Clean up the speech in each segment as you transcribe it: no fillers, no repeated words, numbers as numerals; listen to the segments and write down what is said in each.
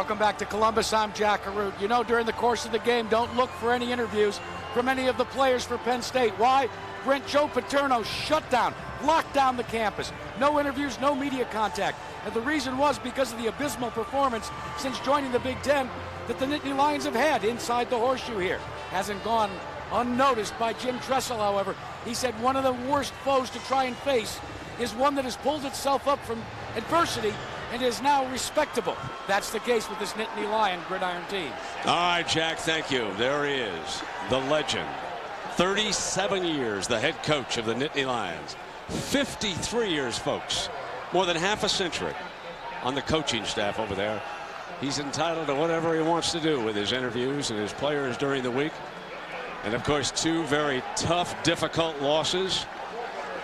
Welcome back to Columbus. I'm Jack Arute. You know, during the course of the game, don't look for any interviews from any of the players for Penn State. Why? Joe Paterno shut down, locked down the campus. No interviews, no media contact. And the reason was because of the abysmal performance since joining the Big Ten that the Nittany Lions have had inside the horseshoe here. Hasn't gone unnoticed by Jim Tressel, however. He said one of the worst foes to try and face is one that has pulled itself up from adversity and is now respectable. That's the case with this Nittany Lion gridiron team. All right, Jack, thank you. There he is, the legend. 37 years, the head coach of the Nittany Lions. 53 years, folks. More than half a century on the coaching staff over there. He's entitled to whatever he wants to do with his interviews and his players during the week. And, of course, two very tough, difficult losses.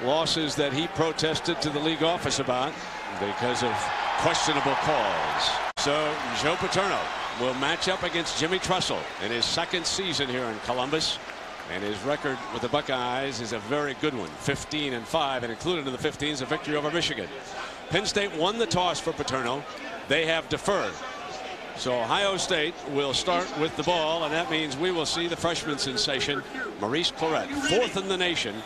Losses that he protested to the league office about because of questionable calls. So Joe Paterno will match up against Jimmy Tressel in his second season here in Columbus. And his record with the Buckeyes is a very good one, 15-5, and included in the 15 is a victory over Michigan. Penn State won the toss for Paterno. They have deferred. So Ohio State will start with the ball, and that means we will see the freshman sensation, Maurice Clarett, fourth in the nation,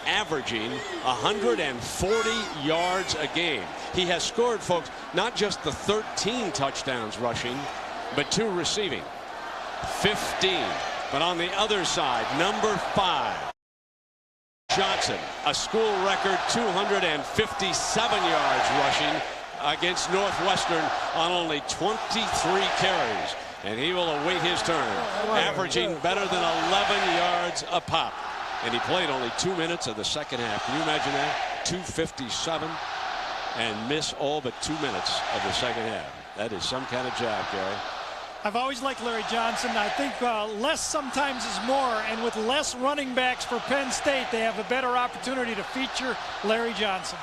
averaging 140 yards a game. He has scored, folks, not just the 13 touchdowns rushing, but 2 receiving. 15. But on the other side, number 5, Johnson, a school record 257 yards rushing against Northwestern on only 23 carries. And he will await his turn, averaging better than 11 yards a pop. And he played only 2 minutes of the second half. Can you imagine that? 257 and miss all but 2 minutes of the second half. That is some kind of job, Gary. I've always liked Larry Johnson. I think less sometimes is more, and with less running backs for Penn State, they have a better opportunity to feature Larry Johnson.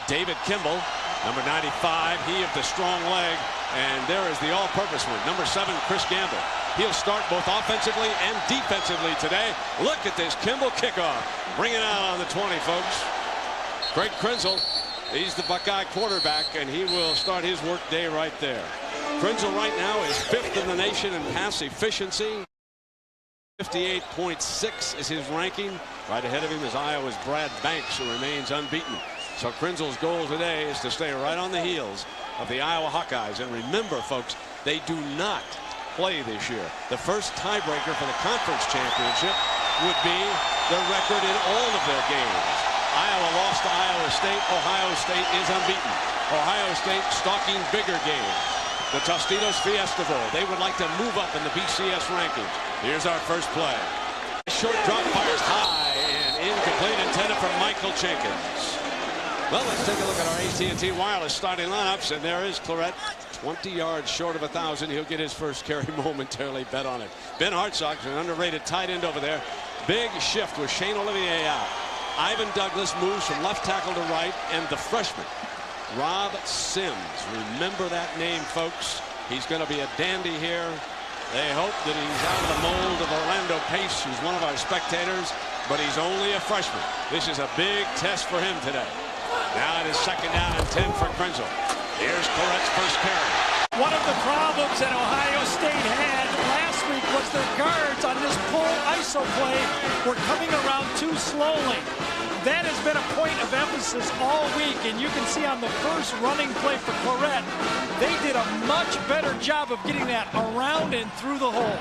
David Kimball, number 95, he of the strong leg, and there is the all-purpose one, number 7, Chris Gamble. He'll start both offensively and defensively today. Look at this Kimball kickoff. Bring it out on the 20, folks. Greg Krenzel, he's the Buckeye quarterback, and he will start his work day right there. Krenzel right now is 5th in the nation in pass efficiency. 58.6 is his ranking. Right ahead of him is Iowa's Brad Banks, who remains unbeaten. So Krenzel's goal today is to stay right on the heels of the Iowa Hawkeyes. And remember, folks, they do not play this year. The first tiebreaker for the conference championship would be their record in all of their games. Iowa lost to Iowa State. Ohio State is unbeaten. Ohio State stalking bigger games. The Tostitos Fiesta Bowl. They would like to move up in the BCS rankings. Here's our first play. Short drop, fires high and incomplete, intended for Michael Jenkins. Well, let's take a look at our AT&T Wireless starting lineups, and there is Clarett, 20 yards short of 1,000. He'll get his first carry momentarily. Bet on it. Ben Hartsock, an underrated tight end over there. Big shift with Shane Olivier out. Ivan Douglas moves from left tackle to right, and the freshman, Rob Sims. Remember that name, folks. He's going to be a dandy here. They hope that he's out of the mold of Orlando Pace, who's one of our spectators, but he's only a freshman. This is a big test for him today. Now it is 2nd down and 10 for Krenzel. Here's Clarett's first carry. One of the problems that Ohio State had last week was their guards on this pull ISO play were coming around too slowly. That has been a point of emphasis all week, and you can see on the first running play for Clarett, they did a much better job of getting that around and through the hole.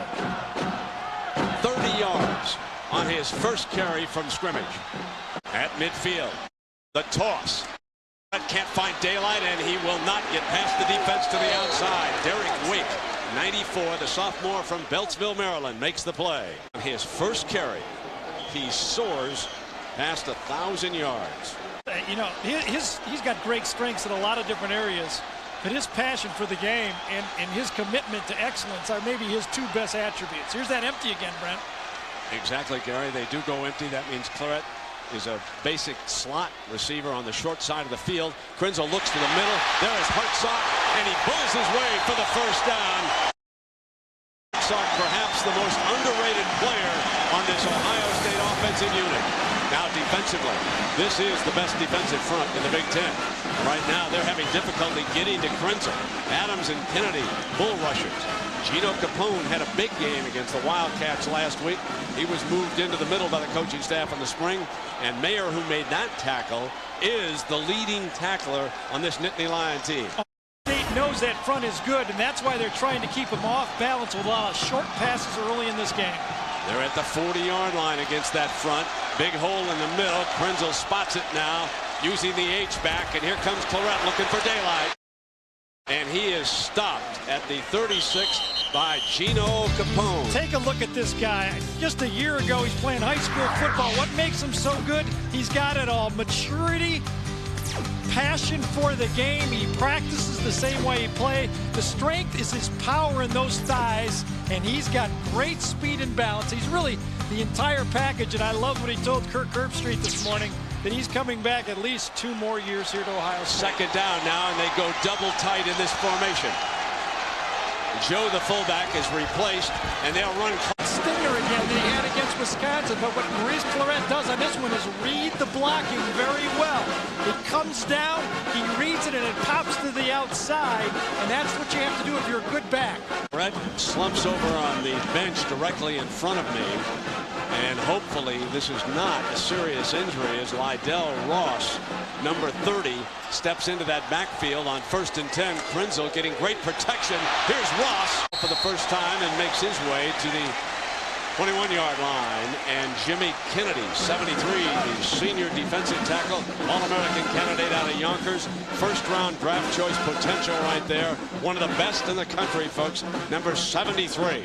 30 yards on his first carry from scrimmage. At midfield, the toss. Can't find daylight, and he will not get past the defense to the outside. Derek Wake, 94, the sophomore from Beltsville, Maryland, makes the play. On his first carry, he soars past 1,000 yards. You know, he's got great strengths in a lot of different areas, but his passion for the game and his commitment to excellence are maybe his 2 best attributes. Here's that empty again, Brent. Exactly, Gary. They do go empty. That means Clarett is a basic slot receiver on the short side of the field. Krenzel looks to the middle. There is Hartsock, and he bulls his way for the first down. Hartsock, perhaps the most underrated player on this Ohio State offense. defensive unit. Now defensively, this is the best defensive front in the Big Ten. Right now, they're having difficulty getting to Krenzel. Adams and Kennedy, bull rushers. Gino Capone had a big game against the Wildcats last week. He was moved into the middle by the coaching staff in the spring. And Mayer, who made that tackle, is the leading tackler on this Nittany Lion team. State knows that front is good, and that's why they're trying to keep them off balance with a lot of short passes early in this game. They're at the 40-yard line against that front. Big hole in the middle. Krenzel spots it now, using the H-back, and here comes Clarett looking for daylight. And he is stopped at the 36 by Gino Capone. Take a look at this guy. Just a year ago, he's playing high school football. What makes him so good? He's got it all. Maturity, passion for the game. He practices the same way he plays. The strength is his power in those thighs, and he's got great speed and balance. He's really the entire package, and I love what he told Kirk Herbstreit this morning, that he's coming back at least 2 more years here to Ohio State. Second down now, and they go double tight in this formation. Joe, the fullback, is replaced, and they'll run. Stinger again that he had against Wisconsin, but what Maurice Clarett does on this one is read the blocking very well. It comes down, he reads it, and it pops to the outside, and that's what you have to do if you're a good back. Clarett slumps over on the bench directly in front of me, and hopefully this is not a serious injury as Lydell Ross, number 30, steps into that backfield on 1st and 10. Krenzel getting great protection. Here's Ross for the first time and makes his way to the 21-yard line. And Jimmy Kennedy, 73, the senior defensive tackle, All-American candidate out of Yonkers. First-round draft choice potential right there. One of the best in the country, folks. Number 73.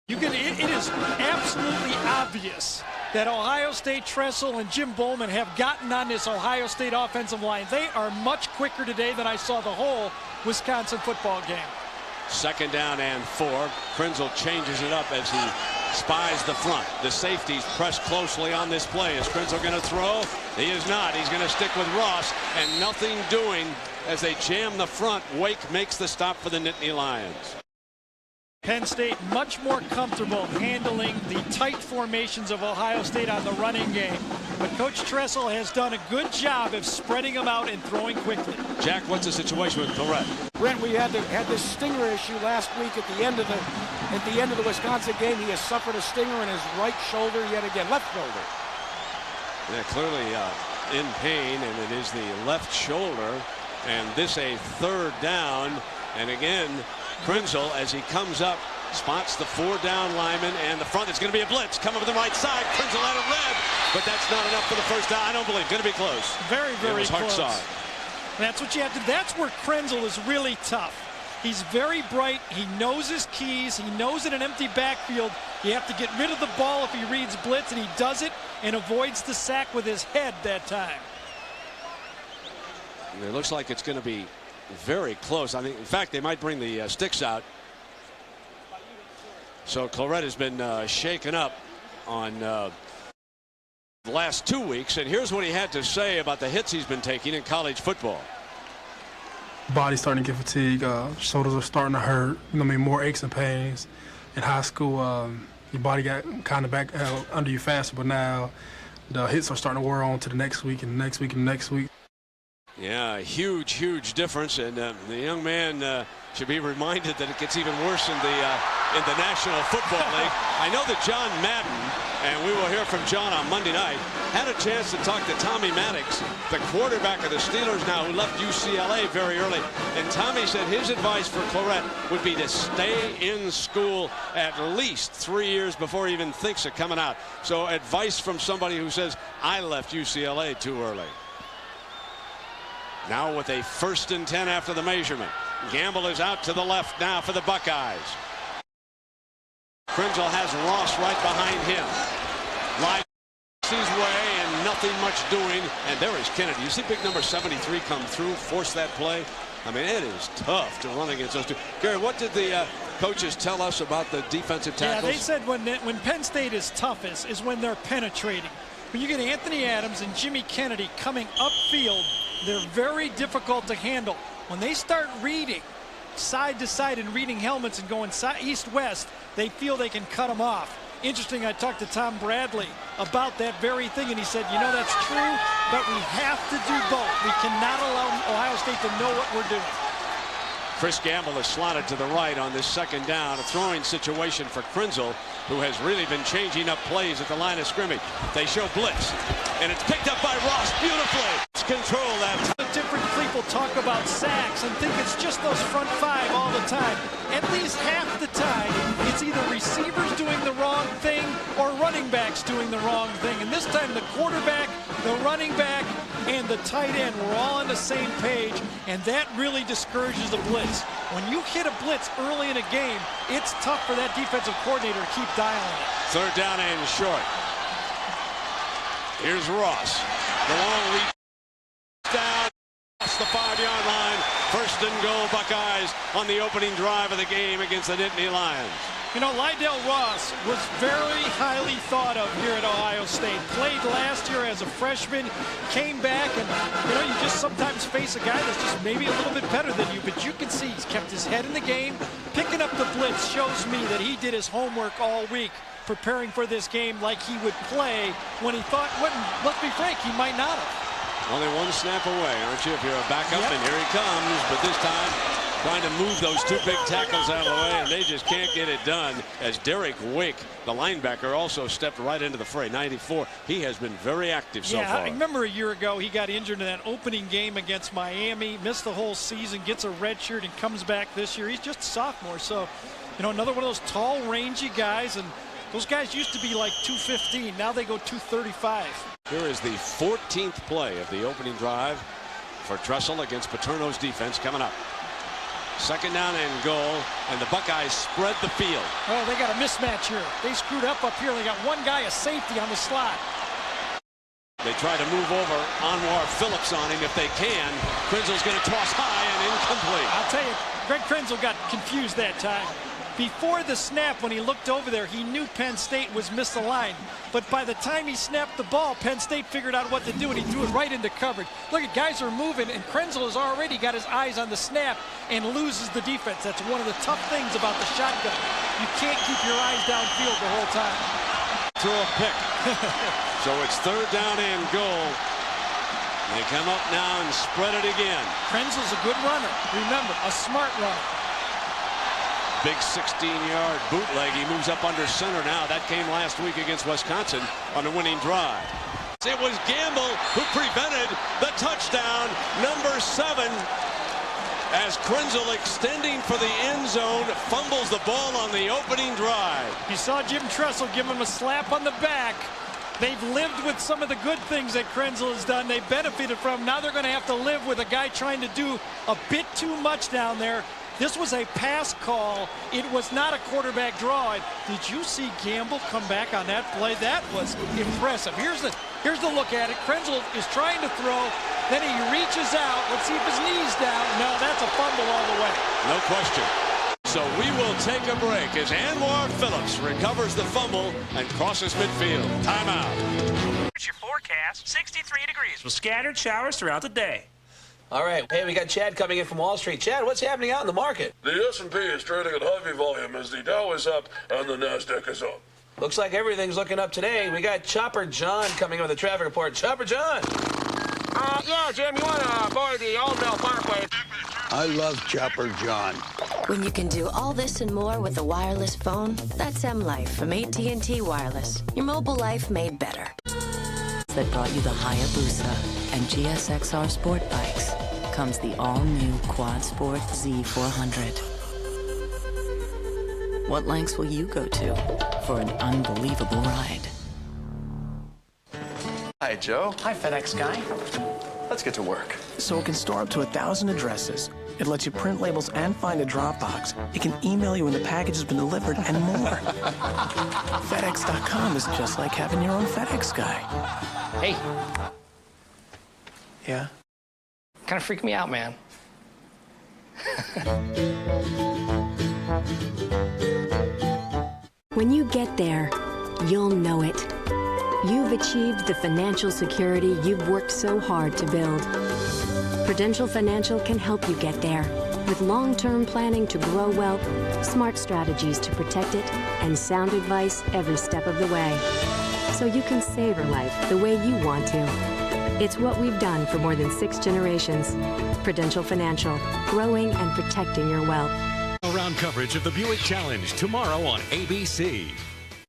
It is absolutely obvious that Ohio State Tressel and Jim Bowman have gotten on this Ohio State offensive line. They are much quicker today than I saw the whole Wisconsin football game. Second down and 4. Krenzel changes it up as he spies the front. The safeties press closely on this play. Is Krenzel going to throw? He is not. He's going to stick with Ross, and nothing doing as they jam the front. Wake makes the stop for the Nittany Lions. Penn State much more comfortable handling the tight formations of Ohio State on the running game. But Coach Tressel has done a good job of spreading them out and throwing quickly. Jack, what's the situation with Clarett? Brent, we had this stinger issue last week at the end of the Wisconsin game. He has suffered a stinger in his right shoulder yet again, left shoulder. Yeah, clearly in pain, and it is the left shoulder. And this a 3rd down, and again, Krenzel, as he comes up, spots the 4-down lineman, and the front is going to be a blitz. Come over the right side. Krenzel had it red, but that's not enough for the first down. I don't believe. Going to be close. Very, very close. Hartzog. That's what you have to. That's where Krenzel is really tough. He's very bright. He knows his keys. He knows in an empty backfield, you have to get rid of the ball if he reads blitz, and he does it and avoids the sack with his head that time. And it looks like it's going to be very close. I mean, in fact, they might bring the sticks out. So Clarett has been shaken up on the last 2 weeks, and here's what he had to say about the hits he's been taking in college football. Body's starting to get fatigued. Shoulders are starting to hurt. More aches and pains. In high school, your body got kind of back under you faster, but now the hits are starting to wear on to the next week and the next week and the next week. Yeah, huge difference, and the young man should be reminded that it gets even worse in the National Football League. I know that John Madden, and we will hear from John on Monday night, had a chance to talk to Tommy Maddox, the quarterback of the Steelers now, who left UCLA very early. And Tommy said his advice for Clarett would be to stay in school at least 3 years before he even thinks of coming out. So advice from somebody who says, I left UCLA too early. Now with a 1st and 10 after the measurement. Gamble is out to the left now for the Buckeyes. Krenzel has Ross right behind him. Lies his way and nothing much doing. And there is Kennedy. You see big number 73 come through, force that play. I mean, it is tough to run against those two. Gary, what did the coaches tell us about the defensive tackles? Yeah, they said when Penn State is toughest is when they're penetrating. When you get Anthony Adams and Jimmy Kennedy coming upfield, they're very difficult to handle. When they start reading side to side and reading helmets and going east-west, they feel they can cut them off. Interesting, I talked to Tom Bradley about that very thing, and he said, you know, that's true, but we have to do both. We cannot allow Ohio State to know what we're doing. Chris Gamble is slotted to the right on this second down. A throwing situation for Krenzel, who has really been changing up plays at the line of scrimmage. They show blitz, and it's picked up by Ross beautifully. It's control that time. Different people talk about sacks and think it's just those front five all the time. At least half the time, it's either receivers doing the wrong thing or running backs doing the wrong thing. And this time, the quarterback, the running back, and the tight end were all on the same page, and that really discourages the blitz. When you hit a blitz early in a game, it's tough for that defensive coordinator to keep dialing it. Third down and short. Here's Ross. The long reach down. The 5-yard line. First and goal, Buckeyes on the opening drive of the game against the Nittany Lions. You know, Lydell Ross was very highly thought of here at Ohio State. Played last year as a freshman, came back, and you know, you just sometimes face a guy that's just maybe a little bit better than you, but you can see he's kept his head in the game. Picking up the blitz shows me that he did his homework all week, preparing for this game like he would play when he thought, let's be frank, he might not have. Only one snap away, aren't you, if you're a backup? Yep. And here he comes, but this time trying to move those two big tackles out of the way, and they just can't get it done as Derek Wake, the linebacker, also stepped right into the fray. 94. He has been very active so far. I remember a year ago he got injured in that opening game against Miami, missed the whole season, gets a red shirt, and comes back this year. He's just a sophomore, so, you know, another one of those tall, rangy guys, and those guys used to be like 215. Now they go 235. Here is the 14th play of the opening drive for Tressel against Paterno's defense coming up. Second down and goal, and the Buckeyes spread the field. Oh, they got a mismatch here. They screwed up here. They got one guy, a safety on the slot. They try to move over Anwar Phillips on him if they can. Krenzel's going to toss high and incomplete. I'll tell you, Greg Krenzel got confused that time. Before the snap, when he looked over there, he knew Penn State was misaligned. But by the time he snapped the ball, Penn State figured out what to do, and he threw it right into coverage. Look at guys are moving, and Krenzel has already got his eyes on the snap and loses the defense. That's one of the tough things about the shotgun. You can't keep your eyes downfield the whole time. Throw a pick. So it's third down and goal. They come up now and spread it again. Krenzel's a good runner. Remember, a smart runner. Big 16-yard bootleg. He moves up under center now. That came last week against Wisconsin on a winning drive. It was Gamble who prevented the touchdown, number 7, as Krenzel, extending for the end zone, fumbles the ball on the opening drive. You saw Jim Tressel give him a slap on the back. They've lived with some of the good things that Krenzel has done. They benefited from. Now they're going to have to live with a guy trying to do a bit too much down there. This was a pass call. It was not a quarterback draw. Did you see Gamble come back on that play? That was impressive. Here's the look at it. Krenzel is trying to throw. Then he reaches out. Let's see if his knee's down. No, that's a fumble all the way. No question. So we will take a break as Anwar Phillips recovers the fumble and crosses midfield. Timeout. Here's your forecast. 63 degrees with scattered showers throughout the day. All right, hey, we got Chad coming in from Wall Street. Chad, what's happening out in the market? The S&P is trading at heavy volume as the Dow is up and the NASDAQ is up. Looks like everything's looking up today. We got Chopper John coming in with a traffic report. Chopper John. Yeah, Jim, you want to board the Old Mill Parkway? I love Chopper John. When you can do all this and more with a wireless phone, that's M-Life from AT&T Wireless. Your mobile life made better. That brought you the Hayabusa and GSXR sport bikes comes the all-new Quad Sport Z400. What lengths will you go to for an unbelievable ride? Hi, Joe. Hi, FedEx guy. Let's get to work. So it can store up to 1,000 addresses. It lets you print labels and find a drop box. It can email you when the package has been delivered and more. FedEx.com is just like having your own FedEx guy. Hey. Yeah? Kind of freaked me out, man. When you get there, you'll know it. You've achieved the financial security you've worked so hard to build. Prudential Financial can help you get there. With long-term planning to grow wealth, smart strategies to protect it, and sound advice every step of the way. So you can savor life the way you want to. It's what we've done for more than 6 generations. Prudential Financial, growing and protecting your wealth. Around coverage of the Buick Challenge tomorrow on ABC.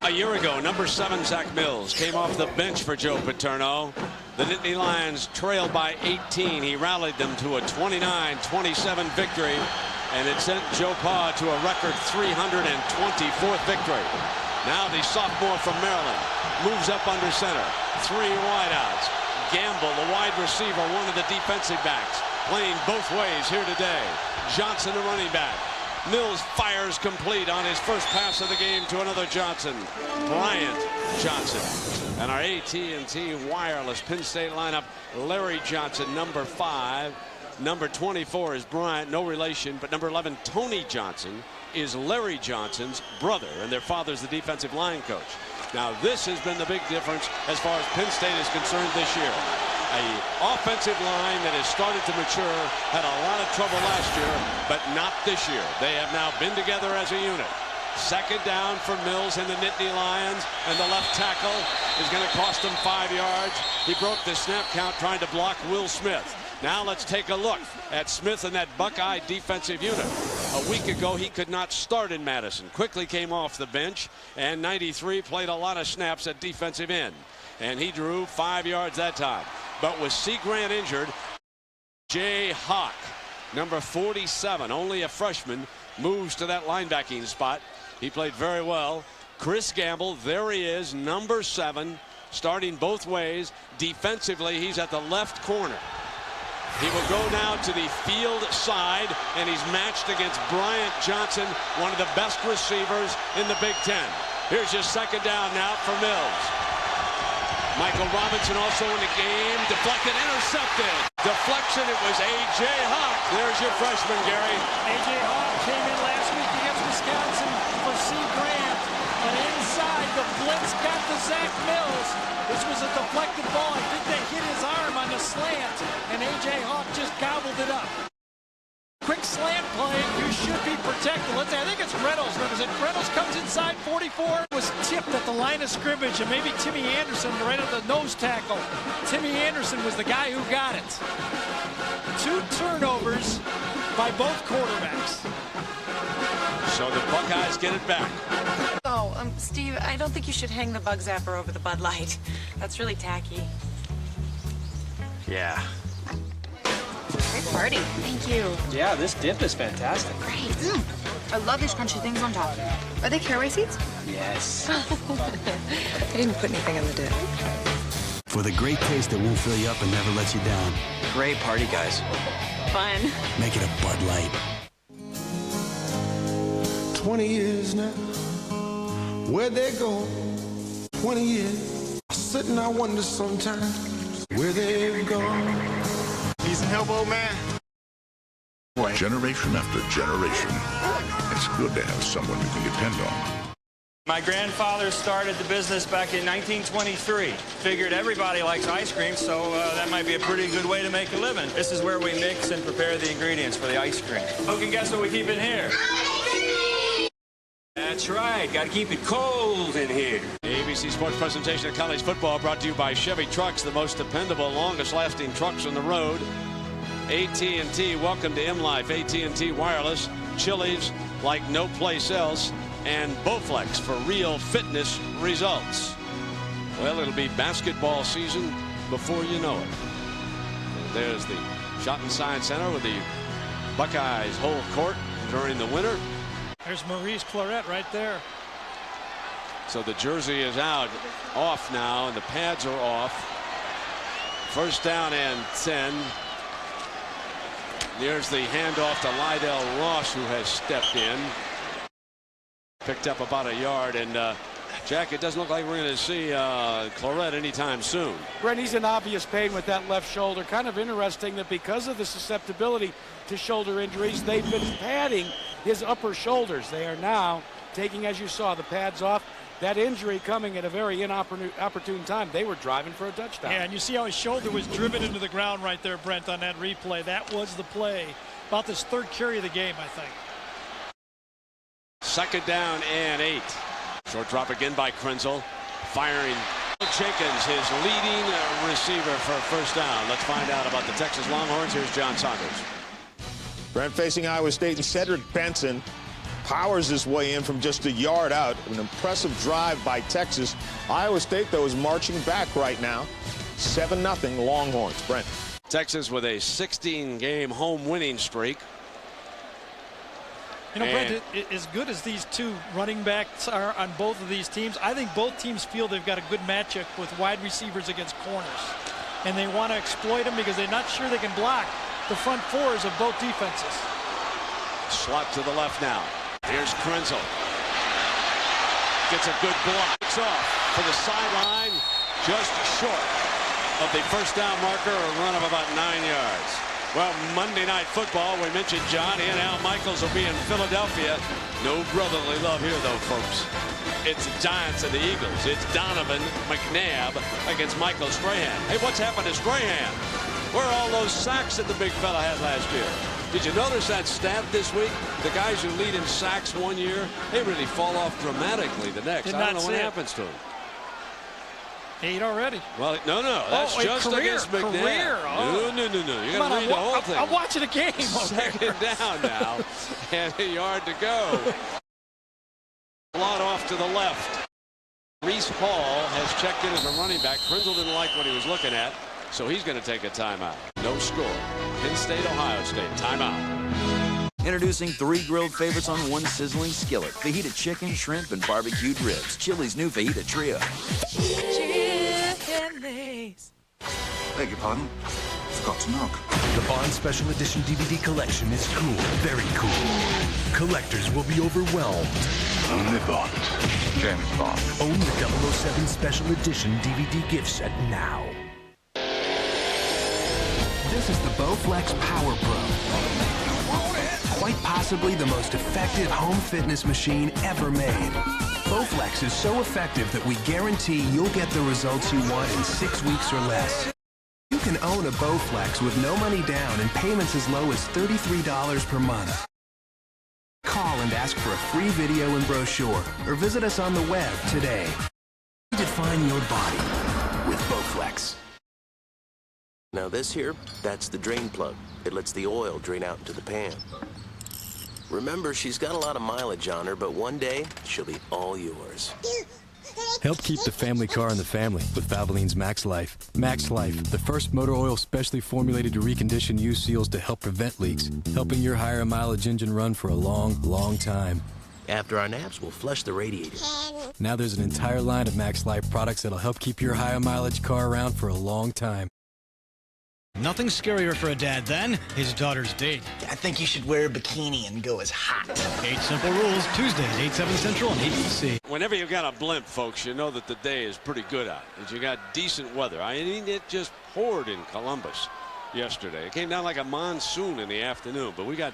A year ago, number 7 Zach Mills came off the bench for Joe Paterno. The Nittany Lions trailed by 18. He rallied them to a 29-27 victory, and it sent Joe Pa to a record 324th victory. Now the sophomore from Maryland moves up under center. 3 wideouts. Gamble, the wide receiver, one of the defensive backs, playing both ways here today. Johnson, the running back. Mills fires complete on his first pass of the game to another Johnson, Bryant Johnson. And our AT&T Wireless Penn State lineup, Larry Johnson, number 5. Number 24 is Bryant, no relation, but number 11, Tony Johnson, is Larry Johnson's brother, and their father's the defensive line coach. Now, this has been the big difference as far as Penn State is concerned this year. An offensive line that has started to mature, had a lot of trouble last year, but not this year. They have now been together as a unit. Second down for Mills and the Nittany Lions, and the left tackle is going to cost them 5 yards. He broke the snap count trying to block Will Smith. Now let's take a look at Smith and that Buckeye defensive unit. A week ago, he could not start in Madison. Quickly came off the bench, and 93 played a lot of snaps at defensive end. And he drew 5 yards that time. But with C. Grant injured, Jay Hawk, number 47, only a freshman, moves to that linebacking spot. He played very well. Chris Gamble, there he is, number 7, starting both ways. Defensively, he's at the left corner. He will go now to the field side, and he's matched against Bryant Johnson, one of the best receivers in the Big Ten. Here's your second down now for Mills. Michael Robinson also in the game. Deflected, intercepted. Deflection, it was A.J. Hawk. There's your freshman, Gary. A.J. Hawk came in last week against Wisconsin for C. Grant. But inside, the blitz got to Zach Mills. This was a deflected ball. I think they hit his arm on the slant, and A.J. Hawk just gobbled it up. Quick slant play, you should be protected. Let's say, I think it's Reynolds. Reynolds comes inside 44, was tipped at the line of scrimmage, and maybe Timmy Anderson right at the nose tackle. Timmy Anderson was the guy who got it. 2 turnovers by both quarterbacks. So the Buckeyes get it back. Oh, Steve, I don't think you should hang the bug zapper over the Bud Light. That's really tacky. Yeah. Great party. Thank you. Yeah, this dip is fantastic. Great. I love these crunchy things on top. Are they caraway seeds? Yes. I didn't put anything on the dip. For the great taste that won't fill you up and never lets you down. Great party, guys. Fun. Make it a Bud Light. 20 years now. Where'd they go? 20 years. I sit and I wonder sometimes where they've gone. Need some help, old man? Generation after generation, it's good to have someone you can depend on. My grandfather started the business back in 1923. Figured everybody likes ice cream, so that might be a pretty good way to make a living. This is where we mix and prepare the ingredients for the ice cream. Who can guess what we keep in here? That's right. Got to keep it cold in here. The ABC Sports presentation of college football brought to you by Chevy Trucks, the most dependable, longest-lasting trucks on the road. AT&T, welcome to M-Life. AT&T Wireless, Chili's like no place else, and Bowflex for real fitness results. Well, it'll be basketball season before you know it. And there's the Schotten Science Center with the Buckeyes whole court during the winter. There's Maurice Claret right there. So the jersey is out, off now, and the pads are off. First down and 10. There's the handoff to Lydell Ross, who has stepped in. Picked up about a yard, and Jack, it doesn't look like we're going to see Claret anytime soon. Brent, he's in obvious pain with that left shoulder. Kind of interesting that because of the susceptibility to shoulder injuries, they've been padding his upper shoulders. They are now taking, as you saw, the pads off. That injury coming at a very inopportune time. They were driving for a touchdown. Yeah, and you see how his shoulder was driven into the ground right there, Brent, on that replay. That was the play about this third carry of the game, I think. 2nd down and 8. Short drop again by Krenzel. Firing Jenkins, his leading receiver for 1st down. Let's find out about the Texas Longhorns. Here's John Saunders. Brent, facing Iowa State, and Cedric Benson powers his way in from just a yard out. An impressive drive by Texas. Iowa State, though, is marching back right now. 7-0 Longhorns. Brent. Texas with a 16-game home winning streak. You know, Brent, as good as these two running backs are on both of these teams, I think both teams feel they've got a good matchup with wide receivers against corners. And they want to exploit them because they're not sure they can block the front fours of both defenses. Slot to the left now. Here's Krenzel. Gets a good block. It's off for the sideline, just short of the 1st down marker, a run of about 9 yards. Well, Monday Night Football, we mentioned John. He and Al Michaels will be in Philadelphia. No brotherly love here, though, folks. It's the Giants and the Eagles. It's Donovan McNabb against Michael Strahan. Hey, what's happened to Strahan? Where are all those sacks that the big fella had last year? Did you notice that stat this week? The guys who lead in sacks one year, they really fall off dramatically the next. I don't know what happens to them. 8 already. Well, no, that's just against McNabb. Career. Oh. No. You got to read the whole thing. I'm watching a game. 2nd down now, and a yard to go. Slot off to the left. Reese Hall has checked in as a running back. Krenzel didn't like what he was looking at, so he's going to take a timeout. No score. Penn State, Ohio State. Timeout. Introducing 3 grilled favorites on 1 sizzling skillet. Fajita chicken, shrimp, and barbecued ribs. Chili's new Fajita Trio. Beg your pardon? Forgot to knock. The Bond Special Edition DVD collection is cool. Very cool. Collectors will be overwhelmed. Only Bond. James Bond. Own the 007 Special Edition DVD gift set now. This is the Bowflex Power Pro. Quite possibly the most effective home fitness machine ever made. Bowflex is so effective that we guarantee you'll get the results you want in 6 weeks or less. You can own a Bowflex with no money down and payments as low as $33 per month. Call and ask for a free video and brochure, or visit us on the web today. Define your body with Bowflex. Now this here, that's the drain plug. It lets the oil drain out into the pan. Remember, she's got a lot of mileage on her, but one day, she'll be all yours. Help keep the family car in the family with Valvoline's Max Life. Max Life, the first motor oil specially formulated to recondition used seals to help prevent leaks, helping your higher mileage engine run for a long, long time. After our naps, we'll flush the radiator. Now there's an entire line of Max Life products that'll help keep your higher mileage car around for a long time. Nothing scarier for a dad than his daughter's date. I think you should wear a bikini and go as hot. 8 simple rules, Tuesdays, 8, 7 Central and ABC. Whenever you've got a blimp, folks, you know that the day is pretty good out. That you got decent weather. I mean, it just poured in Columbus yesterday. It came down like a monsoon in the afternoon, but we got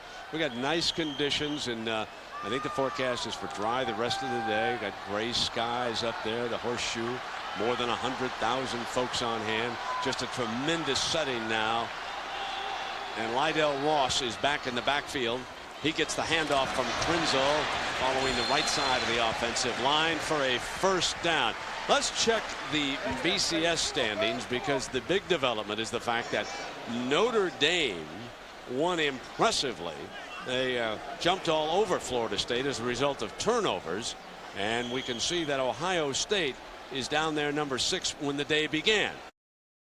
nice conditions, and I think the forecast is for dry the rest of the day. Got gray skies up there, the horseshoe. More than 100,000 folks on hand. Just a tremendous setting now. And Lydell Ross is back in the backfield. He gets the handoff from Krenzel, following the right side of the offensive line for a 1st down. Let's check the BCS standings, because the big development is the fact that Notre Dame won impressively. They jumped all over Florida State as a result of turnovers. And we can see that Ohio State is down there number 6 when the day began.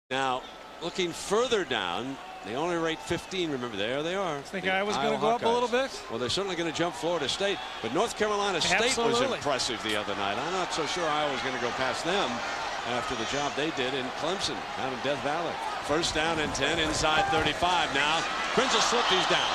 Now, looking further down, they only rate 15. Remember, there they are. Think Iowa's going to go up a little bit? Well, they're certainly going to jump Florida State, but North Carolina State was impressive the other night. I'm not so sure Iowa's going to go past them after the job they did in Clemson down in Death Valley. 1st down and 10 inside 35 now. Krenzel slipped, he's down.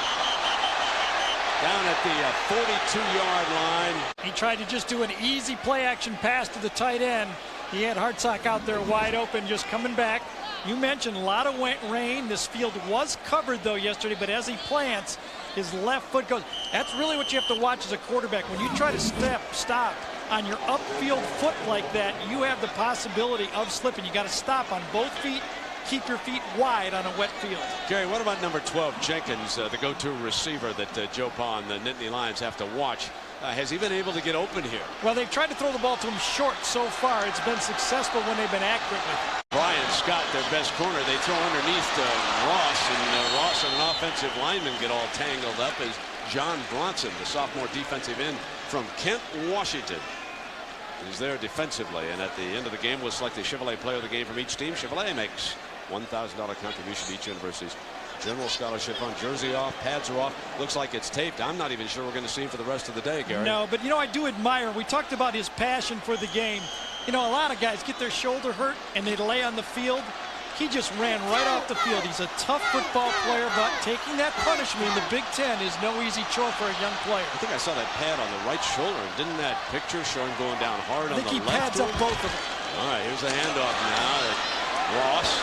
Down at the 42-yard line. He tried to just do an easy play-action pass to the tight end. He had Hartsock out there wide open, just coming back. You mentioned a lot of rain. This field was covered, though, yesterday, but as he plants, his left foot goes. That's really what you have to watch as a quarterback. When you try to stop on your upfield foot like that, you have the possibility of slipping. You got to stop on both feet keep your feet wide on a wet field. Gary, what about number 12, Jenkins, the go-to receiver that Joe Pa and the Nittany Lions have to watch? Has he been able to get open here? Well, they've tried to throw the ball to him short so far. It's been successful when they've been accurate with it. Brian Scott, their best corner, they throw underneath Ross, and Ross and an offensive lineman get all tangled up as John Bronson, the sophomore defensive end from Kent, Washington, is there defensively. And at the end of the game, we'll select the Chevrolet player of the game from each team. Chevrolet makes $1,000 contribution to each university's general scholarship fund. Jersey off, pads are off. Looks like it's taped. I'm not even sure we're going to see him for the rest of the day, Gary. No, but I do admire. We talked about his passion for the game. A lot of guys get their shoulder hurt and they lay on the field. He just ran right off the field. He's a tough football player, but taking that punishment in the Big Ten is no easy chore for a young player. I think I saw that pad on the right shoulder. Didn't that picture show him going down hard on the left? I think he pads up both of them. All right, here's the handoff now. Ross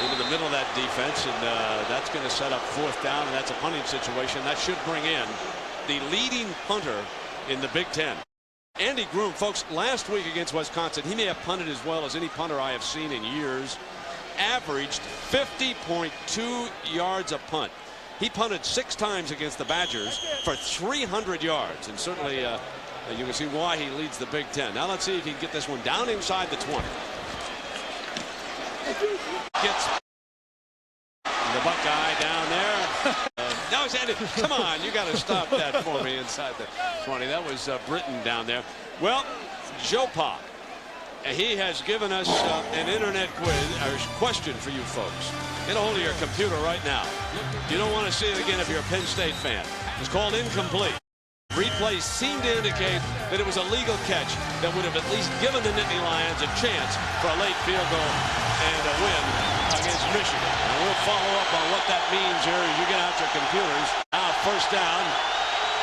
into the middle of that defense, and that's going to set up 4th down, and that's a punting situation. That should bring in the leading punter in the Big Ten. Andy Groom, folks, last week against Wisconsin, he may have punted as well as any punter I have seen in years. Averaged 50.2 yards a punt. He punted 6 times against the Badgers for 300 yards, and certainly you can see why he leads the Big Ten. Now let's see if he can get this one down inside the 20. Gets the Buckeye down there. No, come on, you got to stop that for me inside the 20. That was Britton down there. Well, Joe Pa, he has given us an internet question for you folks. Get a hold of your computer right now. You don't want to see it again if you're a Penn State fan. It's called incomplete. Replay seemed to indicate that it was a legal catch that would have at least given the Nittany Lions a chance for a late field goal and a win against Michigan. And we'll follow up on what that means here as you get out your computers. Now 1st down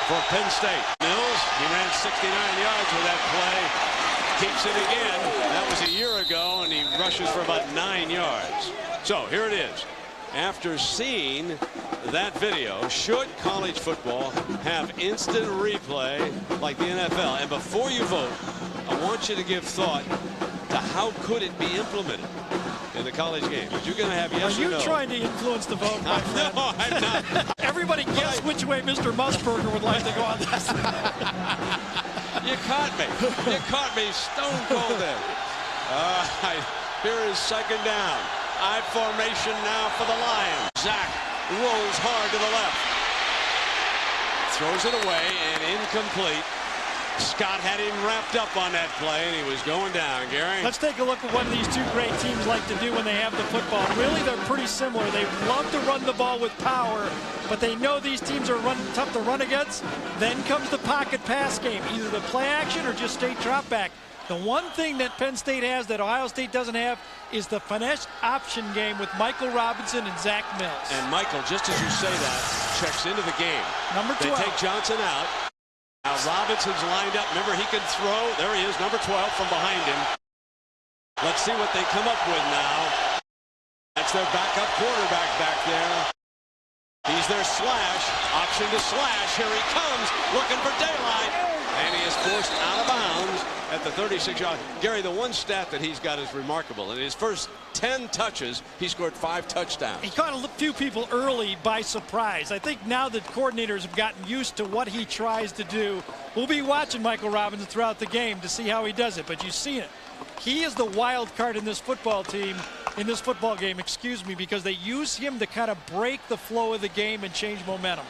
for Penn State. Mills, he ran 69 yards with that play. Keeps it again. That was a year ago, and he rushes for about 9 yards. So here it is. After seeing that video, should college football have instant replay like the NFL? And before you vote, I want you to give thought to how could it be implemented in the college game. Are you going to have yes or no? Are you trying to influence the vote, my friend? No, I'm not. Everybody guess which way Mr. Musburger would like to go on this. You caught me. You caught me stone cold there. All right, here is 2nd down. I formation now for the Lions. Zach rolls hard to the left. Throws it away and incomplete. Scott had him wrapped up on that play, and he was going down, Gary. Let's take a look at what these 2 great teams like to do when they have the football. Really, they're pretty similar. They love to run the ball with power, but they know these teams are tough to run against. Then comes the pocket pass game, either the play action or just straight drop back. The one thing that Penn State has that Ohio State doesn't have is the finesse option game with Michael Robinson and Zach Mills. And Michael, just as you say that, checks into the game. Number 12. They take Johnson out. Now Robinson's lined up. Remember, he can throw. There he is, number 12 from behind him. Let's see what they come up with now. That's their backup quarterback back there. He's their slash. Option to slash. Here he comes, looking for daylight. And he is forced out of bounds at the 36-yard. Gary, the one stat that he's got is remarkable. In his first 10 touches, he scored 5 touchdowns. He caught a few people early by surprise. I think now that coordinators have gotten used to what he tries to do, we'll be watching Michael Robinson throughout the game to see how he does it. But you've seen it. He is the wild card in this football team, in this football game, excuse me, because they use him to kind of break the flow of the game and change momentum.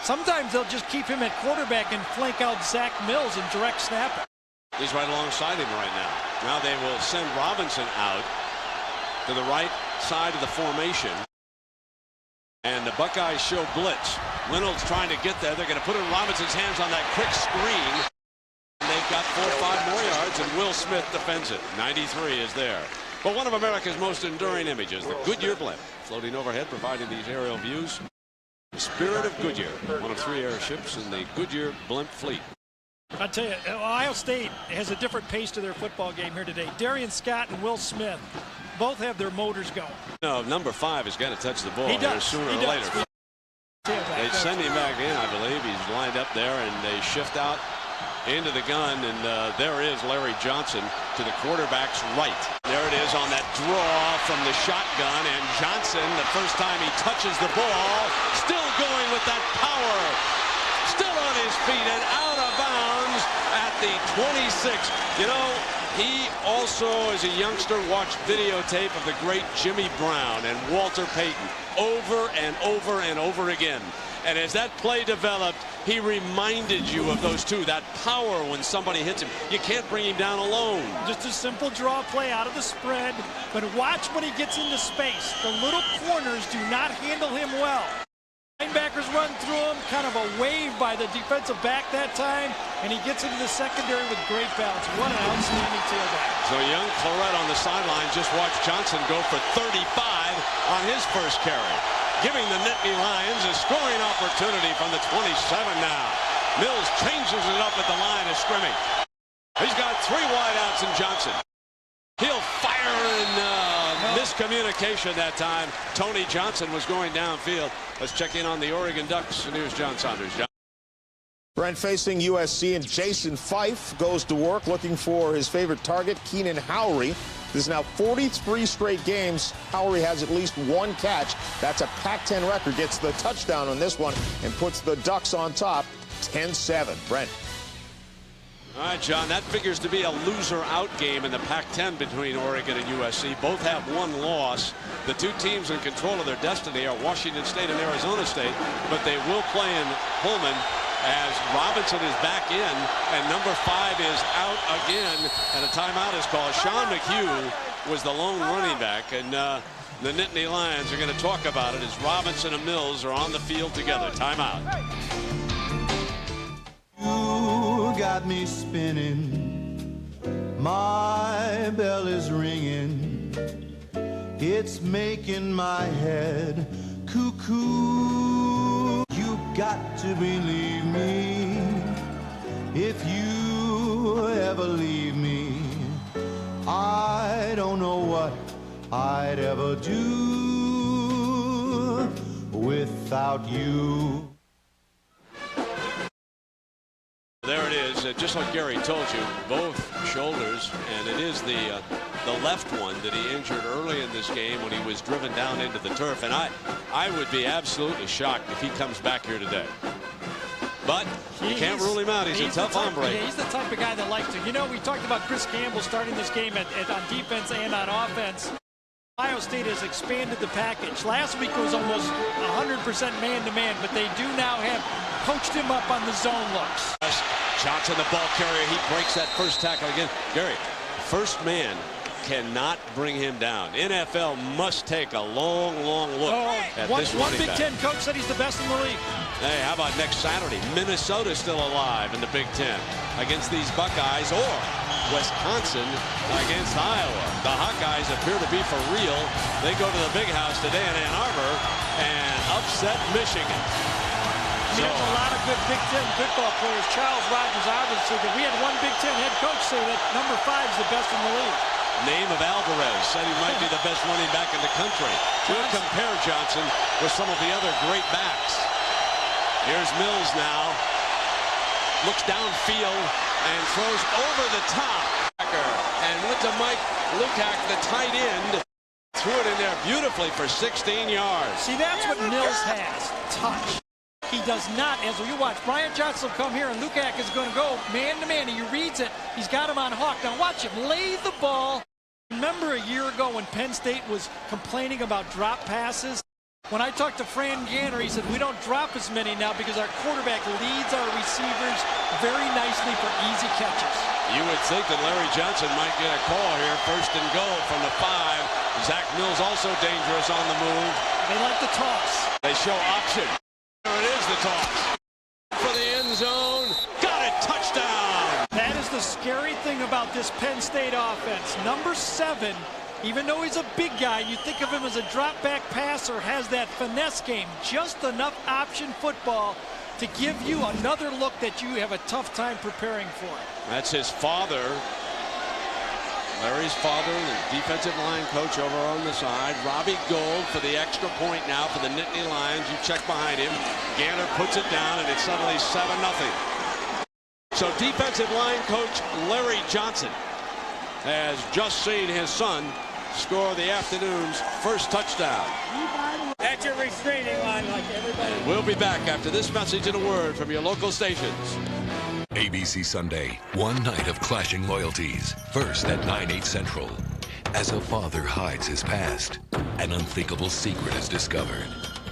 Sometimes they'll just keep him at quarterback and flank out Zach Mills and direct snap it. He's right alongside him right now. Now they will send Robinson out to the right side of the formation. And the Buckeyes show blitz. Reynolds trying to get there. They're going to put in Robinson's hands on that quick screen. And they've got 4 or 5 more yards, and Will Smith defends it. 93 is there. But one of America's most enduring images, the Goodyear blimp, floating overhead, providing these aerial views. The Spirit of Goodyear, one of 3 airships in the Goodyear blimp fleet. I'll tell you, Ohio State has a different pace to their football game here today. Darian Scott and Will Smith both have their motors going. No, number 5 has got to touch the ball he does. sooner or later. They send him back in, I believe. He's lined up there, and they shift out into the gun, and there is Larry Johnson to the quarterback's right. There it is on that draw from the shotgun, and Johnson, the first time he touches the ball, still going with that power, still on his feet and out of bounds at the 26. You know, he also, as a youngster, watched videotape of the great Jimmy Brown and Walter Payton over and over and over again. And as that play developed, he reminded you of those two, that power when somebody hits him. You can't bring him down alone. Just a simple draw play out of the spread, but watch when he gets into space. The little corners do not handle him well. Linebackers run through him, kind of a wave by the defensive back that time, and he gets into the secondary with great balance. What an outstanding tailback. So young Claret on the sideline just watched Johnson go for 35 on his first carry, giving the Nittany Lions a scoring opportunity from the 27 now. Mills changes it up at the line of scrimmage. He's got 3 wideouts in Johnson. He'll fire in miscommunication that time. Tony Johnson was going downfield. Let's check in on the Oregon Ducks. And here's John Saunders. John. Brent facing USC, and Jason Fife goes to work looking for his favorite target, Keenan Howry. This is now 43 straight games. Howry has at least 1 catch. That's a Pac-10 record. Gets the touchdown on this one and puts the Ducks on top 10-7. Brent. All right, John, that figures to be a loser-out game in the Pac-10 between Oregon and USC. Both have 1 loss. The 2 teams in control of their destiny are Washington State and Arizona State, but they will play in Pullman as Robinson is back in, and number 5 is out again, and a timeout is called. Sean McHugh was the lone running back, and the Nittany Lions are going to talk about it as Robinson and Mills are on the field together. Timeout. Got me spinning, my bell is ringing, it's making my head cuckoo. You got to believe me, if you ever leave me, I don't know what I'd ever do without you. There it is, just like Gary told you, both shoulders, and it is the left one that he injured early in this game when he was driven down into the turf. And I would be absolutely shocked if he comes back here today. But you can't rule him out. He's a tough hombre. Yeah, he's the type of guy that likes to. You know, we talked about Chris Campbell starting this game on defense and on offense. Ohio State has expanded the package. Last week it was almost 100% man-to-man, but they do now have coached him up on the zone looks. Johnson, the ball carrier, he breaks that first tackle again. Gary, first man cannot bring him down. NFL must take a long, long look at this running back. One Big Ten coach said he's the best in the league. Hey, how about next Saturday? Minnesota's still alive in the Big Ten against these Buckeyes, or Wisconsin against Iowa. The Hawkeyes appear to be for real. They go to the Big House today in Ann Arbor and upset Michigan. There's a lot of good Big Ten football players. Charles Rogers obviously, but we had one Big Ten head coach say that number 5 is the best in the league. Name of Alvarez said he might be the best running back in the country. We'll compare Johnson with some of the other great backs. Here's Mills now. Looks downfield and throws over the top. And went to Mike Lukac, the tight end. Threw it in there beautifully for 16 yards. See, that's what Mills has. Touch. He does not, as you watch, Brian Johnson will come here and Lukac is going to go man-to-man. He reads it. He's got him on hawk. Now watch him lay the ball. Remember a year ago when Penn State was complaining about drop passes? When I talked to Fran Ganner, he said, we don't drop as many now because our quarterback leads our receivers very nicely for easy catches. You would think that Larry Johnson might get a call here. First and goal from the 5. Zach Mills also dangerous on the move. They like the toss. They show option. There it is, the toss. For the end zone. Got it. Touchdown. That is the scary thing about this Penn State offense. Number 7, even though he's a big guy, you think of him as a drop-back passer, has that finesse game. Just enough option football to give you another look that you have a tough time preparing for. That's his father. Larry's father, the defensive line coach over on the side. Robbie Gould for the extra point now for the Nittany Lions. You check behind him. Ganner puts it down, and it's suddenly 7-0. So defensive line coach Larry Johnson has just seen his son score the afternoon's first touchdown. That's your restraining line like everybody. We'll be back after this message and a word from your local stations. ABC Sunday, one night of clashing loyalties. First at 9/8 Central. As a father hides his past, an unthinkable secret is discovered.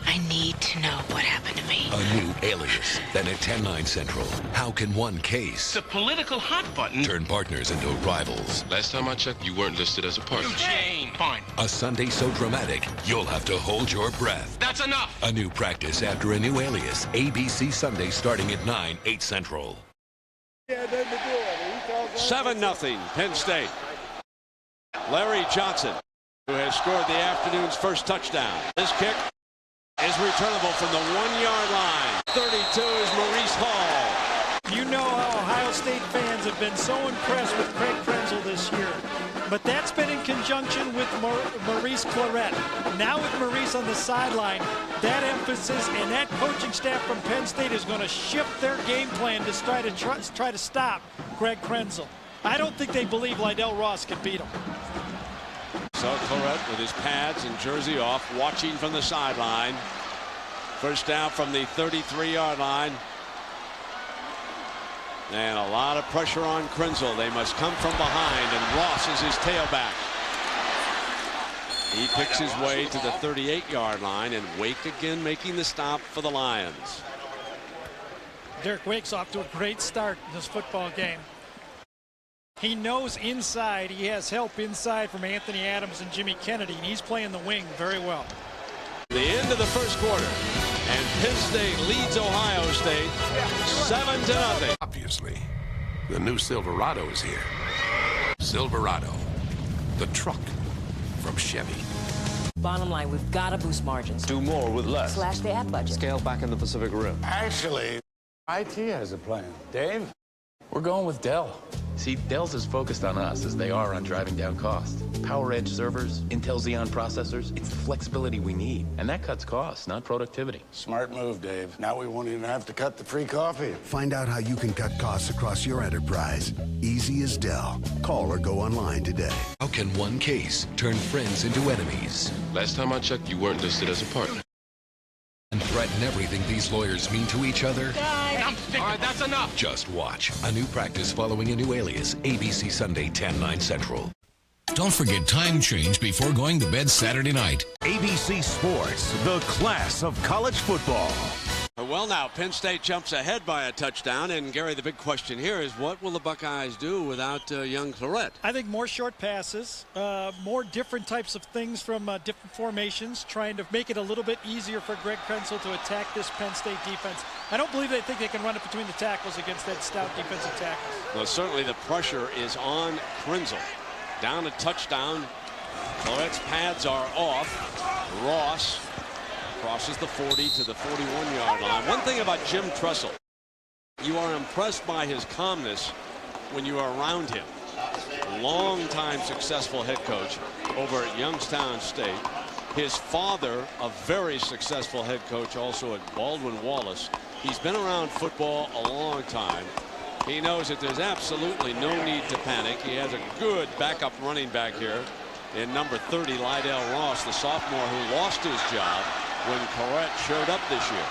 I need to know what happened to me. A new alias. Then at 10/9 Central, how can one case, the political hot button, turn partners into rivals? Last time I checked, you weren't listed as a partner. Eugene! Fine. A Sunday so dramatic, you'll have to hold your breath. That's enough! A new practice after a new alias. ABC Sunday starting at 9/8 Central. 7-0 Penn State. Larry Johnson, who has scored the afternoon's first touchdown. This kick is returnable from the 1-yard line. 32 is Maurice Hall. You know how Ohio State fans have been so impressed with Craig Krenzel this year. But that's been in conjunction with Maurice Claret. Now with Maurice on the sideline, that emphasis and that coaching staff from Penn State is going to shift their game plan to try to stop Greg Krenzel. I don't think they believe Lydell Ross can beat him. So Claret with his pads and jersey off, watching from the sideline. First down from the 33-yard line. And a lot of pressure on Krenzel. They must come from behind, and Ross is his tailback. He picks his way to the 38-yard line, and Wake again making the stop for the Lions. Derek Wake's off to a great start in this football game. He knows inside, he has help inside from Anthony Adams and Jimmy Kennedy, and he's playing the wing very well. The end of the first quarter, and Penn State leads Ohio State 7-0. Obviously, the new Silverado is here. Silverado, the truck from Chevy. Bottom line, we've got to boost margins. Do more with less. Slash the ad budget. Scale back in the Pacific Rim. Actually, IT has a plan. Dave? We're going with Dell. See, Dell's as focused on us as they are on driving down cost. PowerEdge servers, Intel Xeon processors, it's the flexibility we need. And that cuts costs, not productivity. Smart move, Dave. Now we won't even have to cut the free coffee. Find out how you can cut costs across your enterprise. Easy as Dell. Call or go online today. How can one case turn friends into enemies? Last time I checked, you weren't listed as a partner. And threaten everything these lawyers mean to each other? All right, that's enough. Just watch. A new practice following a new alias. ABC Sunday, 10/9 Central. Don't forget time change before going to bed Saturday night. ABC Sports, the class of college football. Well, now Penn State jumps ahead by a touchdown, and Gary, the big question here is, what will the Buckeyes do without young Claret? I think more short passes, more different types of things from different formations, trying to make it a little bit easier for Greg Krenzel to attack this Penn State defense. I don't believe they think they can run it between the tackles against that stout defensive tackle. Well, certainly the pressure is on Krenzel. Down a touchdown. Claret's pads are off. Ross crosses the 40 to the 41-yard line. One thing about Jim Tressel, you are impressed by his calmness when you are around him. Long-time successful head coach over at Youngstown State. His father, a very successful head coach also at Baldwin-Wallace. He's been around football a long time. He knows that there's absolutely no need to panic. He has a good backup running back here in number 30, Lydell Ross, the sophomore who lost his job when Claret showed up this year.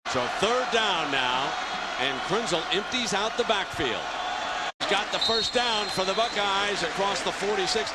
So third down now, and Krenzel empties out the backfield. He's got the first down for the Buckeyes across the 46.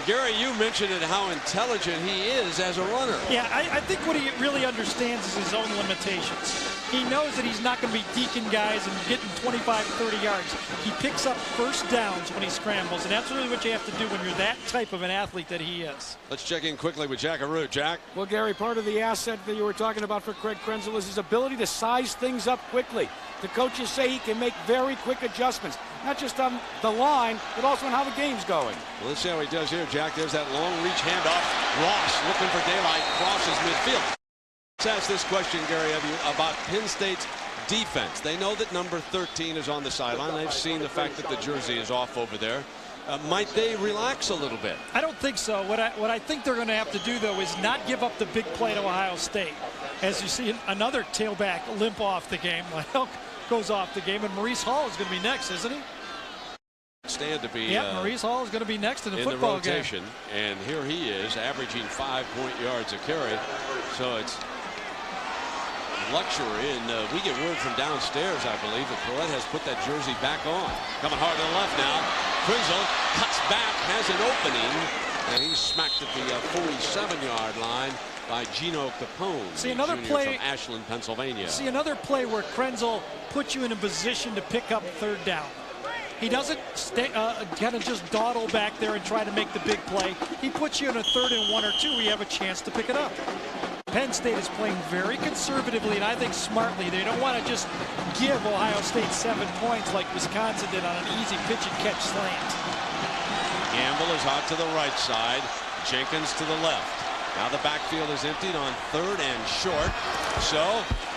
Gary, you mentioned it, how intelligent he is as a runner. Yeah, I think what he really understands is his own limitations. He knows that he's not going to be deacon guys and getting 25, 30 yards. He picks up first downs when he scrambles, and that's really what you have to do when you're that type of an athlete that he is. Let's check in quickly with Jack Arute. Jack? Well, Gary, part of the asset that you were talking about for Craig Krenzel is his ability to size things up quickly. The coaches say he can make very quick adjustments, not just on the line, but also on how the game's going. Well, let's see how he does here, Jack. There's that long reach handoff. Ross looking for daylight, crosses midfield. Let's ask this question, Gary, of you about Penn State's defense. They know that number 13 is on the sideline. They've seen the fact that the jersey is off over there. Might they relax a little bit? I don't think so. What I think they're going to have to do, though, is not give up the big play to Ohio State. As you see another tailback limp off the game. Well, goes off the game, and Maurice Hall is going to be next, isn't he? Stand to be Maurice Hall is going to be next in the in football the rotation, game. and here he is averaging 5 yards a carry. So it's luxury, and we get word from downstairs, I believe, that Collette has put that jersey back on. Coming hard to the left now. Krenzel cuts back, has an opening, and he's smacked at the 47-yard line by Gino Capone. See, another play from Ashland, Pennsylvania. See, another play where Krenzel puts you in a position to pick up third down. He doesn't kind of just dawdle back there and try to make the big play. He puts you in a 3rd and 1 or 2 where you have a chance to pick it up. Penn State is playing very conservatively and I think smartly. They don't want to just give Ohio State 7 points like Wisconsin did on an easy pitch and catch slant. Gamble is out to the right side. Jenkins to the left. Now the backfield is emptied on 3rd and short. So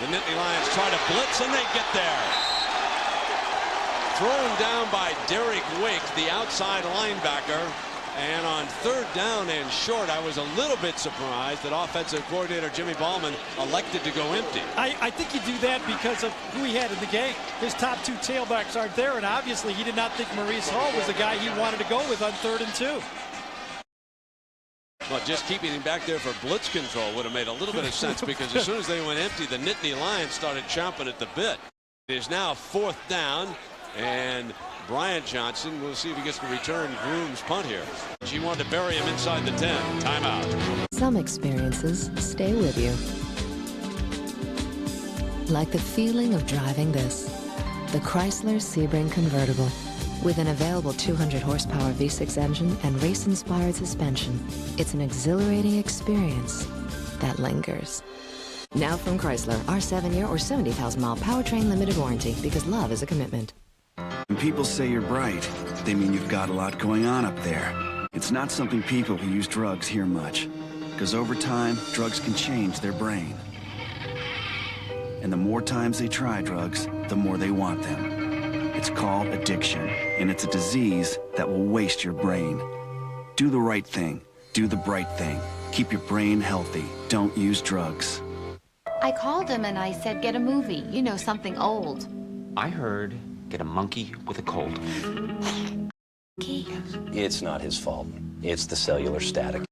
the Nittany Lions try to blitz and they get there. Thrown down by Derek Wake, the outside linebacker. And on 3rd down and short, I was a little bit surprised that offensive coordinator Jimmy Ballman elected to go empty. I think you do that because of who he had in the game. His top 2 tailbacks aren't there, and obviously he did not think Maurice Hall was the guy he wanted to go with on 3rd and 2. Well, just keeping him back there for blitz control would have made a little bit of sense because as soon as they went empty, the Nittany Lions started chomping at the bit. It is now 4th down, and Bryant Johnson, we'll see if he gets to return Groom's punt here. She wanted to bury him inside the 10. Timeout. Some experiences stay with you. Like the feeling of driving this. The Chrysler Sebring convertible. With an available 200 horsepower V6 engine and race-inspired suspension, it's an exhilarating experience that lingers. Now from Chrysler, our 7-year or 70,000-mile powertrain limited warranty, because love is a commitment. When people say you're bright, they mean you've got a lot going on up there. It's not something people who use drugs hear much, because over time, drugs can change their brain. And the more times they try drugs, the more they want them. It's called addiction, and it's a disease that will waste your brain. Do the right thing. Do the bright thing. Keep your brain healthy. Don't use drugs. I called him and I said, get a movie. You know, something old. I heard, get a monkey with a cold. It's not his fault. It's the cellular static.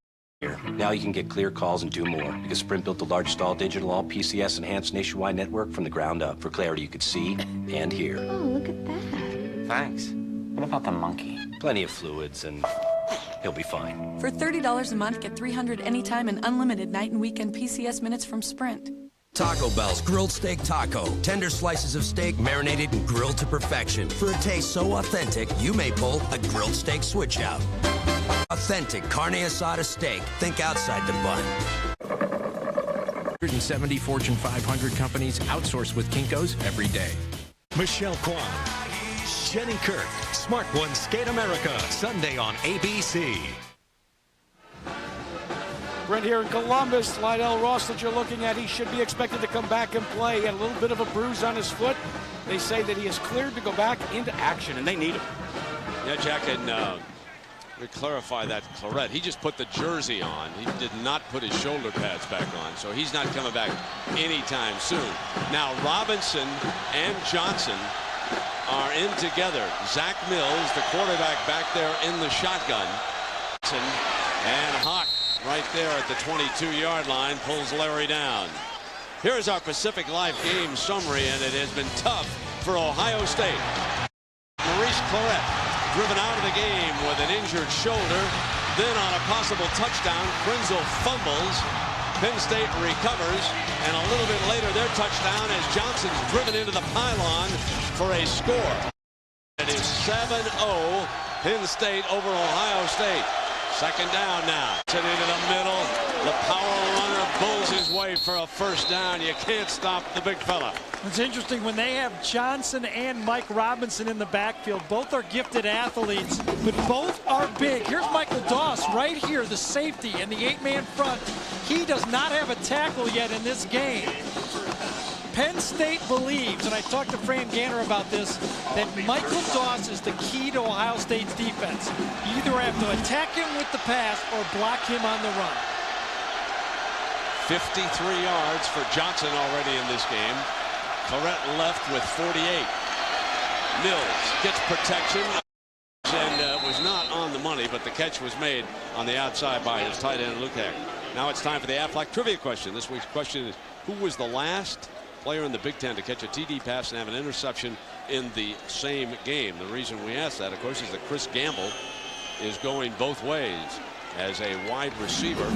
Now you can get clear calls and do more because Sprint built the largest all-digital, all-PCS enhanced nationwide network from the ground up for clarity you could see and hear. Oh, look at that. Thanks. What about the monkey? Plenty of fluids and he'll be fine. For $30 a month, get 300 anytime and unlimited night and weekend PCS minutes from Sprint. Taco Bell's grilled steak taco. Tender slices of steak marinated and grilled to perfection. For a taste so authentic, you may pull a grilled steak switch out. Authentic carne asada steak. Think outside the bun. 170 Fortune 500 companies outsource with Kinko's every day. Michelle Kwan, Jenny Kirk, Smart One Skate America, Sunday on ABC. Brent here in Columbus. Lydell Ross that you're looking at, he should be expected to come back and play. He had a little bit of a bruise on his foot. They say that he is cleared to go back into action, and they need him. Yeah, Jack, and we clarify that, Clarett. He just put the jersey on. He did not put his shoulder pads back on, so he's not coming back anytime soon. Now, Robinson and Johnson are in together. Zach Mills, the quarterback, back there in the shotgun. And Hawk right there at the 22-yard line pulls Larry down. Here's our Pacific Live game summary, and it has been tough for Ohio State. Maurice Clarett driven out of the game with an injured shoulder. Then on a possible touchdown, Krenzel fumbles. Penn State recovers, and a little bit later their touchdown as Johnson's driven into the pylon for a score. It is 7-0 Penn State over Ohio State. Second down now. Into the middle. The power runner pulls his way for a first down. You can't stop the big fella. It's interesting when they have Johnson and Mike Robinson in the backfield. Both are gifted athletes, but both are big. Here's Michael Doss right here, the safety and the 8-man front. He does not have a tackle yet in this game. Penn State believes, and I talked to Fran Ganner about this, that Michael Doss is the key to Ohio State's defense. You either have to attack him with the pass or block him on the run. 53 yards for Johnson already in this game. Claret left with 48. Mills gets protection and was not on the money, but the catch was made on the outside by his tight end, Lukac. Now it's time for the Aflac trivia question. This week's question is, who was the last player in the Big Ten to catch a TD pass and have an interception in the same game? The reason we ask that, of course, is that Chris Gamble is going both ways as a wide receiver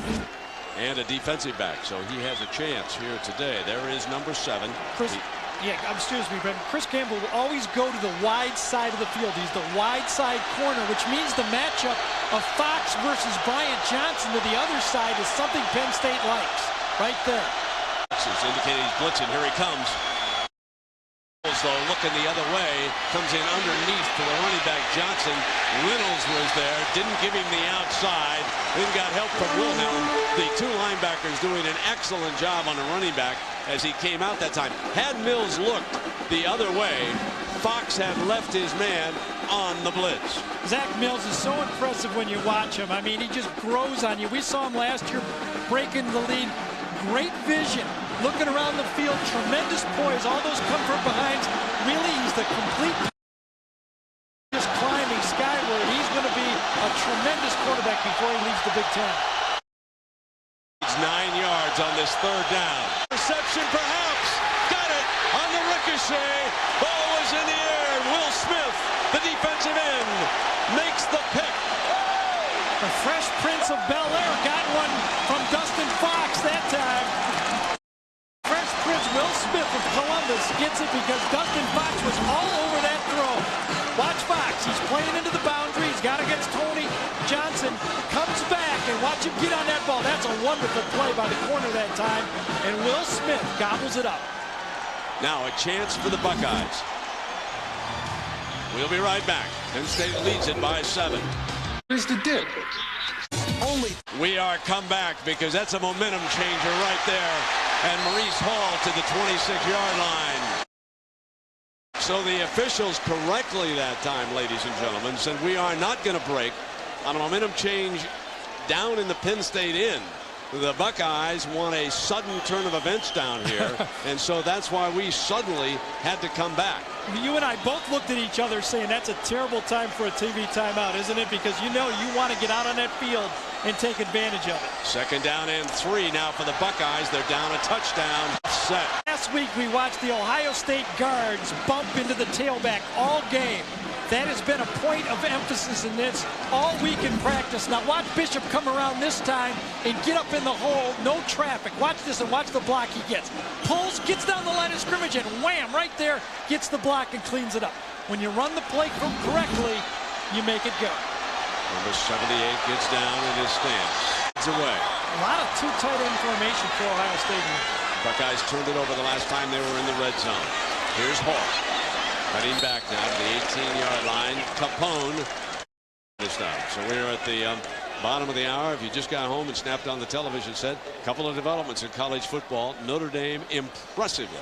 and a defensive back. So he has a chance here today. There is number 7. Excuse me, Brent. Chris Gamble will always go to the wide side of the field. He's the wide side corner, which means the matchup of Fox versus Bryant Johnson to the other side is something Penn State likes. Right there. Fox is indicating he's blitzing. Here he comes. Though looking the other way, comes in underneath to the running back Johnson. Reynolds was there, didn't give him the outside, then got help from Wilhelm. The 2 linebackers doing an excellent job on the running back as he came out that time. Had Mills looked the other way, Fox had left his man on the blitz. Zach Mills is so impressive when you watch him. I mean, he just grows on you. We saw him last year breaking the lead. Great vision, looking around the field, tremendous poise. All those come from behind. Really, he's the complete just climbing skyward. He's going to be a tremendous quarterback before he leaves the Big Ten. It's 9 yards on this 3rd down. Reception, perhaps. Got it on the ricochet. Ball was in the air. Will Smith, the defensive end, makes the pick. The Fresh Prince of Bel-Air got one from Dustin Fox that time. Fresh Prince Will Smith of Columbus gets it because Dustin Fox was all over that throw. Watch Fox. He's playing into the boundary. He's got against Tony Johnson. Comes back and watch him get on that ball. That's a wonderful play by the corner that time. And Will Smith gobbles it up. Now a chance for the Buckeyes. We'll be right back. Penn State leads it by 7. Here's the dip. We are come back because that's a momentum changer right there. And Maurice Hall to the 26-yard line. So the officials correctly that time, ladies and gentlemen, said we are not going to break on a momentum change down in the Penn State end. The Buckeyes want a sudden turn of events down here, and so that's why we suddenly had to come back. You and I both looked at each other saying that's a terrible time for a TV timeout, isn't it? Because you know you want to get out on that field and take advantage of it. 2nd down and 3 now for the Buckeyes. They're down a touchdown. Set. Last week we watched the Ohio State guards bump into the tailback all game. That has been a point of emphasis in this all week in practice. Now watch Bishop come around this time and get up in the hole. No traffic. Watch this and watch the block he gets. Pulls, gets down the line of scrimmage, and wham, right there, gets the block and cleans it up. When you run the play correctly, you make it go. Number 78 gets down in his stance. It's away. A lot of 2 tight end formation for Ohio State. Buckeyes turned it over the last time they were in the red zone. Here's Hall. Cutting back now to the 18-yard line. Capone this time. So we're at the bottom of the hour. If you just got home and snapped on the television set, a couple of developments in college football. Notre Dame impressively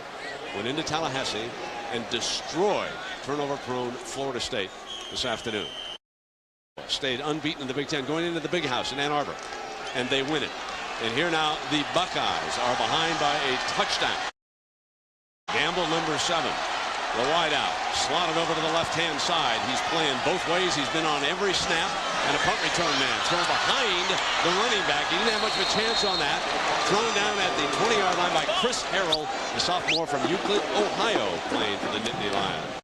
went into Tallahassee and destroyed turnover-prone Florida State this afternoon. Stayed unbeaten in the Big Ten, going into the Big House in Ann Arbor, and they win it. And here now the Buckeyes are behind by a touchdown. Gamble, number 7. The wideout slotted over to the left-hand side. He's playing both ways. He's been on every snap, and a punt return man thrown behind the running back. He didn't have much of a chance on that. Thrown down at the 20-yard line by Chris Harrell, the sophomore from Euclid, Ohio, playing for the Nittany Lions.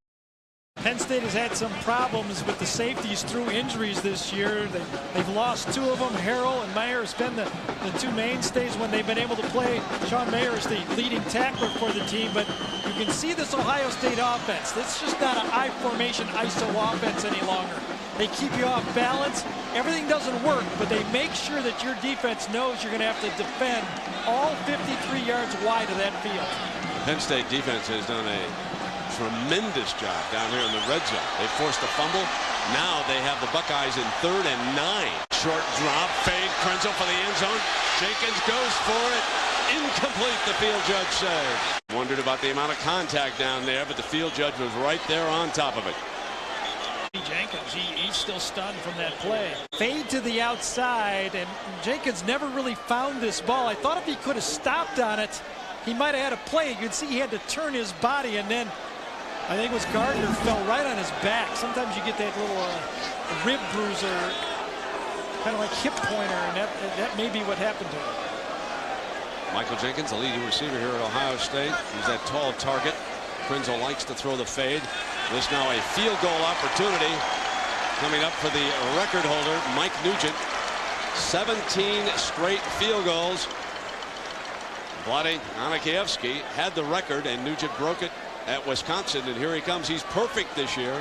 Penn State has had some problems with the safeties through injuries this year. They've lost 2 of them. Harrell and Mayer has been the 2 mainstays when they've been able to play. Sean Mayer is the leading tackler for the team, but you can see this Ohio State offense. It's just not an I formation ISO offense any longer. They keep you off balance. Everything doesn't work, but they make sure that your defense knows you're going to have to defend all 53 yards wide of that field. Penn State defense has done a tremendous job down here in the red zone. They forced a fumble. Now they have the Buckeyes in 3rd and 9. Short drop, fade, Krenzel for the end zone. Jenkins goes for it. Incomplete, the field judge says. Wondered about the amount of contact down there, but the field judge was right there on top of it. Jenkins, he's still stunned from that play. Fade to the outside, and Jenkins never really found this ball. I thought if he could have stopped on it, he might have had a play. You could see he had to turn his body, and then I think it was Gardner fell right on his back. Sometimes you get that little rib bruiser, kind of like hip pointer, and that may be what happened to him. Michael Jenkins, the leading receiver here at Ohio State. He's that tall target. Prinzel likes to throw the fade. There's now a field goal opportunity coming up for the record holder, Mike Nugent. 17 straight field goals. Vlade Anakievsky had the record, and Nugent broke it at Wisconsin, and here he comes. He's perfect this year.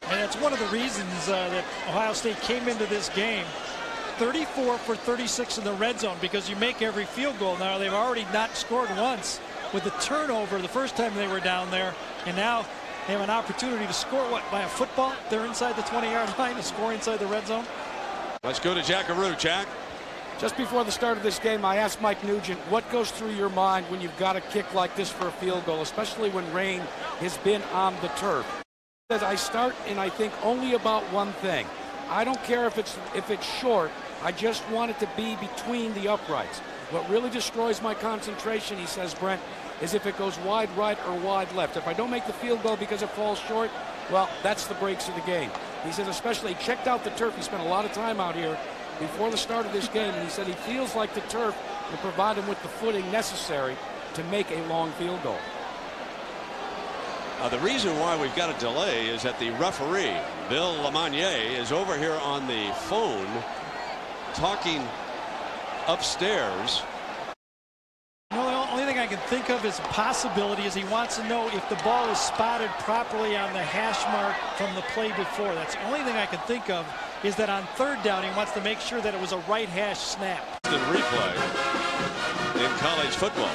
And that's one of the reasons that Ohio State came into this game 34 for 36 in the red zone, because you make every field goal. Now they've already not scored once with the turnover the first time they were down there, and now they have an opportunity to score, what, by a football? They're inside the 20-yard line to score inside the red zone. Let's go to Jack Arute. Jack. Just before the start of this game, I asked Mike Nugent, what goes through your mind when you've got a kick like this for a field goal, especially when rain has been on the turf? He says, I start and I think only about one thing. I don't care if it's short. I just want it to be between the uprights. What really destroys my concentration, he says, Brent, is if it goes wide right or wide left. If I don't make the field goal because it falls short, well, that's the breaks of the game. He says, especially, he checked out the turf. He spent a lot of time out here before the start of this game, and he said he feels like the turf will provide him with the footing necessary to make a long field goal. The reason why we've got a delay is that the referee, Bill Lamonier, is over here on the phone talking upstairs. You know, the only thing I can think of as a possibility is he wants to know if the ball is spotted properly on the hash mark from the play before. That's the only thing I can think of, is that on third down he wants to make sure that it was a right hash snap. The replay in college football.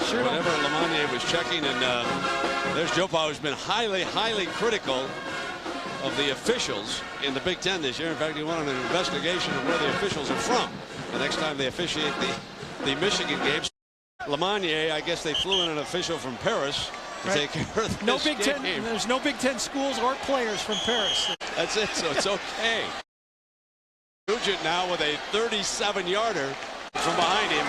Sure. Whenever Lamonier was checking, and there's Joe Pa, who's been highly critical of the officials in the Big Ten this year. In fact, he wanted an investigation of where the officials are from the next time they officiate the Michigan games. Lamonier, I guess they flew in an official from Paris to take care of this game. There's no Big Ten schools or players from Paris. That's it, so it's okay. Nugent now with a 37-yarder from behind him.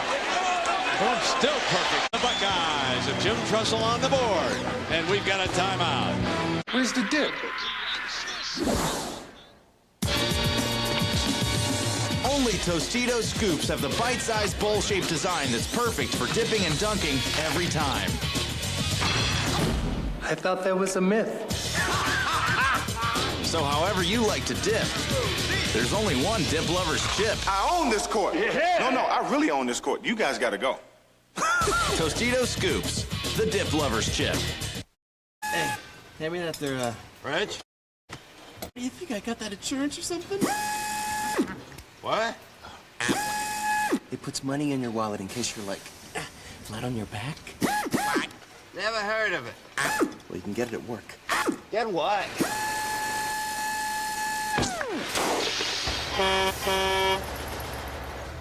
Boom, still perfect. The Buckeyes and Jim Trussell on the board, and we've got a timeout. Where's the dip? Only Tostitos Scoops have the bite-sized bowl-shaped design that's perfect for dipping and dunking every time. I thought that was a myth. So however you like to dip, there's only one Dip Lover's chip. I own this court. Yeah. No, I really own this court. You guys got to go. Tostitos Scoops, the Dip Lover's chip. Hey, hand me that there, Reg? Do you think I got that insurance or something? What? It puts money in your wallet in case you're like flat on your back. What? Never heard of it. Well, you can get it at work. Get what?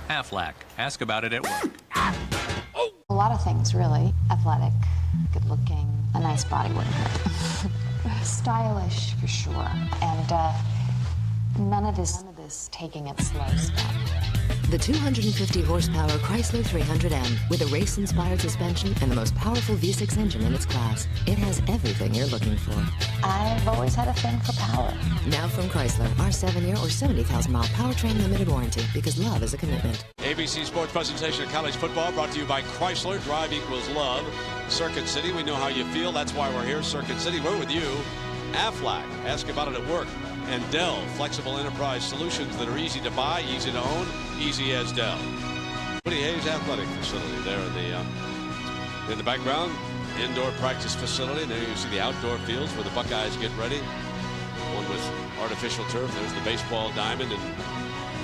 Aflac. Ask about it at work. A lot of things, really. Athletic, good looking, a nice body wouldn't hurt. Stylish, for sure. And none of this taking it slow stuff. The 250 horsepower Chrysler 300M with a race-inspired suspension and the most powerful V6 engine in its class. It has everything you're looking for. I've always had a thing for power. Now from Chrysler, our 7-year or 70,000-mile powertrain limited warranty, because love is a commitment. ABC Sports presentation of college football brought to you by Chrysler. Drive equals love. Circuit City, we know how you feel. That's why we're here. Circuit City, we're with you. Aflac, ask about it at work. And Dell, flexible enterprise solutions that are easy to buy, easy to own, easy as Dell. Woody Hayes Athletic Facility there in the background. Indoor practice facility. And there you see the outdoor fields where the Buckeyes get ready. One with artificial turf. There's the baseball diamond. And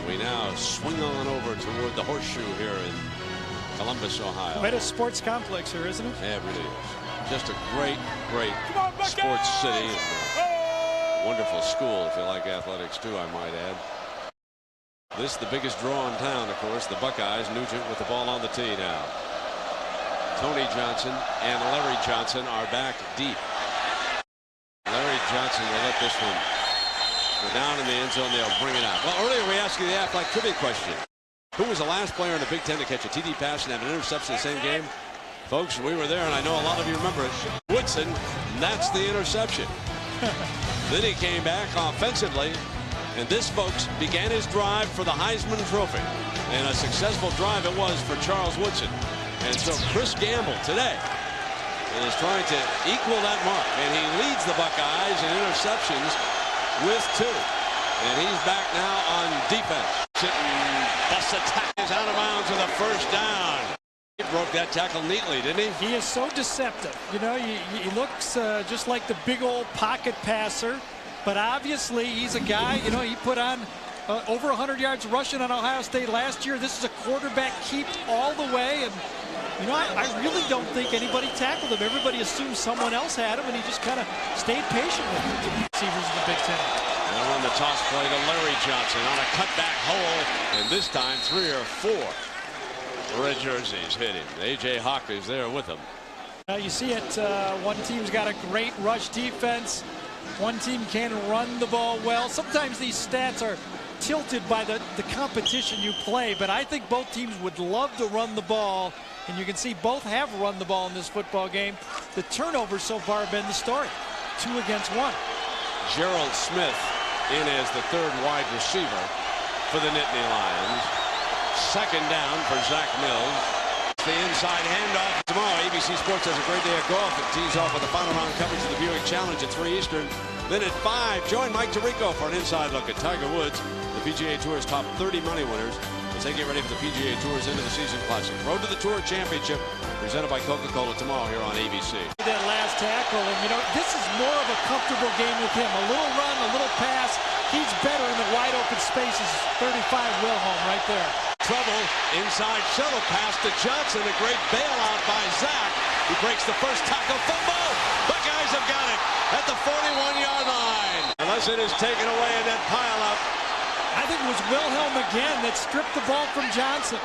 we now swing on over toward the horseshoe here in Columbus, Ohio. Quite a sports complex here, isn't it? Yeah, it really is. Just a great sports city. Wonderful school, if you like athletics too, I might add. This is the biggest draw in town, of course, the Buckeyes. Nugent with the ball on the tee now. Tony Johnson and Larry Johnson are back deep. Larry Johnson will let this one go down in the end zone. They'll bring it out. Well, earlier we asked you the Aflac trivia question. Who was the last player in the Big Ten to catch a TD pass and have an interception in the same game? Folks, we were there, and I know a lot of you remember it. Woodson, that's the interception. Then he came back offensively, and this, folks, began his drive for the Heisman Trophy. And a successful drive it was for Charles Woodson. And so Chris Gamble today is trying to equal that mark, and he leads the Buckeyes in interceptions with 2. And he's back now on defense. Busts a tackle, is out of bounds with a first down. He broke that tackle neatly, didn't he? He is so deceptive. You know, he looks just like the big old pocket passer, but obviously he's a guy, you know, he put on over 100 yards rushing on Ohio State last year. This is a quarterback keep all the way, and you know, I really don't think anybody tackled him. Everybody assumed someone else had him, and he just kind of stayed patient with the receivers in the Big Ten. They'll run the toss play to Larry Johnson on a cutback hole, and this time 3 or 4 red jerseys hit him. A.J. Hawk is there with him. You see it. One team's got a great rush defense. One team can run the ball well. Sometimes these stats are tilted by the competition you play, but I think both teams would love to run the ball, and you can see both have run the ball in this football game. The turnovers so far have been the story. 2 against 1. Gerald Smith in as the 3rd wide receiver for the Nittany Lions. 2nd down for Zach Mills. The inside handoff tomorrow. ABC Sports has a great day of golf. It tees off with the final round coverage of the Buick Challenge at 3 Eastern. Then at 5, join Mike Tirico for an inside look at Tiger Woods, the PGA Tour's top 30 money winners, as they get ready for the PGA Tour's end of the season classic. Road to the Tour Championship, presented by Coca-Cola tomorrow here on ABC. That last tackle, and you know, this is more of a comfortable game with him. A little run, a little pass. He's better in the wide open spaces. 35 Wilhelm right there. Trouble, inside shuttle pass to Johnson. A great bailout by Zach. He breaks the first tackle. Fumble! Buckeyes have got it at the 41-yard line. Unless it is taken away in that pile-up. I think it was Wilhelm again that stripped the ball from Johnson.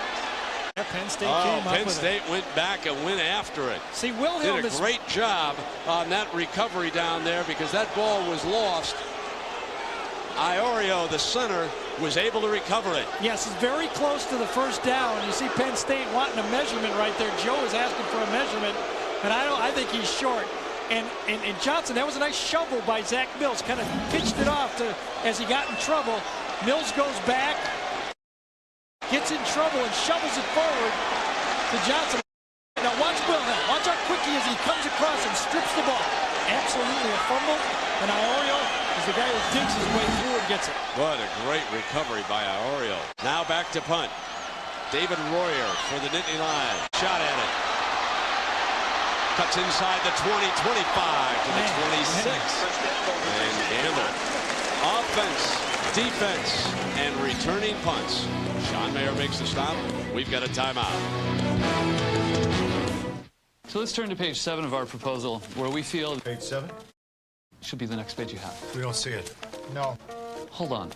Yeah, Penn State came up with it. Penn State went back and went after it. See, Wilhelm did a great job on that recovery down there because that ball was lost. Iorio, the center, was able to recover it. Yes, it's very close to the first down. You see Penn State wanting a measurement right there. Joe is asking for a measurement, and I think he's short. And Johnson, that was a nice shovel by Zach Mills. Kind of pitched it off as he got in trouble. Mills goes back, gets in trouble, and shovels it forward to Johnson. Now watch Wilhelm. Watch how quick he is. He comes across and strips the ball. Absolutely a fumble. And Iorio is the guy who digs his way through and gets it. What a great recovery by Iorio. Now back to punt. David Royer for the Nittany Lions. Shot at it. Cuts inside the 20, 25 to the 26. And Gamble. Offense, defense, and returning punts. Sean Mayer makes the stop. We've got a timeout. So let's turn to page 7 of our proposal, where we feel... Page 7? Should be the next page you have. We don't see it. No. Hold on.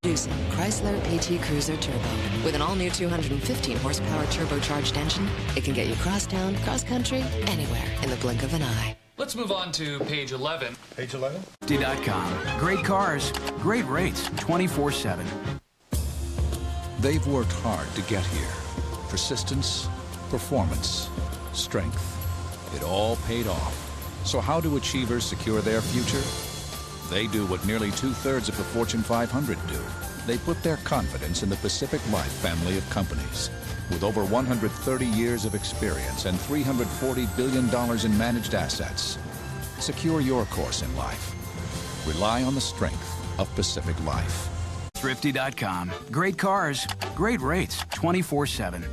Introducing Chrysler PT Cruiser Turbo. With an all-new 215 horsepower turbocharged engine, it can get you cross-town, cross-country, anywhere in the blink of an eye. Let's move on to page 11. Page 11? .com. Great cars, great rates, 24/7. They've worked hard to get here. Persistence, performance, strength. It all paid off. So how do achievers secure their future? They do what nearly 2/3 of the Fortune 500 do. They put their confidence in the Pacific Life family of companies. With over 130 years of experience and $340 billion in managed assets. Secure your course in life. Rely on the strength of Pacific Life. Thrifty.com. Great cars, great rates, 24/7.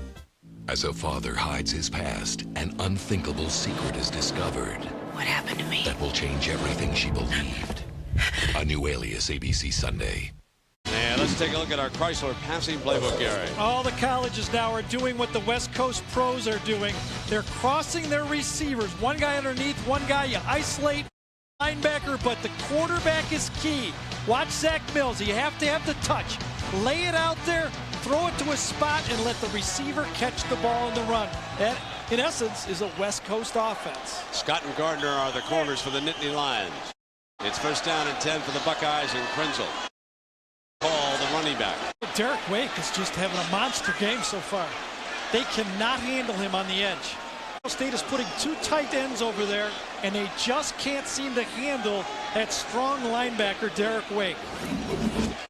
As a father hides his past, an unthinkable secret is discovered. What happened to me? That will change everything she believed. A new Alias, ABC Sunday. And let's take a look at our Chrysler passing playbook, Gary. All the colleges now are doing what the West Coast pros are doing. They're crossing their receivers. One guy underneath, one guy you isolate, linebacker, but the quarterback is key. Watch Zach Mills. You have to have the touch. Lay it out there, throw it to a spot, and let the receiver catch the ball in the run. That, in essence, is a West Coast offense. Scott and Gardner are the corners for the Nittany Lions. It's first down and 10 for the Buckeyes and Krenzel. Ball, the running running back. Derek Wake is just having a monster game so far. They cannot handle him on the edge. State is putting 2 tight ends over there, and they just can't seem to handle that strong linebacker, Derek Wake.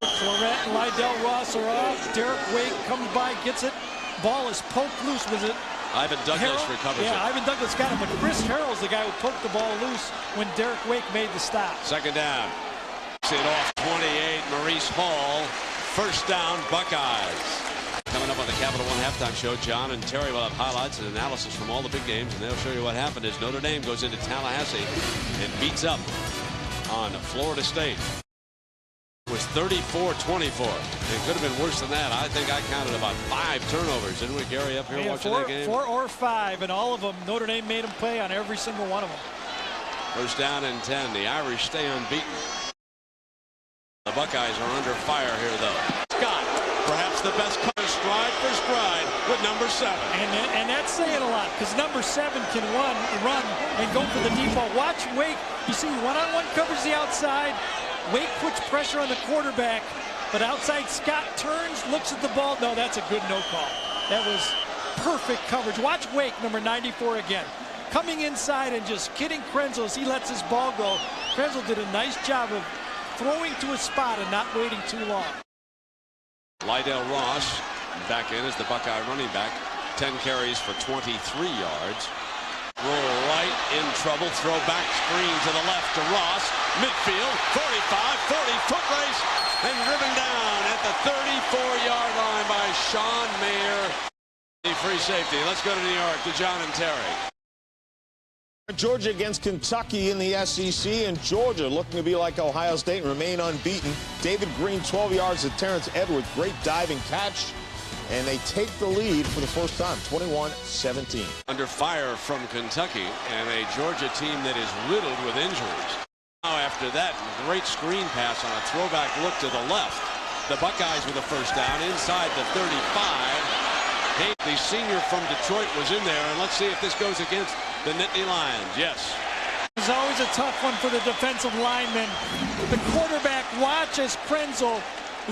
Florette and Lydell Ross are off. Derek Wake comes by, gets it. Ball is poked loose. Was it Ivan Douglas recovers it. Yeah, Ivan Douglas got him, but Chris Harrell's the guy who poked the ball loose when Derek Wake made the stop. Second down. It off 28, Maurice Hall. First down, Buckeyes. Coming up on the Capital One Halftime Show, John and Terry will have highlights and analysis from all the big games, and they'll show you what happened as Notre Dame goes into Tallahassee and beats up on Florida State. It was 34-24. It could have been worse than that. I think I counted about 5 turnovers. Didn't we, Gary, up here watching that game? 4 or 5, and all of them, Notre Dame made them pay on every single one of them. First down and 10. The Irish stay unbeaten. The Buckeyes are under fire here, though. Scott, perhaps the best cover stride for stride with number 7. And that's saying a lot, because number 7 can run and go for the deep ball. Watch Wake. You see, one-on-one covers the outside. Wake puts pressure on the quarterback, but outside Scott turns, looks at the ball. No, that's a good no call. That was perfect coverage. Watch Wake, number 94 again. Coming inside and just kidding Krenzel as he lets his ball go. Krenzel did a nice job of throwing to a spot and not waiting too long. Lydell Ross back in as the Buckeye running back. 10 carries for 23 yards. Roll right, in trouble, throw back screen to the left to Ross. Midfield, 45, 40, foot race, and driven down at the 34-yard line by Sean Mayer. Free safety. Let's go to New York to John and Terry. Georgia against Kentucky in the SEC, and Georgia looking to be like Ohio State and remain unbeaten. David Green, 12 yards to Terrence Edwards. Great diving catch, and they take the lead for the first time, 21-17. Under fire from Kentucky, and a Georgia team that is riddled with injuries. Now after that, great screen pass on a throwback look to the left. The Buckeyes with a first down inside the 35. Hayes, the senior from Detroit, was in there, and let's see if this goes against the Nittany Lions. Yes. It's always a tough one for the defensive lineman. The quarterback watches Krenzel,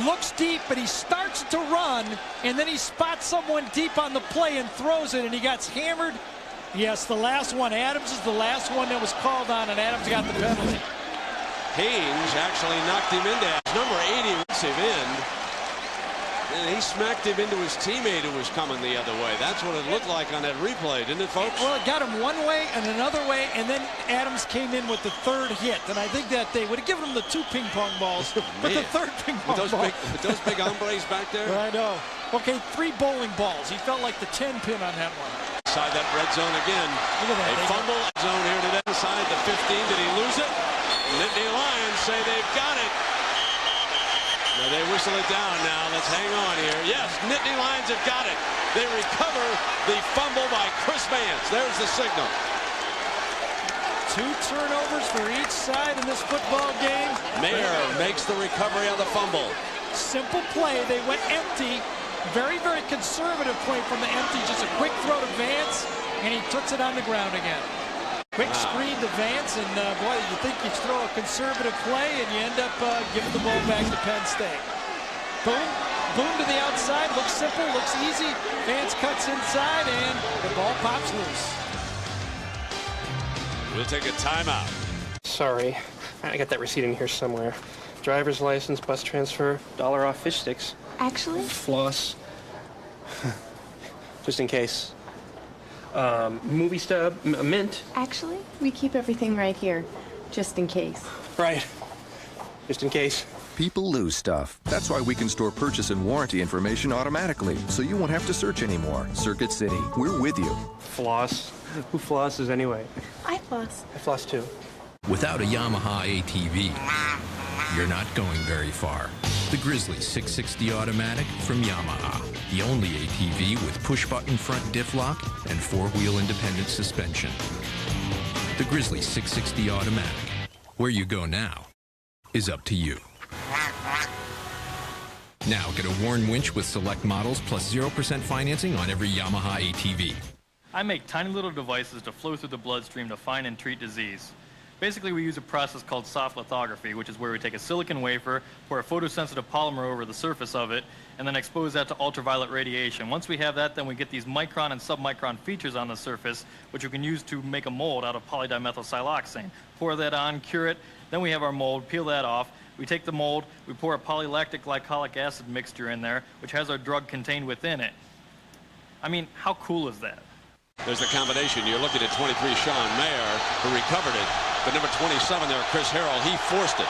looks deep, but he starts to run, and then he spots someone deep on the play and throws it, and he gets hammered. Yes, the last one. Adams is the last one that was called on, and Adams got the penalty. Haynes actually knocked him into number 80 defensive end. And he smacked him into his teammate who was coming the other way. That's what it looked like on that replay, didn't it, folks? Well, it got him one way and another way, and then Adams came in with the third hit. And I think that they would have given him the 2 ping pong balls, but the third ping pong ball. With those big hombres back there? I know. Okay, 3 bowling balls. He felt like the 10 pin on that one. Inside that red zone again. Look at that. A fumble zone here today. Inside the 15. Did he lose it? Nittany Lions say they've got it. Now they whistle it down now. Let's hang on here. Yes, Nittany Lions have got it. They recover the fumble by Chris Vance. There's the signal. 2 turnovers for each side in this football game. Mayer makes the recovery on the fumble. Simple play. They went empty. Very, very conservative play from the empty. Just a quick throw to Vance, and he puts it on the ground again. Quick screen to Vance, and boy, you think you throw a conservative play, and you end up giving the ball back to Penn State. Boom, boom to the outside. Looks simple, looks easy. Vance cuts inside, and the ball pops loose. We'll take a timeout. Sorry, I got that receipt in here somewhere. Driver's license, bus transfer, $1 off fish sticks. Actually? Floss. Just in case. Movie stub, a mint. Actually, we keep everything right here, just in case. Right. Just in case. People lose stuff. That's why we can store purchase and warranty information automatically, so you won't have to search anymore. Circuit City, we're with you. Floss. Who flosses anyway? I floss. I floss too. Without a Yamaha ATV, you're not going very far. The Grizzly 660 Automatic from Yamaha. The only ATV with push-button front diff lock and 4-wheel independent suspension. The Grizzly 660 Automatic. Where you go now is up to you. Now get a Warn winch with select models plus 0% financing on every Yamaha ATV. I make tiny little devices to flow through the bloodstream to find and treat disease. Basically, we use a process called soft lithography, which is where we take a silicon wafer, pour a photosensitive polymer over the surface of it, and then expose that to ultraviolet radiation. Once we have that, then we get these micron and submicron features on the surface, which we can use to make a mold out of polydimethylsiloxane. Pour that on, cure it, then we have our mold, peel that off. We take the mold, we pour a polylactic glycolic acid mixture in there, which has our drug contained within it. I mean, how cool is that? There's the combination. You're looking at 23, Sean Mayer, who recovered it. But number 27 there, Chris Harrell, he forced it.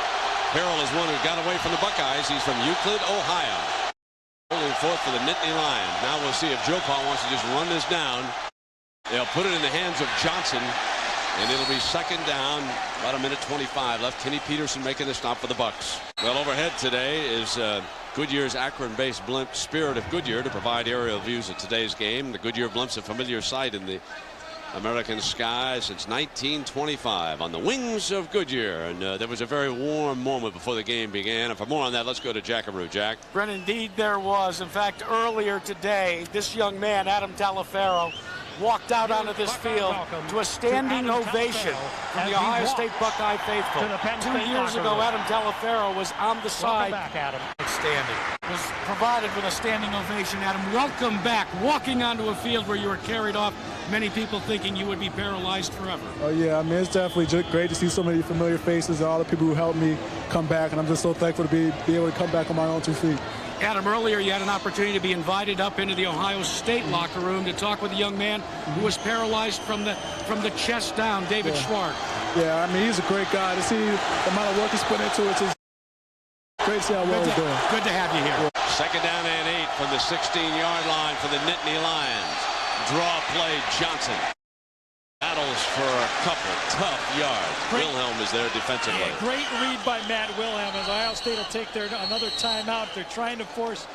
Harrell is one who got away from the Buckeyes. He's from Euclid, Ohio. Holding forth for the Nittany Lions. Now we'll see if Joe Paul wants to just run this down. They'll put it in the hands of Johnson, and it'll be second down. About a minute 25 left. Kenny Peterson making the stop for the Bucks. Well, overhead today is Goodyear's Akron-based blimp Spirit of Goodyear to provide aerial views of today's game. The Goodyear blimp's a familiar sight in the American sky since 1925 on the wings of Goodyear. And there was a very warm moment before the game began. And for more on that, let's go to Jackaroo. Jack. Brent, indeed there was. In fact, earlier today, this young man, Adam Talaferro, walked out onto this field to a standing ovation from the Ohio State Buckeye faithful. 2 years ago, Adam Talaferro was on the side. Standing. Was provided with a standing ovation. Adam, welcome back. Walking onto a field where you were carried off. Many people thinking you would be paralyzed forever. Oh, yeah. I mean, it's definitely great to see so many familiar faces and all the people who helped me come back. And I'm just so thankful to be able to come back on my own 2 feet. Adam, earlier you had an opportunity to be invited up into the Ohio State locker room to talk with a young man who was paralyzed from the chest down, David Schwartz. Yeah, I mean, he's a great guy. To see the amount of work he's put into it, it's great to see how well he's doing. Good to have you here. Second down and 8 from the 16-yard line for the Nittany Lions. Draw play Johnson. Battles for a couple tough yards. Wilhelm is there defensively. Great read by Matt Wilhelm as Ohio State will take another timeout. They're trying to force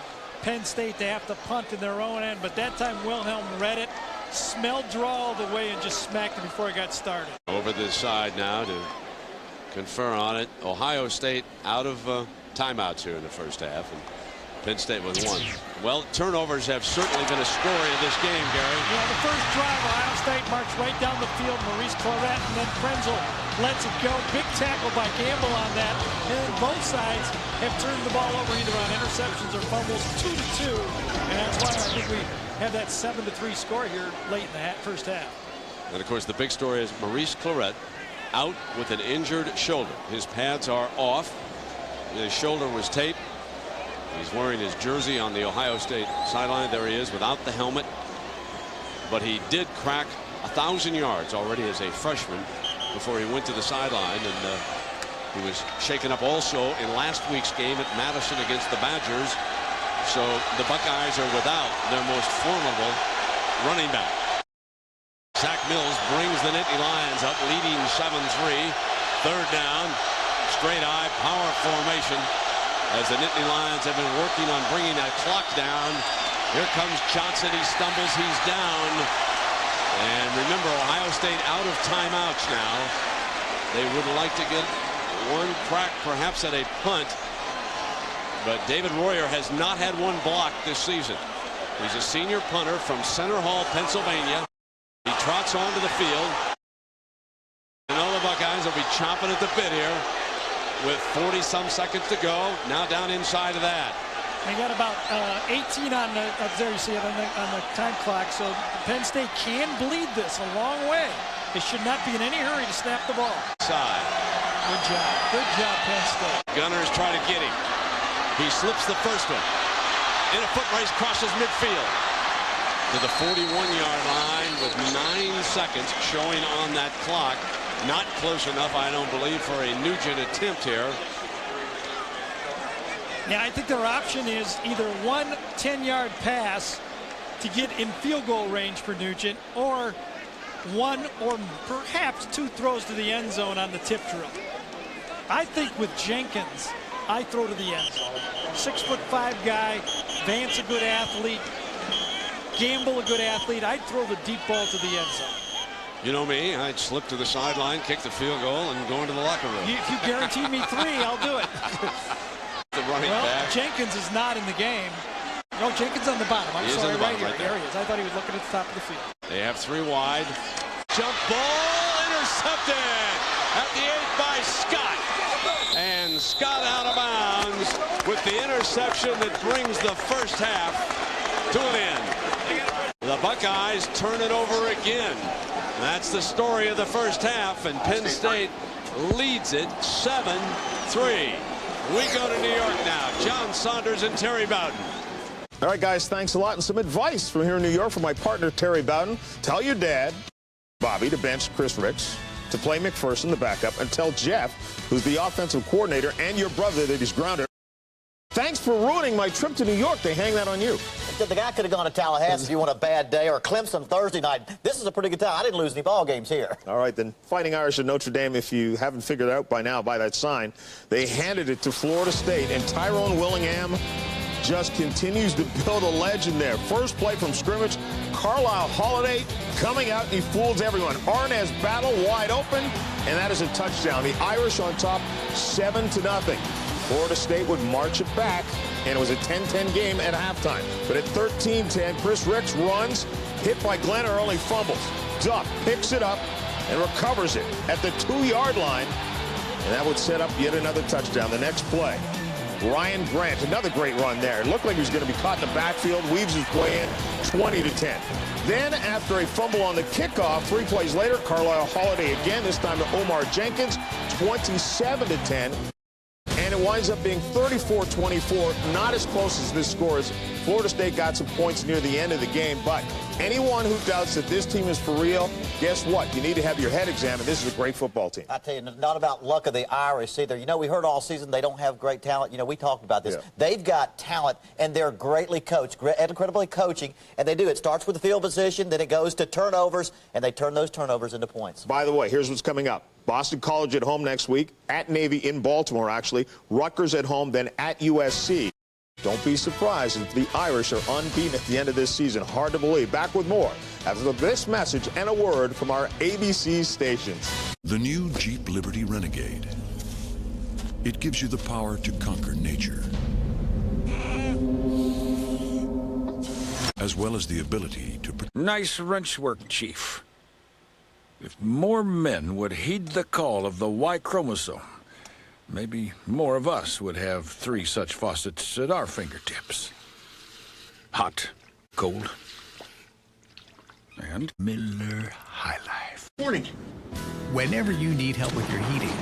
Penn State to have to punt in their own end, but that time Wilhelm read it, smelled draw all the way, and just smacked it before it got started. Over this side now to confer on it. Ohio State out of timeouts here in the first half. And Penn State with 1. Well, turnovers have certainly been a story of this game, Gary. Yeah, the first drive, Ohio State marched right down the field. Maurice Claret, and then Krenzel lets it go. Big tackle by Gamble on that. And then both sides have turned the ball over either on interceptions or fumbles, 2-2. And that's why I think we have that 7-3 score here late in the first half. And, of course, the big story is Maurice Claret out with an injured shoulder. His pads are off. His shoulder was taped. He's wearing his jersey on the Ohio State sideline. There he is without the helmet. But he did crack 1,000 yards already as a freshman before he went to the sideline. And he was shaken up also in last week's game at Madison against the Badgers. So the Buckeyes are without their most formidable running back. Zach Mills brings the Nittany Lions up, leading 7-3. Third down, straight eye, power formation. As the Nittany Lions have been working on bringing that clock down. Here comes Johnson. He stumbles. He's down. And remember, Ohio State out of timeouts now. They would like to get one crack, perhaps at a punt. But David Royer has not had one block this season. He's a senior punter from Center Hall, Pennsylvania. He trots onto the field. And all the Buckeyes will be chomping at the bit here. With 40-some seconds to go, now down inside of that. They got about 18 on the there you see it on the time clock, so Penn State can bleed this a long way. They should not be in any hurry to snap the ball. Side. Good job, Penn State. Gunners try to get him. He slips the first one. In a foot race, crosses midfield to the 41-yard line with 9 seconds showing on that clock. Not close enough, I don't believe, for a Nugent attempt here. Yeah, I think their option is either one 10-yard pass to get in field goal range for Nugent, or one or perhaps 2 throws to the end zone on the tip drill. I think with Jenkins, I throw to the end zone. 6'5" guy, Vance a good athlete, Gamble a good athlete. I'd throw the deep ball to the end zone. You know me, I'd slip to the sideline, kick the field goal, and go into the locker room. If you guarantee me 3, I'll do it. The running back. Jenkins is not in the game. No, Jenkins on the bottom. I'm sorry, right here. There he is. I thought he was looking at the top of the field. They have 3 wide. Jump ball intercepted at the by Scott. And Scott out of bounds with the interception that brings the first half to an end. The Buckeyes turn it over again. That's the story of the first half, and Penn State leads it 7-3. We go to New York now. John Saunders and Terry Bowden. All right, guys, thanks a lot. And some advice from here in New York from my partner, Terry Bowden. Tell your dad, Bobby, to bench Chris Ricks, to play McPherson, the backup, and tell Jeff, who's the offensive coordinator, and your brother that he's grounded. Thanks for ruining my trip to New York. They hang that on you. The guy could have gone to Tallahassee if you want a bad day, or Clemson Thursday night. This is a pretty good time. I didn't lose any ball games here. All right, then. Fighting Irish at Notre Dame, if you haven't figured it out by now, by that sign, they handed it to Florida State, and Tyrone Willingham just continues to build a legend there. First play from scrimmage, Carlisle Holiday coming out, and he fools everyone. Arnaz Battle wide open, and that is a touchdown. The Irish on top, 7-0. Florida State would march it back, and it was a 10-10 game at halftime. But at 13-10, Chris Ricks runs, hit by Glenn Early, fumbles. Duck picks it up and recovers it at the 2-yard line, and that would set up yet another touchdown. The next play, Ryan Grant, another great run there. It looked like he was going to be caught in the backfield, weaves his way in, 20-10. Then, after a fumble on the kickoff, 3 plays later, Carlisle Holiday again, this time to Omar Jenkins, 27-10. And it winds up being 34-24, not as close as this score is. Florida State got some points near the end of the game, but anyone who doubts that this team is for real, guess what? You need to have your head examined. This is a great football team. I tell you, not about luck of the Irish either. You know, we heard all season they don't have great talent. You know, we talked about this. Yeah. They've got talent, and they're greatly coached, incredibly coaching, and they do. It starts with the field position, then it goes to turnovers, and they turn those turnovers into points. By the way, here's what's coming up. Boston College at home next week, at Navy in Baltimore, actually. Rutgers at home, then at USC. Don't be surprised if the Irish are unbeaten at the end of this season. Hard to believe. Back with more after this message and a word from our ABC stations. The new Jeep Liberty Renegade. It gives you the power to conquer nature, as well as the ability to... Nice wrench work, Chief. If more men would heed the call of the Y chromosome, maybe more of us would have 3 such faucets at our fingertips. Hot, cold, and Miller High Life. Morning. Whenever you need help with your heating,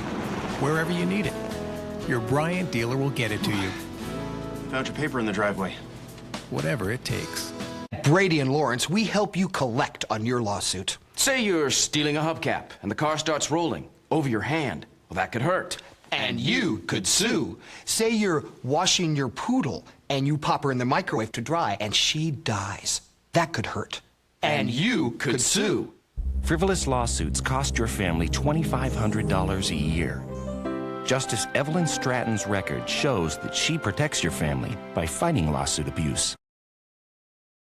wherever you need it, your Bryant dealer will get it to you. Found your paper in the driveway. Whatever it takes. Brady and Lawrence, we help you collect on your lawsuit. Say you're stealing a hubcap and the car starts rolling over your hand. Well, that could hurt. And you could sue. Say you're washing your poodle and you pop her in the microwave to dry and she dies. That could hurt. And you could sue. Frivolous lawsuits cost your family $2,500 a year. Justice Evelyn Stratton's record shows that she protects your family by fighting lawsuit abuse.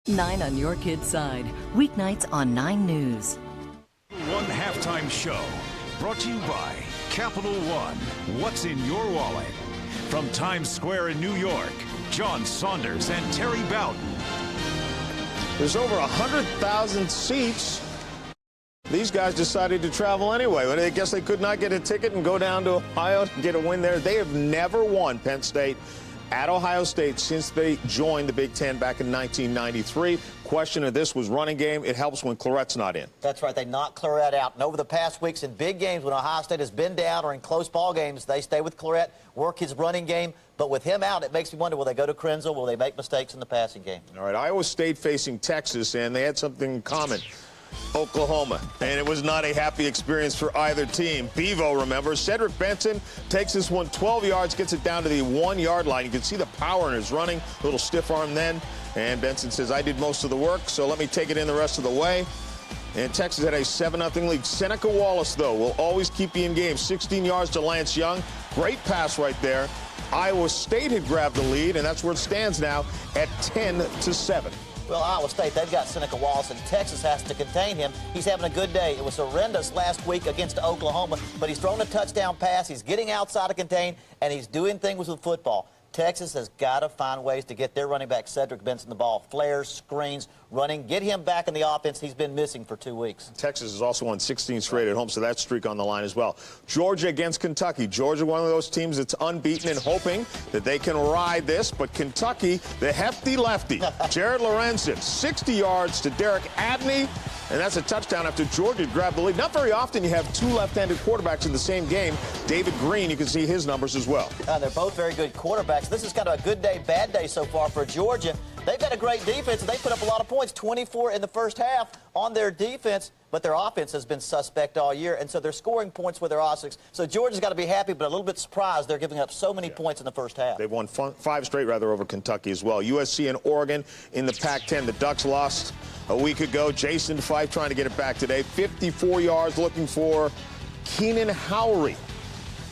9 on your kid's side. Weeknights on 9 News. One halftime show brought to you by Capital One. What's in your wallet? From Times Square in New York, John Saunders and Terry Bowden. There's over 100,000 seats. These guys decided to travel anyway. But I guess they could not get a ticket and go down to Ohio to get a win there. They have never won, Penn State, at Ohio State since they joined the Big Ten back in 1993. Question of this was running game. It helps when Claret's not in. That's right. They knocked Claret out. And over the past weeks in big games when Ohio State has been down or in close ball games, they stay with Claret, work his running game. But with him out, it makes me wonder, will they go to Krenzel? Will they make mistakes in the passing game? All right, Iowa State facing Texas, and they had something in common. Oklahoma, and it was not a happy experience for either team. Bevo, remember, Cedric Benson takes this one 12 yards, gets it down to the 1-yard line. You can see the power in his running, a little stiff arm then, and Benson says, I did most of the work, so let me take it in the rest of the way. And Texas had a 7-0 lead. Seneca Wallace, though, will always keep you in game. 16 yards to Lance Young. Great pass right there. Iowa State had grabbed the lead, and that's where it stands now at 10-7. Well, Iowa State, they've got Seneca Wallace, and Texas has to contain him. He's having a good day. It was horrendous last week against Oklahoma, but he's thrown a touchdown pass. He's getting outside to contain, and he's doing things with football. Texas has got to find ways to get their running back, Cedric Benson, the ball. Flares, screens, running. Get him back in the offense. He's been missing for 2 weeks. Texas has also won 16 straight at home, so that streak on the line as well. Georgia against Kentucky. Georgia, one of those teams that's unbeaten and hoping that they can ride this, but Kentucky, the hefty lefty, Jared Lorenzen, 60 yards to Derek Abney, and that's a touchdown after Georgia grabbed the lead. Not very often you have two left-handed quarterbacks in the same game. David Green, you can see his numbers as well. They're both very good quarterbacks. This is kind of a good day, bad day so far for Georgia. They've got a great defense, and they put up a lot of points, 24 in the first half on their defense, but their offense has been suspect all year, and so they're scoring points with their offense. So Georgia's got to be happy, but a little bit surprised they're giving up so many points in the first half. They've won 5 straight, over Kentucky as well. USC and Oregon in the Pac-10. The Ducks lost a week ago. Jason Fife trying to get it back today. 54 yards looking for Keenan Howry.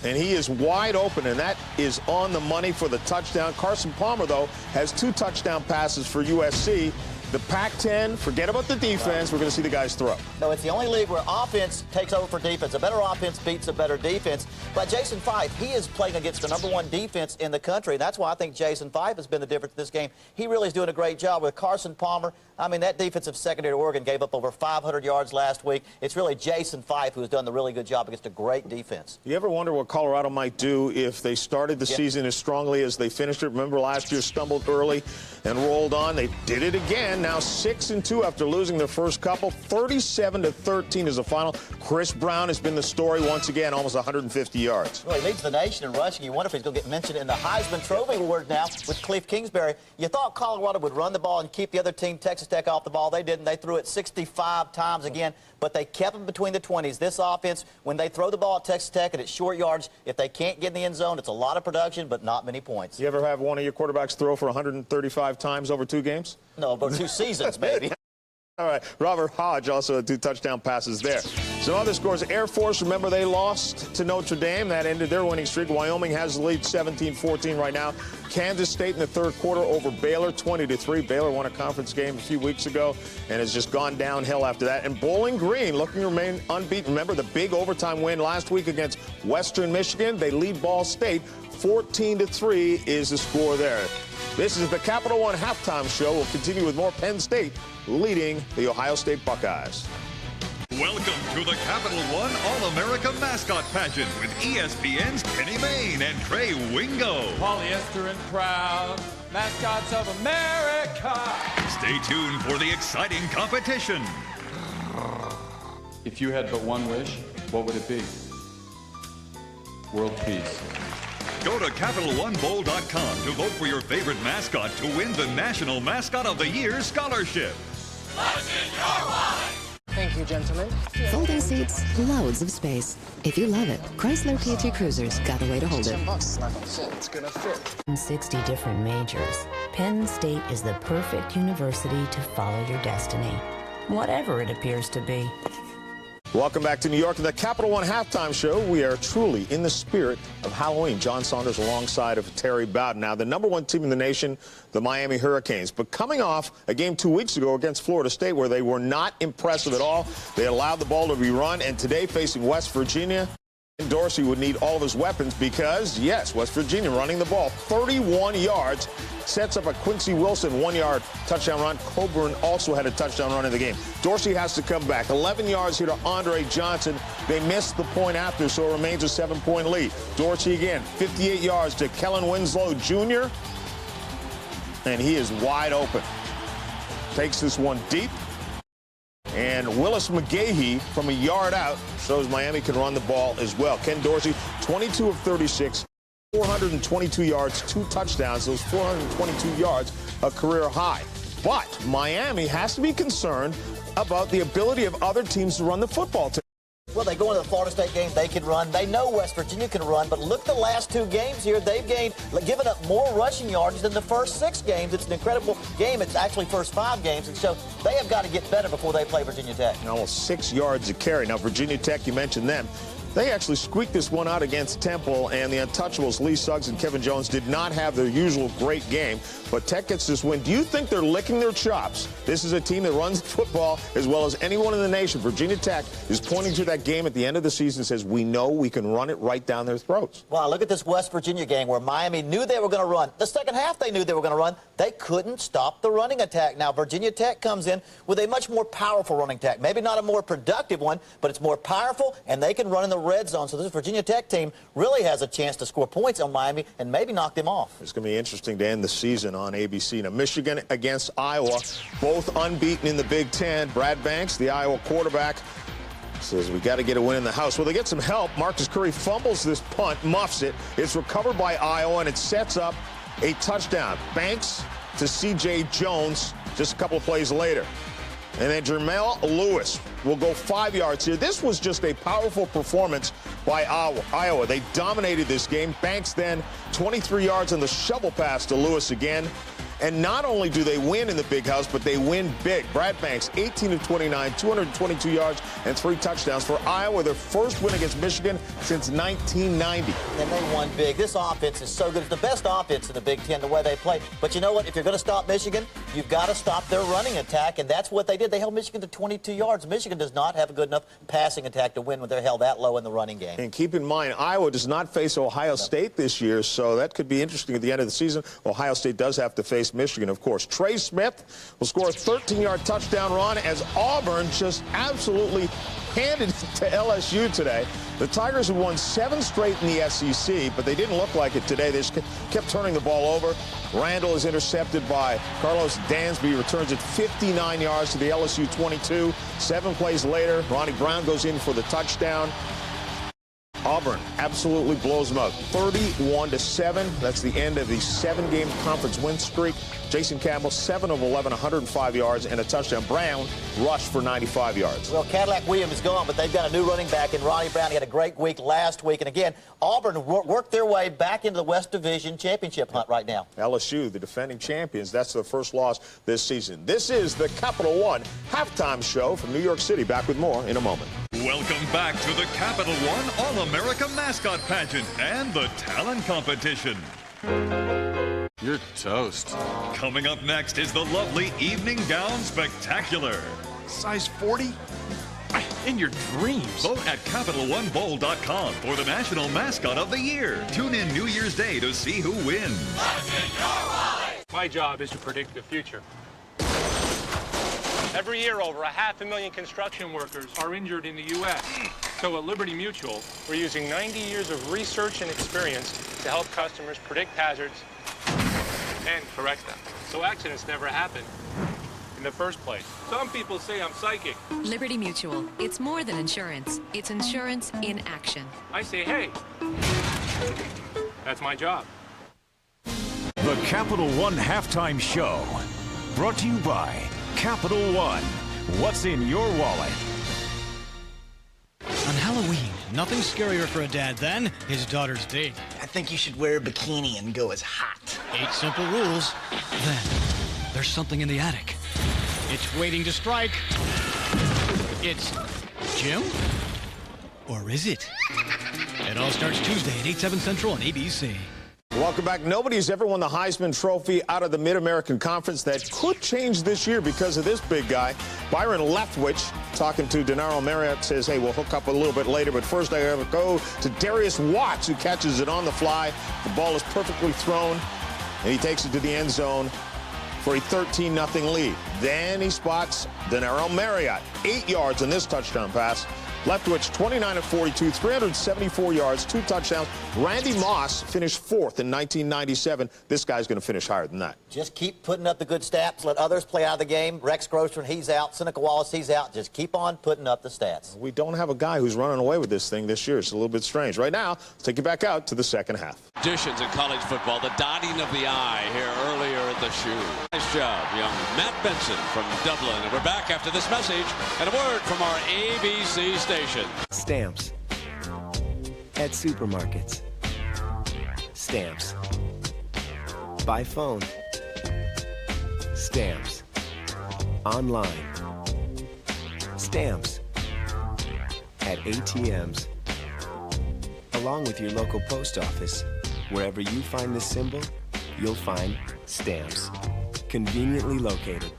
And he is wide open, and that is on the money for the touchdown. Carson Palmer, though, has 2 touchdown passes for USC. The Pac-10, forget about the defense. We're going to see the guys throw. No, it's the only league where offense takes over for defense. A better offense beats a better defense. But Jason Fife, he is playing against the #1 defense in the country. That's why I think Jason Fife has been the difference in this game. He really is doing a great job with Carson Palmer. I mean, that defensive secondary at Oregon gave up over 500 yards last week. It's really Jason Fife who has done the really good job against a great defense. You ever wonder what Colorado might do if they started the season as strongly as they finished it? Remember last year stumbled early and rolled on. They did it again. Now 6-2 after losing their first couple. 37-13 is the final. Chris Brown has been the story once again, almost 150 yards. Well, he leads the nation in rushing. You wonder if he's going to get mentioned in the Heisman Trophy Award now with Cliff Kingsbury. You thought Colorado would run the ball and keep the other team, Texas Tech, off the ball. They didn't. They threw it 65 times again, but they kept them between the 20s. This offense, when they throw the ball at Texas Tech and it's short yards, if they can't get in the end zone, it's a lot of production, but not many points. You ever have one of your quarterbacks throw for 135 times over 2 games? No, over 2 seasons, maybe. All right, Robert Hodge also had 2 touchdown passes there. Some other scores. Air Force, remember they lost to Notre Dame. That ended their winning streak. Wyoming has the lead 17-14 right now. Kansas State in the third quarter over Baylor 20-3. Baylor won a conference game a few weeks ago and has just gone downhill after that. And Bowling Green looking to remain unbeaten. Remember the big overtime win last week against Western Michigan. They lead Ball State 14-3 is the score there. This is the Capital One halftime show. We'll continue with more Penn State leading the Ohio State Buckeyes. Welcome to the Capital One All-America Mascot Pageant with ESPN's Kenny Mayne and Trey Wingo. Polyester and proud, mascots of America. Stay tuned for the exciting competition. If you had but one wish, what would it be? World peace. Go to CapitalOneBowl.com to vote for your favorite mascot to win the National Mascot of the Year scholarship. What's in your wallet? Thank you, gentlemen. Folding seats, loads of space. If you love it, Chrysler PT Cruiser's got a way to hold it. $10, not gonna fit. It's gonna fit. 60 different majors. Penn State is the perfect university to follow your destiny, whatever it appears to be. Welcome back to New York and the Capital One halftime show. We are truly in the spirit of Halloween. John Saunders alongside of Terry Bowden. Now, the #1 team in the nation, the Miami Hurricanes. But coming off a game 2 weeks ago against Florida State where they were not impressive at all. They allowed the ball to be run. And today facing West Virginia, Dorsey would need all of his weapons because, yes, West Virginia running the ball 31 yards. Sets up a Quincy Wilson 1-yard touchdown run. Coburn also had a touchdown run in the game. Dorsey has to come back. 11 yards here to Andre Johnson. They missed the point after, so it remains a 7-point lead. Dorsey again, 58 yards to Kellen Winslow Jr. And he is wide open. Takes this one deep. And Willis McGahee from a yard out shows Miami can run the ball as well. Ken Dorsey, 22 of 36. 422 yards, 2 touchdowns. Those 422 yards, a career high. But Miami has to be concerned about the ability of other teams to run the football team. Well, they go into the Florida State game, they can run. They know West Virginia can run, but look the last 2 games here. They've given up more rushing yards than the first 6 games. It's an incredible game. It's actually first 5 games, and so they have got to get better before they play Virginia Tech. Almost 6 yards a carry. Now, Virginia Tech, you mentioned them. They actually squeaked this one out against Temple, and the untouchables, Lee Suggs and Kevin Jones, did not have their usual great game. But Tech gets this win. Do you think they're licking their chops? This is a team that runs football as well as anyone in the nation. Virginia Tech is pointing to that game at the end of the season and says, we know we can run it right down their throats. Well, look at this West Virginia game where Miami knew they were going to run. The second half they knew they were going to run. They couldn't stop the running attack. Now, Virginia Tech comes in with a much more powerful running attack. Maybe not a more productive one, but it's more powerful, and they can run in the red zone. So this Virginia Tech team really has a chance to score points on Miami and maybe knock them off. It's going to be interesting to end the season on ABC. Now, Michigan against Iowa, both unbeaten in the Big Ten. Brad Banks, the Iowa quarterback, says we got to get a win in the house. Well, they get some help. Marcus Curry fumbles this punt, muffs it. It's recovered by Iowa, and it sets up a touchdown. Banks to C.J. Jones just a couple of plays later. And then Jermel Lewis will go 5 yards here. This was just a powerful performance by Iowa. They dominated this game. Banks then 23 yards on the shovel pass to Lewis again. And not only do they win in the big house, but they win big. Brad Banks, 18 of 29, 222 yards, and 3 touchdowns. For Iowa, their first win against Michigan since 1990. And they won big. This offense is so good. It's the best offense in the Big Ten, the way they play. But you know what? If you're going to stop Michigan, you've got to stop their running attack, and that's what they did. They held Michigan to 22 yards. Michigan does not have a good enough passing attack to win when they're held that low in the running game. And keep in mind, Iowa does not face Ohio State this year, so that could be interesting at the end of the season. Ohio State does have to face Michigan, of course. Trey Smith will score a 13-yard touchdown run as Auburn just absolutely handed it to LSU today. The Tigers have won 7 straight in the SEC, but they didn't look like it today. They just kept turning the ball over. Randall is intercepted by Carlos Dansby, returns it 59 yards to the LSU 22. 7 plays later, Ronnie Brown goes in for the touchdown. Auburn absolutely blows them out, 31-7. That's the end of the 7-game conference win streak. Jason Campbell, 7 of 11, 105 yards, and a touchdown. Brown rushed for 95 yards. Well, Cadillac Williams is gone, but they've got a new running back in Ronnie Brown. He had a great week last week. And again, Auburn worked their way back into the West Division championship hunt right now. LSU, the defending champions, that's their first loss this season. This is the Capital One halftime show from New York City. Back with more in a moment. Welcome back to the Capital One All-America Mascot Pageant and the Talent Competition. You're toast. Coming up next is the lovely Evening Gown Spectacular. Size 40? In your dreams. Vote at CapitalOneBowl.com for the National Mascot of the Year. Tune in New Year's Day to see who wins. What's in your wallet? My job is to predict the future. Every year, over 500,000 construction workers are injured in the U.S. So at Liberty Mutual, we're using 90 years of research and experience to help customers predict hazards and correct them, so accidents never happen in the first place. Some people say I'm psychic. Liberty Mutual. It's more than insurance. It's insurance in action. I say, hey, that's my job. The Capital One Halftime Show, brought to you by Capital One. What's in your wallet? On Halloween, nothing scarier for a dad than his daughter's date. I think you should wear a bikini and go as hot. 8 simple rules. Then, there's something in the attic. It's waiting to strike. It's Jim? Or is it? It all starts Tuesday at 8/7 Central on ABC. Welcome back. Nobody's ever won the Heisman Trophy out of the Mid-American Conference. That could change this year because of this big guy. Byron Leftwich, talking to Denaro Marriott, says, hey, we'll hook up a little bit later, but first I gotta go to Darius Watts, who catches it on the fly. The ball is perfectly thrown, and he takes it to the end zone for a 13-0 lead. Then he spots Denaro Marriott, 8 yards on this touchdown pass. Leftwich, 29 of 42, 374 yards, 2 touchdowns. Randy Moss finished 4th in 1997. This guy's going to finish higher than that. Just keep putting up the good stats. Let others play out of the game. Rex Grossman, he's out. Seneca Wallace, he's out. Just keep on putting up the stats. We don't have a guy who's running away with this thing this year. It's a little bit strange. Right now, let's take you back out to the second half. Additions in college football, the dotting of the I here earlier at the shoe. Nice job, young Matt Benson from Dublin. And we're back after this message and a word from our ABC station. Stamps. At supermarkets. Stamps. By phone. Stamps. Online. Stamps. At ATMs. along with your local post office. Wherever you find this symbol, you'll find stamps. Conveniently located.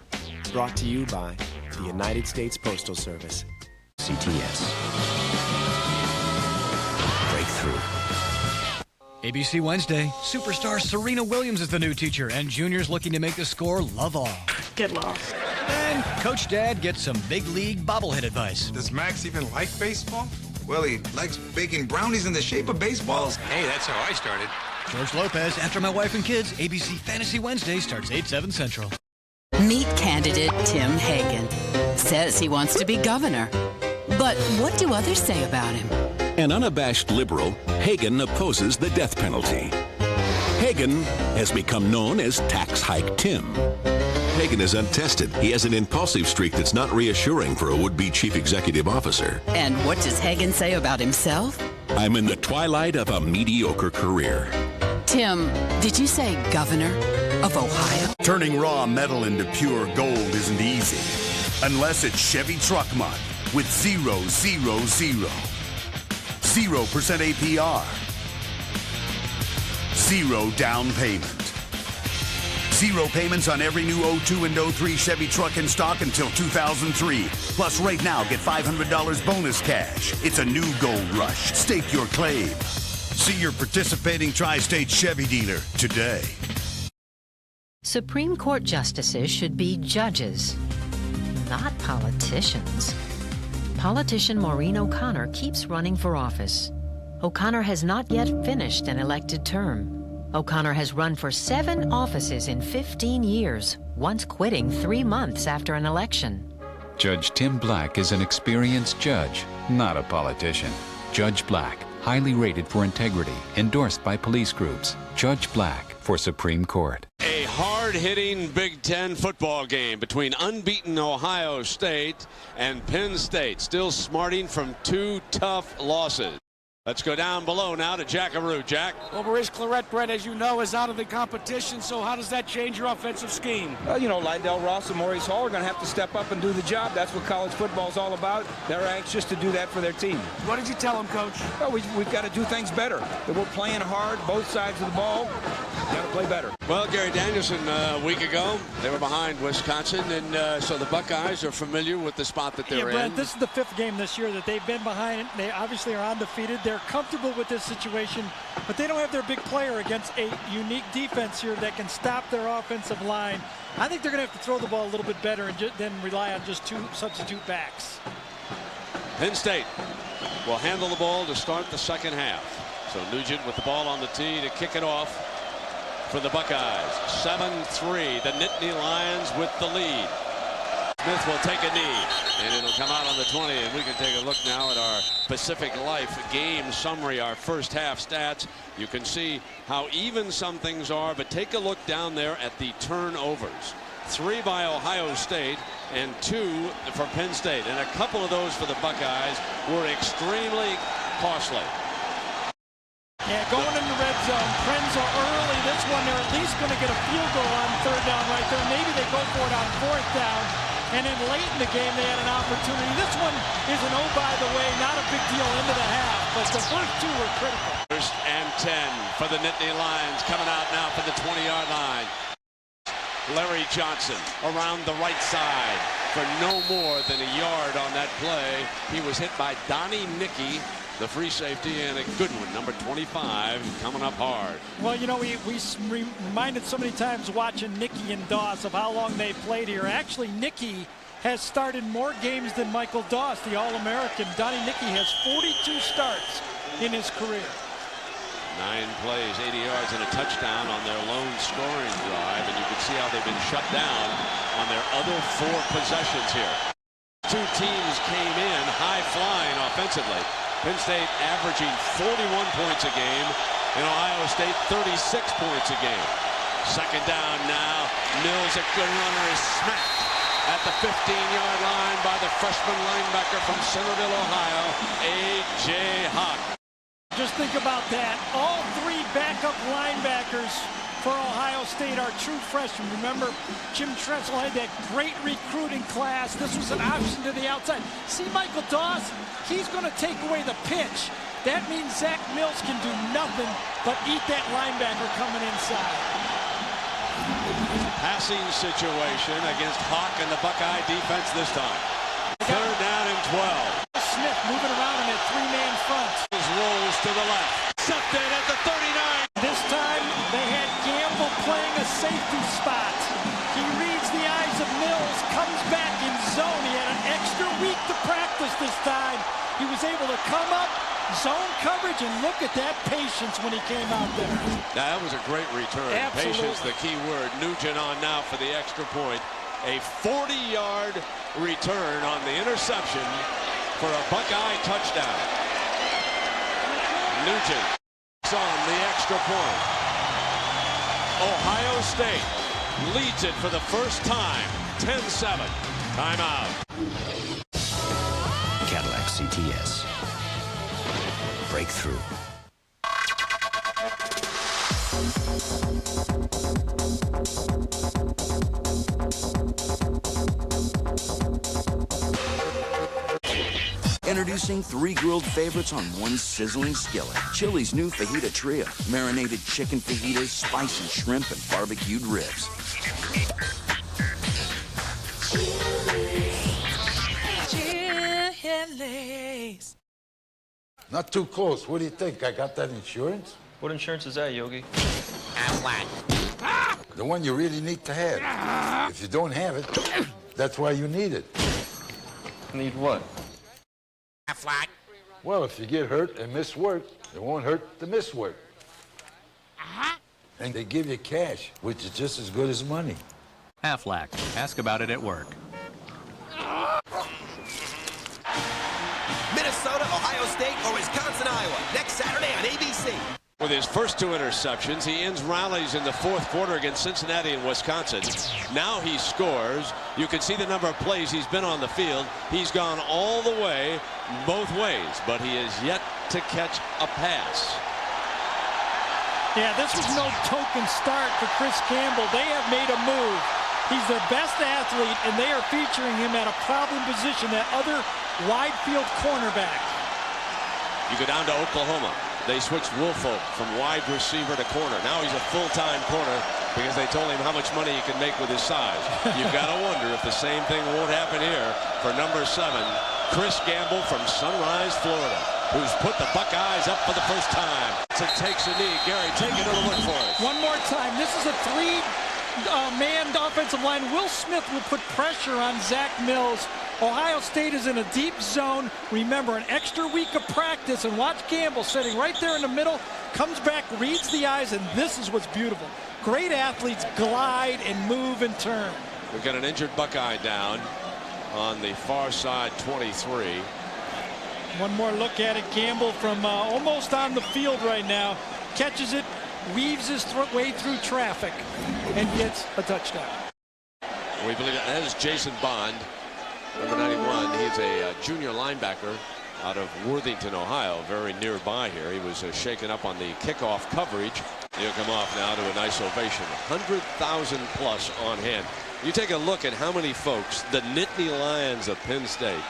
Brought to you by the United States Postal Service. CTS. Breakthrough. ABC Wednesday, superstar Serena Williams is the new teacher, and juniors looking to make the score love all. Get lost. And Coach Dad gets some big league bobblehead advice. Does Max even like baseball? Well, he likes baking brownies in the shape of baseballs. Hey, that's how I started. George Lopez, After My Wife and Kids, ABC Fantasy Wednesday starts 8/7 Central. Meet candidate Tim Hagen. Says he wants to be governor. But what do others say about him? An unabashed liberal, Hagen opposes the death penalty. Hagen has become known as Tax Hike Tim. Hagen is untested. He has an impulsive streak that's not reassuring for a would-be chief executive officer. And what does Hagen say about himself? I'm in the twilight of a mediocre career. Tim, did you say governor of Ohio? Turning raw metal into pure gold isn't easy. Unless it's Chevy Truck Month with 0, 0, 0. 0% APR. 0 down payment. 0 payments on every new 02 and 03 Chevy truck in stock until 2003. Plus, right now, get $500 bonus cash. It's a new gold rush. Stake your claim. See your participating Tri-State Chevy dealer today. Supreme Court justices should be judges, not politicians. Politician Maureen O'Connor keeps running for office. O'Connor has not yet finished an elected term. O'Connor has run for 7 offices in 15 years, once quitting 3 months after an election. Judge Tim Black is an experienced judge, not a politician. Judge Black, highly rated for integrity, endorsed by police groups. Judge Black for Supreme Court. A hard-hitting Big Ten football game between unbeaten Ohio State and Penn State, still smarting from 2 tough losses. Let's go down below now to Jackaroo. Jack. Well, Maurice Clarett, Brett, as you know, is out of the competition, so how does that change your offensive scheme? You know, Lydell Ross and Maurice Hall are going to have to step up and do the job. That's what college football is all about. They're anxious to do that for their team. What did you tell them, Coach? Well, we've got to do things better. That we're playing hard, both sides of the ball. Got to play better. Well, Gary Danielson, a week ago, they were behind Wisconsin, and so the Buckeyes are familiar with the spot that they're in. Brent, this is the 5th game this year that they've been behind. They obviously are undefeated. They're comfortable with this situation, but they don't have their big player against a unique defense here that can stop their offensive line. I think they're going to have to throw the ball a little bit better and then rely on just 2 substitute backs. Penn State will handle the ball to start the second half. So Nugent with the ball on the tee to kick it off for the Buckeyes. 7-3, the Nittany Lions with the lead. Smith will take a knee, and it'll come out on the 20, and we can take a look now at our Pacific Life game summary, our first half stats. You can see how even some things are, but take a look down there at the turnovers. 3 by Ohio State and 2 for Penn State, and a couple of those for the Buckeyes were extremely costly. Yeah, going in the red zone, Krenzel early. This one, they're at least going to get a field goal on 3rd down right there. Maybe they go for it on 4th down. And then late in the game, they had an opportunity. This one is an oh, by the way, not a big deal into the half, but the first 2 were critical. 1st and 10 for the Nittany Lions, coming out now for the 20-yard line. Larry Johnson around the right side for no more than a yard on that play. He was hit by Donnie Nicky, the free safety, and a good one, number 25, coming up hard. Well, you know, we reminded so many times watching Nicky and Doss of how long they played here. Actually, Nicky has started more games than Michael Doss, the All-American. Donnie Nicky has 42 starts in his career. 9 plays, 80 yards, and a touchdown on their lone scoring drive, and you can see how they've been shut down on their other 4 possessions here. 2 teams came in high-flying offensively. Penn State averaging 41 points a game, and Ohio State 36 points a game. 2nd down now. Mills, a good runner, is smacked at the 15-yard line by the freshman linebacker from Centerville, Ohio, A.J. Hawk. Just think about that. All 3 backup linebackers for Ohio State are true freshmen. Remember, Jim Tressel had that great recruiting class. This was an option to the outside. See Michael Doss? He's going to take away the pitch that means Zach Mills can do nothing but eat that linebacker coming inside. Passing situation against Hawk and the Buckeye defense this time. 3rd down and 12. Smith moving around in that three-man front. Rolls to the left. Something at the 39. This time they had Gamble playing a safety spot. He reads the eyes of Mills, comes back in zone. He had an extra week to practice this time. He was able to come up, zone coverage, and look at that patience when he came out there. Now, that was a great return. Absolutely. Patience, the key word. Nugent on now for the extra point. A 40-yard return on the interception for a Buckeye touchdown. Nugent on the extra point. Ohio State leads it for the first time. 10-7. Timeout. Cadillac CTS. Breakthrough. Introducing 3 grilled favorites on one sizzling skillet. Chili's new fajita trio. Marinated chicken fajitas, spicy shrimp, and barbecued ribs. Chili's. Not too close. What do you think? I got that insurance? What insurance is that, Yogi? Aflac. The one you really need to have. If you don't have it, that's why you need it. Need what? Aflac. Well, if you get hurt and miss work, it won't hurt to miss work. And they give you cash, which is just as good as money. Aflac. Ask about it at work. Minnesota, Ohio State, or Wisconsin, Iowa. Next Saturday on ABC. With his first 2 interceptions, he ends rallies in the 4th quarter against Cincinnati and Wisconsin. Now he scores. You can see the number of plays he's been on the field. He's gone all the way, both ways, but he is yet to catch a pass. Yeah, this was no token start for Chris Campbell. They have made a move. He's their best athlete, and they are featuring him at a problem position, that other wide field cornerback. You go down to Oklahoma. They switched Woolfolk from wide receiver to corner. Now he's a full-time corner because they told him how much money he can make with his size. You've got to wonder if the same thing won't happen here for number 7, Chris Gamble from Sunrise, Florida, who's put the Buckeyes up for the first time. So takes a knee. Gary, take another look for us. One more time. This is a 3-man offensive line. Will Smith will put pressure on Zach Mills. Ohio State is in a deep zone. Remember, an extra week of practice, and watch Gamble sitting right there in the middle, comes back, reads the eyes, and this is what's beautiful. Great athletes glide and move and turn. We've got an injured Buckeye down on the far side, 23. One more look at it. Gamble from almost on the field right now. Catches it, weaves his way through traffic, and gets a touchdown. We believe that is Jason Bond. Number 91, he's a junior linebacker out of Worthington, Ohio, very nearby here. He was shaken up on the kickoff coverage. He'll come off now to a nice ovation. 100,000 plus on hand. You take a look at how many folks the Nittany Lions of Penn State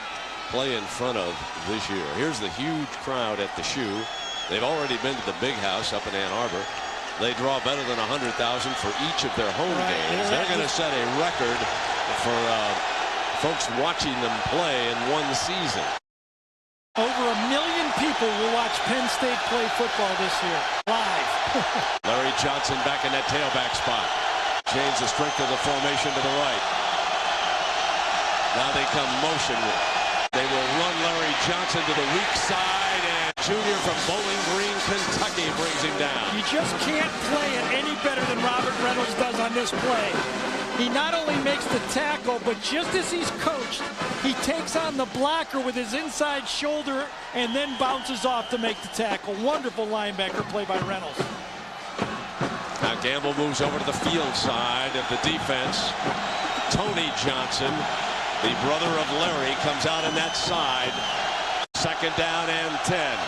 play in front of this year. Here's the huge crowd at the Shoe. They've already been to the Big House up in Ann Arbor. They draw better than 100,000 for each of their home games. They're going to set a record for folks watching them play in one season. Over 1 million people will watch Penn State play football this year, live. Larry Johnson back in that tailback spot. Change the strength of the formation to the right. Now they come motion. They will run Larry Johnson to the weak side, and junior from Bowling Green, Kentucky brings him down. You just can't play it any better than Robert Reynolds does on this play. He not only makes the tackle, but just as he's coached, he takes on the blocker with his inside shoulder and then bounces off to make the tackle. Wonderful linebacker play by Reynolds. Now Gamble moves over to the field side of the defense. Tony Johnson, the brother of Larry, comes out on that side. 2nd down and 10.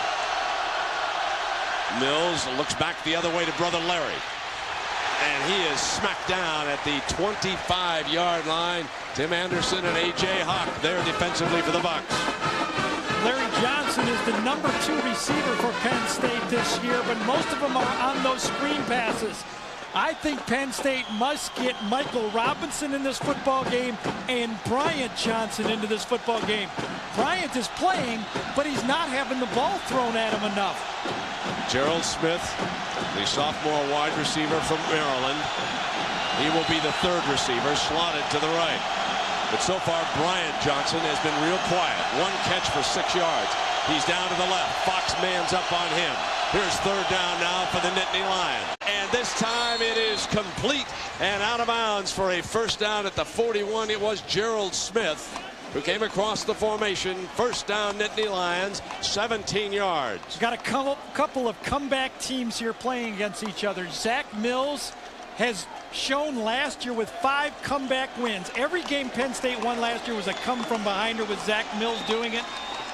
Mills looks back the other way to brother Larry. And he is smacked down at the 25-yard line. Tim Anderson and A.J. Hawk there defensively for the Bucs. Larry Johnson Robinson is the #2 receiver for Penn State this year, but most of them are on those screen passes. I think Penn State must get Michael Robinson in this football game and Bryant Johnson into this football game. Bryant is playing, but he's not having the ball thrown at him enough. Gerald Smith, the sophomore wide receiver from Maryland. He will be the third receiver, slotted to the right. But so far, Bryant Johnson has been real quiet. 1 catch for 6 yards. He's down to the left. Fox man's up on him. Here's third down now for the Nittany Lions. And this time it is complete and out of bounds for a first down at the 41. It was Gerald Smith who came across the formation. First down, Nittany Lions, 17 yards. Got a couple of comeback teams here playing against each other. Zach Mills has shown last year with 5 comeback wins. Every game Penn State won last year was a come-from-behinder with Zach Mills doing it.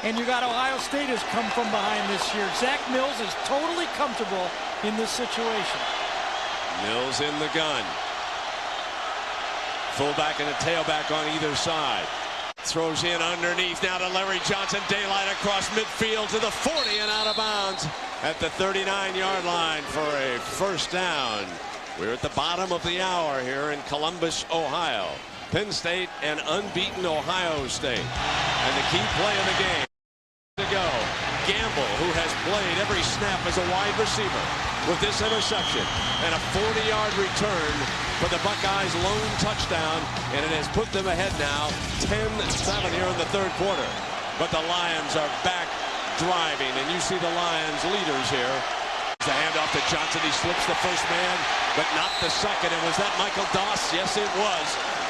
And you got Ohio State has come from behind this year. Zach Mills is totally comfortable in this situation. Mills in the gun. Fullback and a tailback on either side. Throws in underneath now to Larry Johnson. Daylight across midfield to the 40 and out of bounds at the 39-yard line for a first down. We're at the bottom of the hour here in Columbus, Ohio. Penn State and unbeaten Ohio State. And the key play of the game to go. Gamble, who has played every snap as a wide receiver, with this interception and a 40-yard return for the Buckeyes' lone touchdown, and it has put them ahead now 10-7 here in the third quarter. But the Lions are back driving, and you see the Lions leaders here. The handoff to Johnson. He slips the first man, but not the second. And was that Michael Doss? Yes, it was.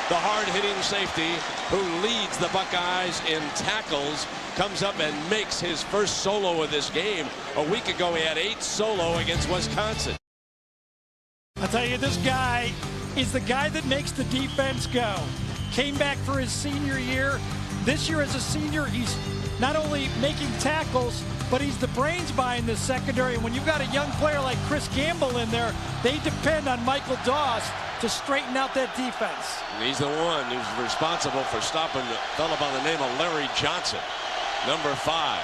The hard-hitting safety who leads the Buckeyes in tackles comes up and makes his first solo of this game. A week ago, he had 8 solo against Wisconsin. I'll tell you, this guy is the guy that makes the defense go. Came back for his senior year. This year as a senior, he's not only making tackles, but he's the brains behind this secondary. And when you've got a young player like Chris Gamble in there, they depend on Michael Doss to straighten out that defense. And he's the one who's responsible for stopping a fellow by the name of Larry Johnson. #5.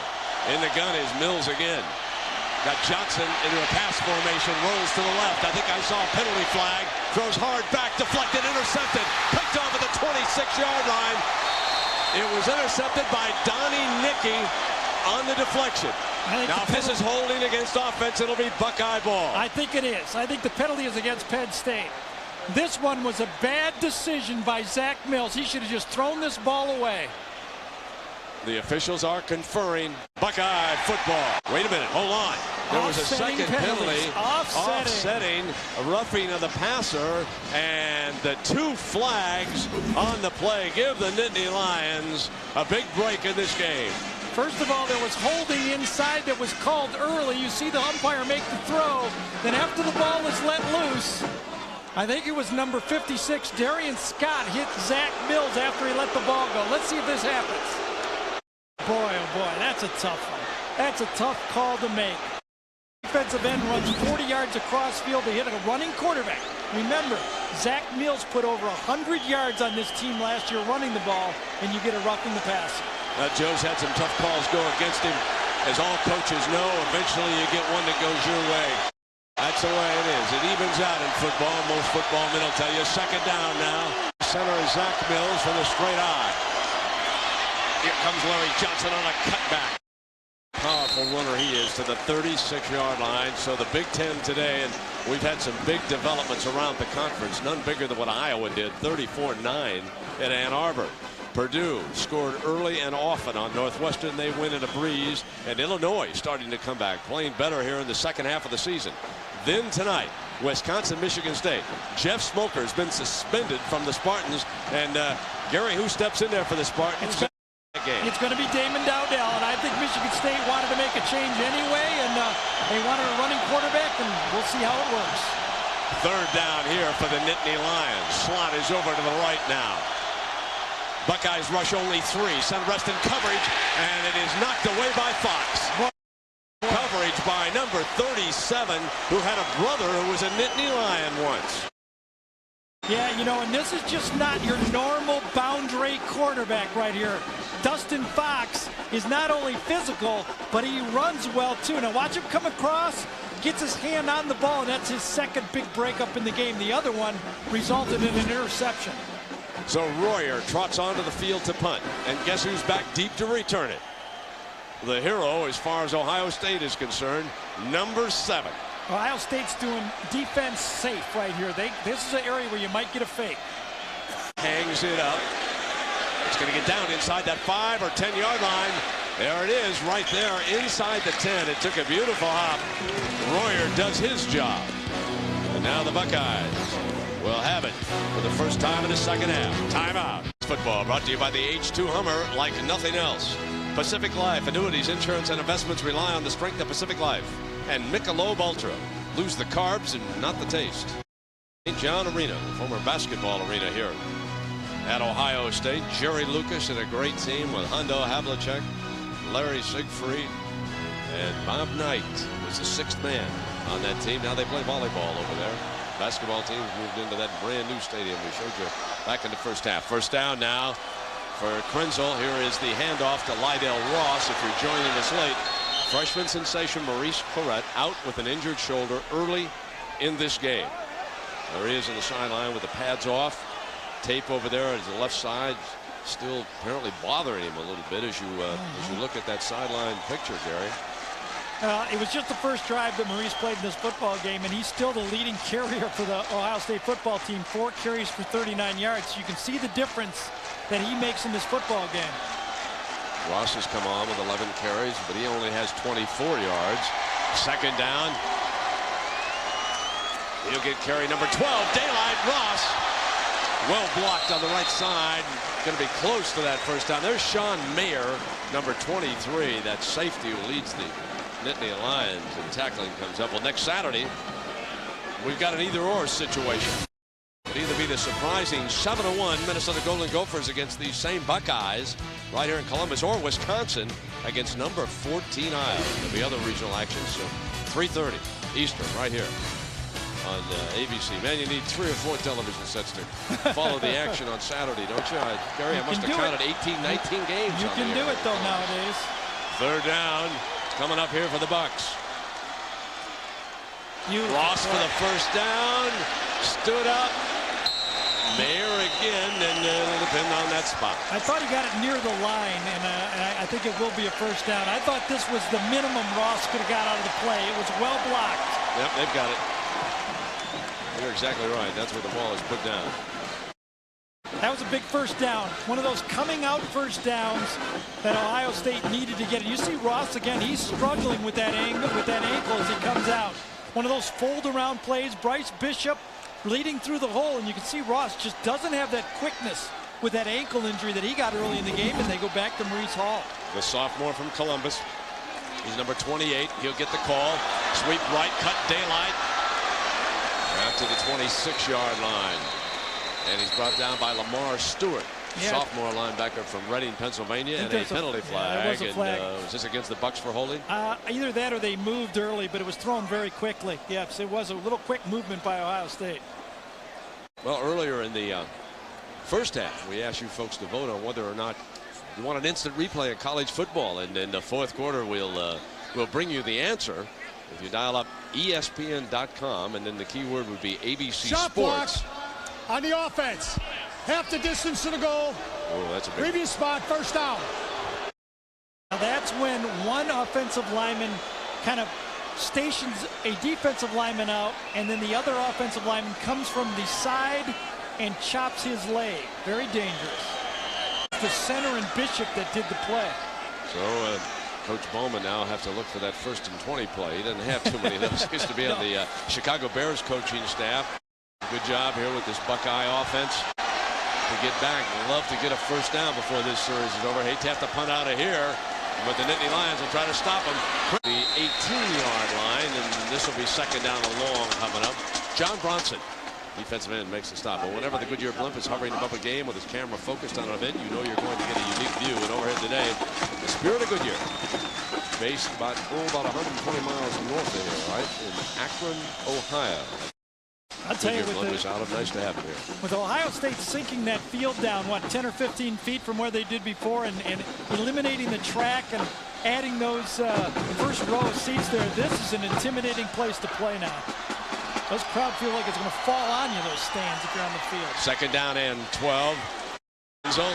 In the gun is Mills again. Got Johnson into a pass formation, rolls to the left. I think I saw a penalty flag. Throws hard back, deflected, intercepted. Picked off at the 26-yard line. It was intercepted by Donnie Nicky on the deflection. Now, if this is holding against offense, it'll be Buckeye ball. I think it is. I think the penalty is against Penn State. This one was a bad decision by Zach Mills. He should have just thrown this ball away. The officials are conferring Buckeye football. Wait a minute, hold on. There was a second penalty. Offsetting, a roughing of the passer, and the 2 flags on the play give the Nittany Lions a big break in this game. First of all, there was holding inside that was called early. You see the umpire make the throw. Then after the ball is let loose, I think it was number 56, Darian Scott, hit Zach Mills after he let the ball go. Let's see if this happens. Boy, oh boy, that's a tough one. That's a tough call to make. Defensive end runs 40 yards across field to hit a running quarterback. Remember, Zach Mills put over 100 yards on this team last year running the ball, and you get a roughing the passer. Joe's had some tough calls go against him. As all coaches know, eventually you get one that goes your way. That's the way it is. It evens out in football. Most football men will tell you. Second down now. Center is Zach Mills for the straight eye. Here comes Larry Johnson on a cutback. Powerful runner he is to the 36-yard line. So the Big Ten today, and we've had some big developments around the conference. None bigger than what Iowa did, 34-9 at Ann Arbor. Purdue scored early and often on Northwestern. They win in a breeze. And Illinois starting to come back, playing better here in the second half of the season. Then tonight, Wisconsin, Michigan State. Jeff Smoker's been suspended from the Spartans. And Gary, who steps in there for the Spartans? It's going to be Damon Dowdell, and I think Michigan State wanted to make a change anyway, and they wanted a running quarterback, and we'll see how it works. Third down here for the Nittany Lions. Slot is over to the right now. Buckeyes rush only 3. Send rest in coverage, and it is knocked away by Fox. Coverage by number 37, who had a brother who was a Nittany Lion once. Yeah, you know, and this is just not your normal boundary quarterback right here. Dustin Fox is not only physical, but he runs well too. Now watch him come across, gets his hand on the ball, and that's his second big breakup in the game. The other one resulted in an interception. So Royer trots onto the field to punt, and guess who's back deep to return it? The hero, as far as Ohio State is concerned, number 7. Ohio State's doing defense safe right here. This is an area where you might get a fake. Hangs it up. It's going to get down inside that 5 or 10 yard line. There it is right there inside the 10. It took a beautiful hop. Royer does his job. And now the Buckeyes will have it for the first time in the second half. Timeout. Football brought to you by the H2 Hummer like nothing else. Pacific Life, annuities, insurance, and investments rely on the strength of Pacific Life. And Michelob Ultra. Lose the carbs and not the taste. St. John Arena, the former basketball arena here at Ohio State. Jerry Lucas and a great team with Hondo Havlicek, Larry Siegfried, and Bob Knight was the 6th man on that team. Now they play volleyball over there. Basketball team moved into that brand new stadium we showed you back in the first half. First down now for Krenzel. Here is the handoff to Lydell Ross. If you're joining us late, freshman sensation Maurice Clarett out with an injured shoulder early in this game. There he is on the sideline with the pads off. Tape over there at the left side still apparently bothering him a little bit as you look at that sideline picture, Gary. It was just the first drive that Maurice played in this football game, and he's still the leading carrier for the Ohio State football team. 4 carries for 39 yards. You can see the difference that he makes in this football game. Ross has come on with 11 carries, but he only has 24 yards. Second down. He'll get carry number 12. Daylight. Ross. Well blocked on the right side. Going to be close to that first down. There's Sean Mayer, number 23. That safety who leads the Nittany Lions, and tackling comes up. Well, next Saturday, we've got an either-or situation. It'll either be the surprising 7-1 Minnesota Golden Gophers against these same Buckeyes right here in Columbus, or Wisconsin against number 14 Iowa. There'll be other regional actions soon. 3:30 Eastern right here on ABC. Man, you need 3 or 4 television sets to follow the action on Saturday, don't you? Gary, I must have counted 18, 19 games. You can do it, though, nowadays. Third down coming up here for the Bucks. Ross for the first down. Stood up. Mayer again, and it'll depend on that spot. I thought he got it near the line, and I think it will be a first down. I thought this was the minimum Ross could have got out of the play. It was well blocked. Yep, they've got it. You're exactly right. That's where the ball is put down. That was a big first down. One of those coming out first downs that Ohio State needed to get. You see Ross again. He's struggling with that ankle as he comes out. One of those fold-around plays. Bryce Bishop leading through the hole, and you can see Ross just doesn't have that quickness with that ankle injury that he got early in the game, and they go back to Maurice Hall. The sophomore from Columbus. He's number 28. He'll get the call. Sweep right, cut Daylight. Out to the 26-yard line. And he's brought down by Lamar Stewart, sophomore linebacker from Reading, Pennsylvania, and a penalty flag. Was a flag. Was this against the Bucks for holding? Either that or they moved early, but it was thrown very quickly. Yes, it was a little quick movement by Ohio State. Well, earlier in the first half, we asked you folks to vote on whether or not you want an instant replay of college football. And in the fourth quarter, we'll bring you the answer. If you dial up ESPN.com, and then the keyword would be ABC Shot Sports. Block on the offense. Half the distance to the goal. Oh, that's a big previous spot, first down. Now that's when one offensive lineman kind of stations a defensive lineman out, and then the other offensive lineman comes from the side and chops his leg. Very dangerous. The center and Bishop that did the play. So Coach Bowman now have to look for that 1st and 20 play. He doesn't have too many of those. He used to be on the Chicago Bears coaching staff. Good job here with this Buckeye offense to get back. Love to get a first down before this series is over. Hate to have to punt out of here, but the Nittany Lions will try to stop them. The 18-yard line, and this will be second down and long coming up. John Bronson, defensive end, makes the stop. But whenever the Goodyear blimp is hovering above a game with his camera focused on an event, you know you're going to get a unique view. And overhead today, the Spirit of Goodyear, based about 120 miles north of here, right, in Akron, Ohio. I'll tell you, Columbus out of nice to have him here. With Ohio State sinking that field down, what, 10 or 15 feet from where they did before, and eliminating the track and adding those first row of seats there, this is an intimidating place to play now. Those crowd feel like it's going to fall on you, those stands, if you're on the field. Second down and 12. Renzel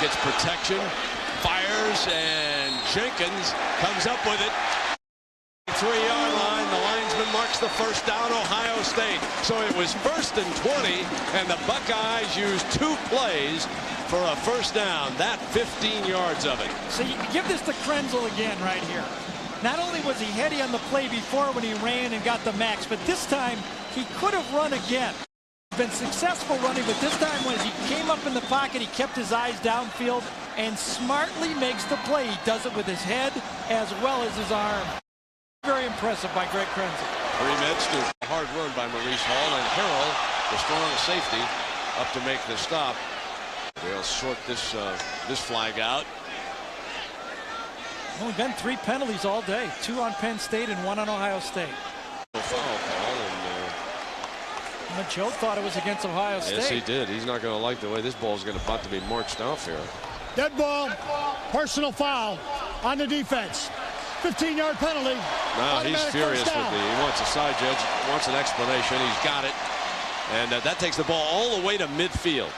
gets protection, fires, and Jenkins comes up with it. 3-yard line. The linesman marks the first down, Ohio State. So it was 1st and 20, and the Buckeyes used 2 plays for a first down. That 15 yards of it. So you give this to Krenzel again right here. Not only was he heady on the play before when he ran and got the max, but this time he could have run again. Been successful running, but this time when he came up in the pocket, he kept his eyes downfield and smartly makes the play. He does it with his head as well as his arm. Very impressive by Greg Krenzel. 3 minutes to a hard run by Maurice Hall, and Harrell, the strong safety, up to make the stop. They'll sort this flag out. Only been 3 penalties all day. 2 on Penn State and 1 on Ohio State. Foul call, and Joe thought it was against Ohio State. Yes, he did. He's not going to like the way this ball is going to be marched off here. Dead ball, personal foul on the defense. 15-yard penalty. No, he's furious with he wants a side judge, wants an explanation. He's got it. And that takes the ball all the way to midfield.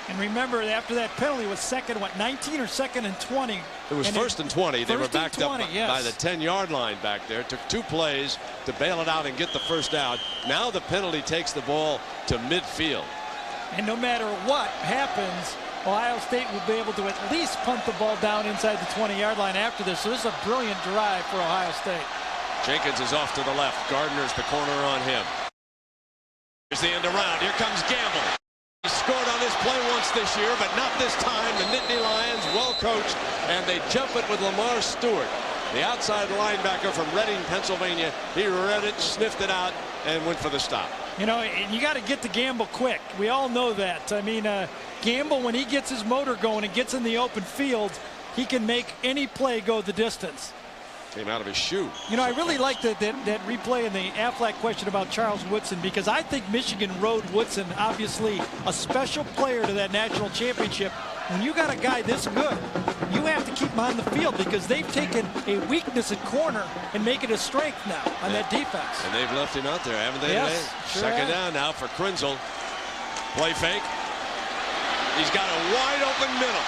And remember, after that penalty was 19 or 2nd and 20. It was 1st and 20. They were backed 20, up yes, by the 10-yard line back there. It took 2 plays to bail it out and get the first down. Now the penalty takes the ball to midfield. And no matter what happens, Ohio State will be able to at least punt the ball down inside the 20-yard line after this. So this is a brilliant drive for Ohio State. Jenkins is off to the left. Gardner's the corner on him. Here's the end around. Here comes Gamble. He scored on this play once this year, but not this time. The Nittany Lions, well coached, and they jump it with Lamar Stewart, the outside linebacker from Reading, Pennsylvania. He read it, sniffed it out, and went for the stop. You know, and you got to get to Gamble quick. We all know that. I mean, Gamble, when he gets his motor going and gets in the open field, he can make any play go the distance. Came out of his shoe. You know, I really like that replay in the Affleck question about Charles Woodson, because I think Michigan rode Woodson, obviously a special player to that national championship. When you got a guy this good, you have to keep him on the field, because they've taken a weakness at corner and make it a strength now on that defense. And they've left him out there, haven't they? Yes, today? Second down now for Krenzel. Play fake. He's got a wide open middle.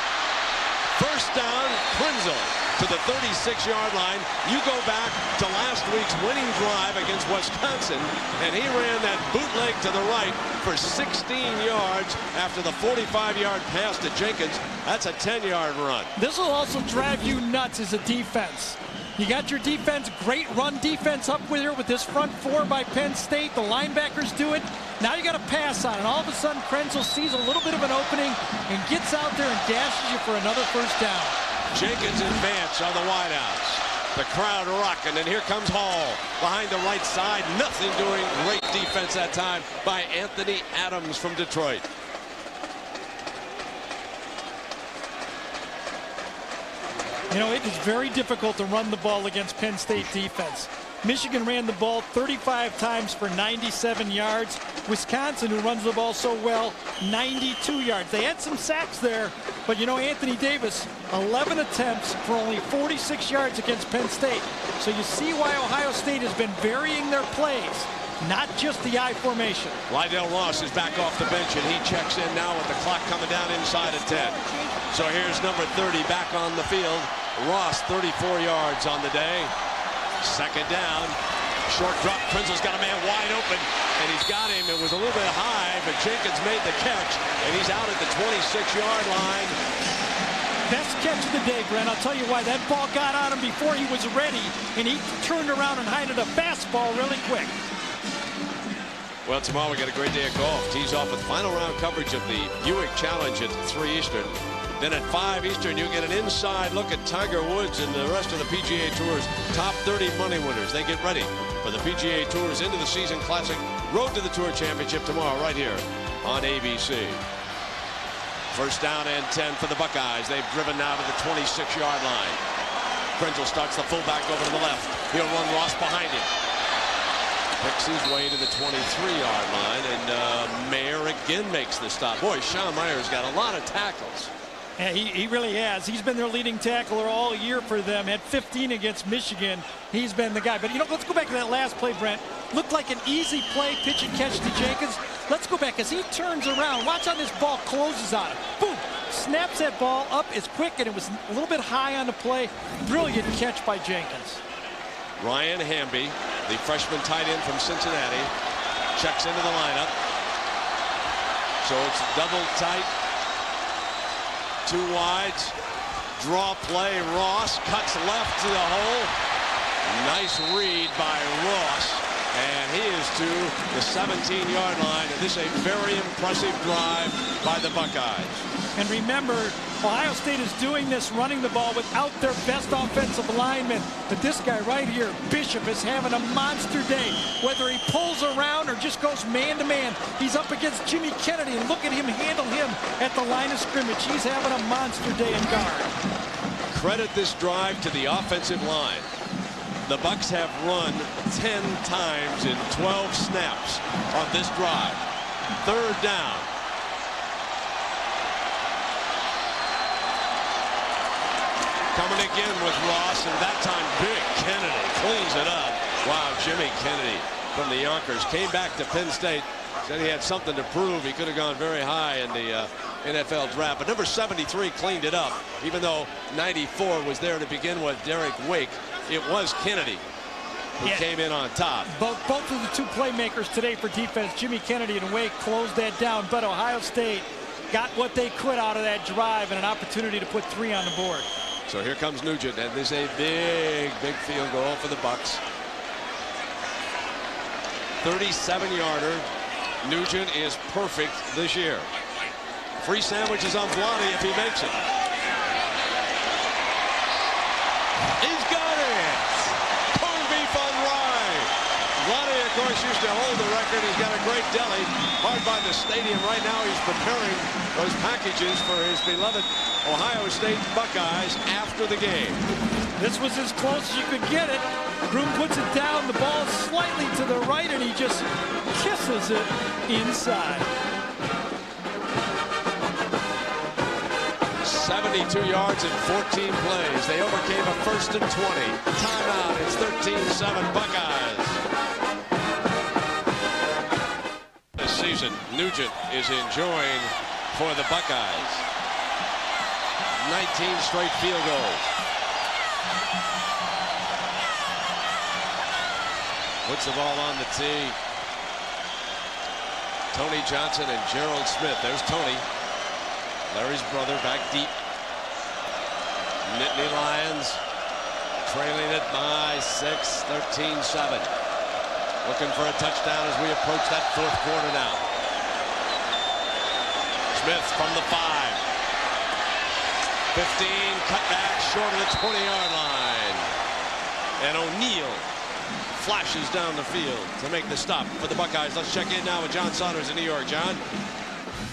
First down, Krenzel to the 36-yard line. You go back to last week's winning drive against Wisconsin, and he ran that bootleg to the right for 16 yards after the 45-yard pass to Jenkins. That's a 10-yard run. This will also drive you nuts as a defense. You got your defense, great run defense up with here with this front 4 by Penn State. The linebackers do it. Now you got to pass on, and all of a sudden Krenzel sees a little bit of an opening and gets out there and dashes you for another first down. Jenkins in advance on the wideouts. The crowd rocking, and here comes Hall behind the right side. Nothing doing. Great defense that time by Anthony Adams from Detroit. You know, it is very difficult to run the ball against Penn State defense. Michigan ran the ball 35 times for 97 yards. Wisconsin, who runs the ball so well, 92 yards. They had some sacks there, but you know, Anthony Davis, 11 attempts for only 46 yards against Penn State. So you see why Ohio State has been varying their plays, not just the I formation. Lydell Ross is back off the bench, and he checks in now with the clock coming down inside of 10. So here's number 30 back on the field. Ross, 34 yards on the day. Second down, short drop. Krenzel's got a man wide open, and he's got him. It was a little bit high, but Jenkins made the catch, and he's out at the 26-yard line. Best catch of the day, Brent. I'll tell you why. That ball got on him before he was ready, and he turned around and hit a fastball really quick. Well, tomorrow we got a great day of golf. Tees off with final round coverage of the Buick Challenge at 3 Eastern. Then at 5 Eastern, you get an inside look at Tiger Woods and the rest of the PGA Tour's top 30 money winners. They get ready for the PGA Tour's End of the Season Classic Road to the Tour Championship tomorrow right here on ABC. First down and 10 for the Buckeyes. They've driven now to the 26-yard line. Krenzel starts the fullback over to the left. He'll run Ross behind him. Picks his way to the 23-yard line, and Mayer again makes the stop. Boy, Sean Meyer's got a lot of tackles. Yeah, he really has. He's been their leading tackler all year for them. Had 15 against Michigan. He's been the guy. But, you know, let's go back to that last play, Brent. Looked like an easy play, pitch and catch to Jenkins. Let's go back as he turns around. Watch how this ball closes on him. Boom! Snaps that ball up. It's quick, and it was a little bit high on the play. Brilliant catch by Jenkins. Ryan Hamby, the freshman tight end from Cincinnati, checks into the lineup. So it's double tight. 2 wides. Draw play. Ross cuts left to the hole. Nice read by Ross. And he is to the 17-yard line. And this is a very impressive drive by the Buckeyes. And remember, Ohio State is doing this, running the ball without their best offensive lineman. But this guy right here, Bishop, is having a monster day. Whether he pulls around or just goes man-to-man, he's up against Jimmy Kennedy. And look at him handle him at the line of scrimmage. He's having a monster day in guard. Credit this drive to the offensive line. The Bucks have run 10 times in 12 snaps on this drive. 3rd down. Coming again with Ross, and that time big Kennedy cleans it up. Wow, Jimmy Kennedy from the Yonkers came back to Penn State. Said he had something to prove. He could have gone very high in the NFL draft. But number 73 cleaned it up. Even though 94 was there to begin with, Derek Wake, it was Kennedy who came in on top. Both of the 2 playmakers today for defense, Jimmy Kennedy and Wake, closed that down. But Ohio State got what they could out of that drive and an opportunity to put 3 on the board. So here comes Nugent, and this is a big field goal for the Bucks. 37-yarder. Nugent is perfect this year. Free sandwiches on Vlade if he makes it. He's got it! Corned beef on rye. Vlade, of course, used to hold the record. He's got a great deli hard by the stadium. Right now he's preparing those packages for his beloved Ohio State Buckeyes after the game. This was as close as you could get it. Broom puts it down. The ball is slightly to the right, and he just kisses it inside. 72 yards in 14 plays. They overcame a 1st and 20. Timeout. It's 13-7 Buckeyes. This season, Nugent is enjoying for the Buckeyes. 19 straight field goals. Puts the ball on the tee. Tony Johnson and Gerald Smith. There's Tony. Larry's brother back deep. Nittany Lions trailing it by 6, 13-7. Looking for a touchdown as we approach that 4th quarter now. Smith from the 5. 15, cut back short of the 20-yard line. And O'Neal flashes down the field to make the stop for the Buckeyes. Let's check in now with John Saunders in New York. John?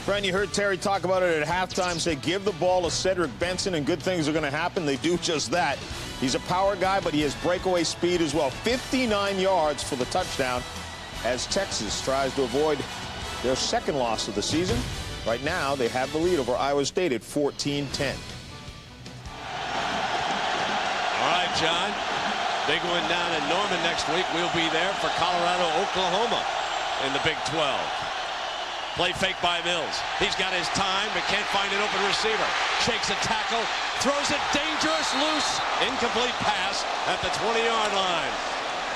Brent, you heard Terry talk about it at halftime, say give the ball to Cedric Benson and good things are going to happen. They do just that. He's a power guy, but he has breakaway speed as well. 59 yards for the touchdown as Texas tries to avoid their 2nd loss of the season. Right now, they have the lead over Iowa State at 14-10. All right, John. Big one down in Norman next week. We'll be there for Colorado, Oklahoma in the Big 12. Play fake by Mills. He's got his time, but can't find an open receiver. Shakes a tackle, throws it dangerous, loose, incomplete pass at the 20-yard line.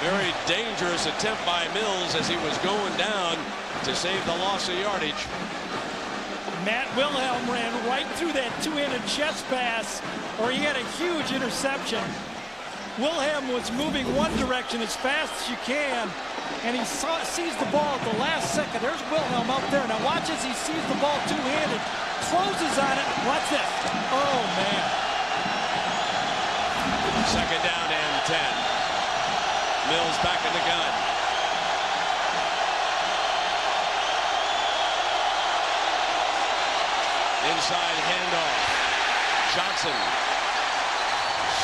Very dangerous attempt by Mills as he was going down to save the loss of yardage. Matt Wilhelm ran right through that 2-handed chest pass, or he had a huge interception. Wilhelm was moving one direction as fast as you can, and he sees the ball at the last second. There's Wilhelm out there. Now watch as he sees the ball two-handed, closes on it. Watch this. Oh, man. 2nd down and 10. Mills back in the gun. Inside handoff. Johnson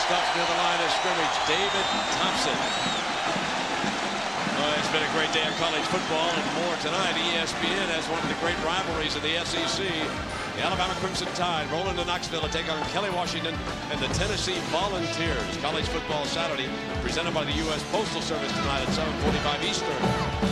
stuffed near the line of scrimmage. David Thompson. As It's been a great day of college football and more tonight. ESPN has one of the great rivalries of the SEC. The Alabama Crimson Tide rolling to Knoxville to take on Kelly Washington and the Tennessee Volunteers. College Football Saturday presented by the U.S. Postal Service tonight at 7:45 Eastern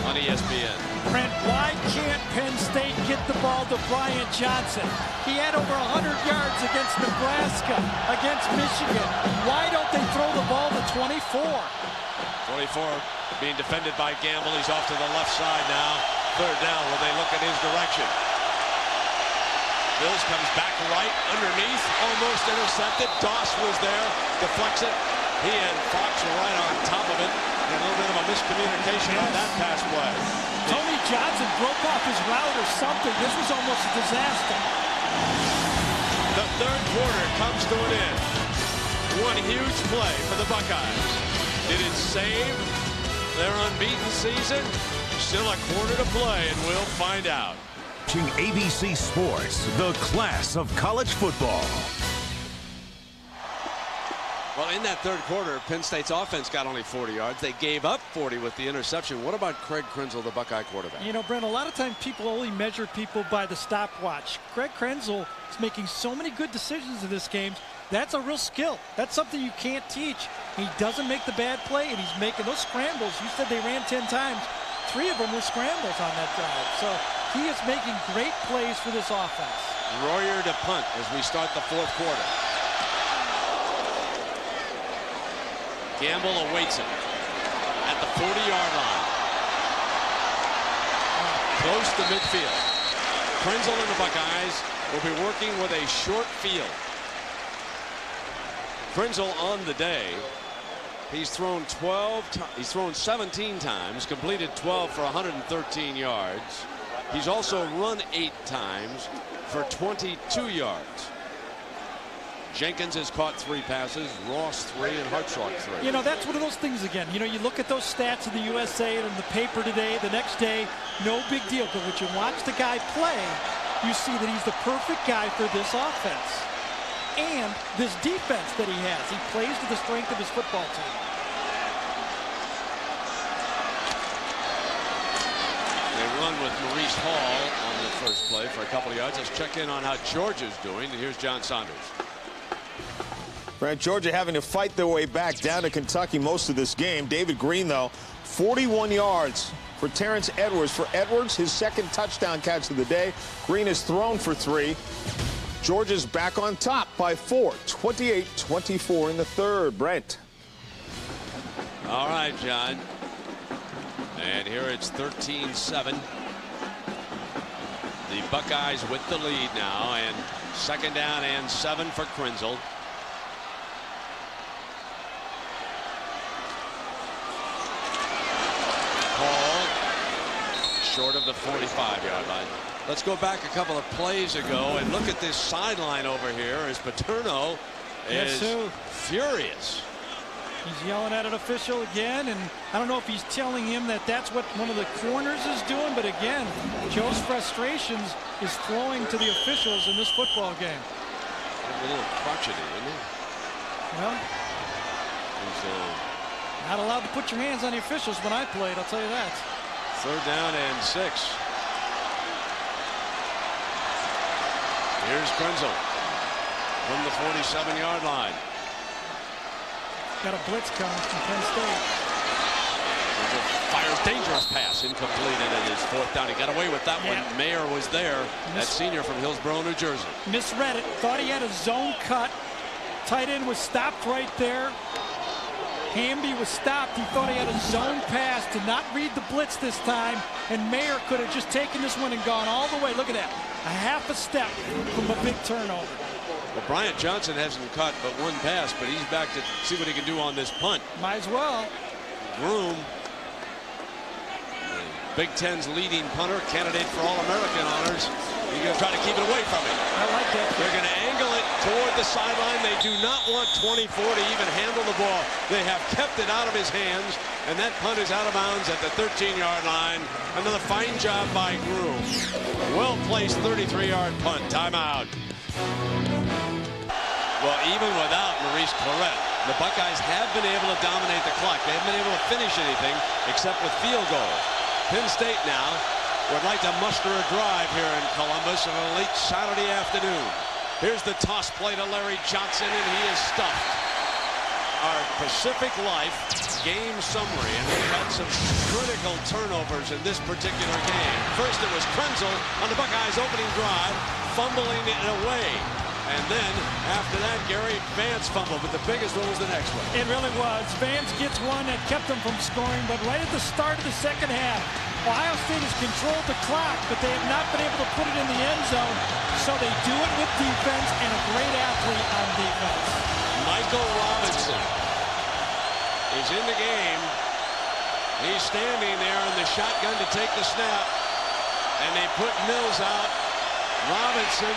on ESPN. Brent, why can't Penn State get the ball to Brian Johnson? He had over 100 yards against Nebraska, against Michigan. Why don't they throw the ball to 24? 24 being defended by Gamble. He's off to the left side now. Third down. Will they look in his direction? Bills comes back right underneath, almost intercepted. Doss was there, deflects it. He and Fox were right on top of it. And a little bit of a miscommunication on that pass play. Tony Johnson broke off his route or something. This was almost a disaster. The third quarter comes to an end. One huge play for the Buckeyes. Did it save their unbeaten season? Still a quarter to play, and we'll find out. ABC Sports, the class of college football. Well, in that third quarter, Penn State's offense got only 40 yards. They gave up 40 with the interception. What about Craig Krenzel, the Buckeye quarterback? You know, Brent, a lot of times people only measure people by the stopwatch. Craig Krenzel is making so many good decisions in this game. That's a real skill. That's something you can't teach. He doesn't make the bad play, and he's making those scrambles. You said they ran 10 times. 3 of them were scrambles on that drive. So he is making great plays for this offense. Royer to punt as we start the fourth quarter. Gamble awaits him at the 40-yard line. Close to midfield. Krenzel and the Buckeyes will be working with a short field. Krenzel on the day. He's thrown 17 times, completed 12 for 113 yards. He's also run 8 times for 22 yards. Jenkins has caught 3 passes, Ross 3, and Hartsock 3. You know, that's one of those things again. You know, you look at those stats in the USA and in the paper today, the next day, no big deal. But when you watch the guy play, you see that he's the perfect guy for this offense. And this defense that he has. He plays to the strength of his football team. They run with Maurice Hall on the first play for a couple of yards. Let's check in on how Georgia's doing. And here's John Saunders. Right, Georgia having to fight their way back down to Kentucky most of this game. David Green, though, 41 yards for Terrence Edwards. For Edwards, his second touchdown catch of the day. Green has thrown for 3. Georgia's back on top by 4, 28-24 in the third. Brent. All right, John. And here it's 13-7. The Buckeyes with the lead now, and second down and 7 for Krenzel. Called short of the 45-yard line. Let's go back a couple of plays ago and look at this sideline over here as Paterno is furious. He's yelling at an official again, and I don't know if he's telling him that that's what one of the corners is doing, but again, Joe's frustrations is flowing to the officials in this football game. A little crotchety, isn't he? Well, he's not allowed to put your hands on the officials when I played, I'll tell you that. Third down and 6. Here's Krenzel from the 47-yard line. Got a blitz coming from Penn State. Fires dangerous pass, incomplete, and it is fourth down. He got away with that one. Mayer was there, that senior from Hillsborough, New Jersey. Misread it, thought he had a zone cut. Tight end was stopped right there. Hamby was stopped. He thought he had a zone pass, did not read the blitz this time, and Mayer could have just taken this one and gone all the way. Look at that, a half a step from a big turnover. Well, Bryant Johnson hasn't caught but 1 pass, but he's back to see what he can do on this punt. Might as well. Groom, Big Ten's leading punter, candidate for All-American honors. He's going to try to keep it away from him. I like that. They're going to angle it toward the sideline. They do not want 24 to even handle the ball. They have kept it out of his hands, and that punt is out of bounds at the 13-yard line. Another fine job by Groom. Well-placed 33-yard punt. Timeout. Well, even without Maurice Clarett, the Buckeyes have been able to dominate the clock. They haven't been able to finish anything except with field goals. Penn State now would like to muster a drive here in Columbus on a late Saturday afternoon. Here's the toss play to Larry Johnson, and he is stuffed. Our Pacific Life game summary, and we had some critical turnovers in this particular game. First, it was Krenzel on the Buckeyes' opening drive, fumbling it away. And then, after that, Gary, Vance fumbled, but the biggest one was the next one. It really was. Vance gets one that kept them from scoring, but right at the start of the second half, Ohio State has controlled the clock, but they have not been able to put it in the end zone, so they do it with defense and a great athlete on defense. Michael Robinson is in the game. He's standing there in the shotgun to take the snap, and they put Mills out. Robinson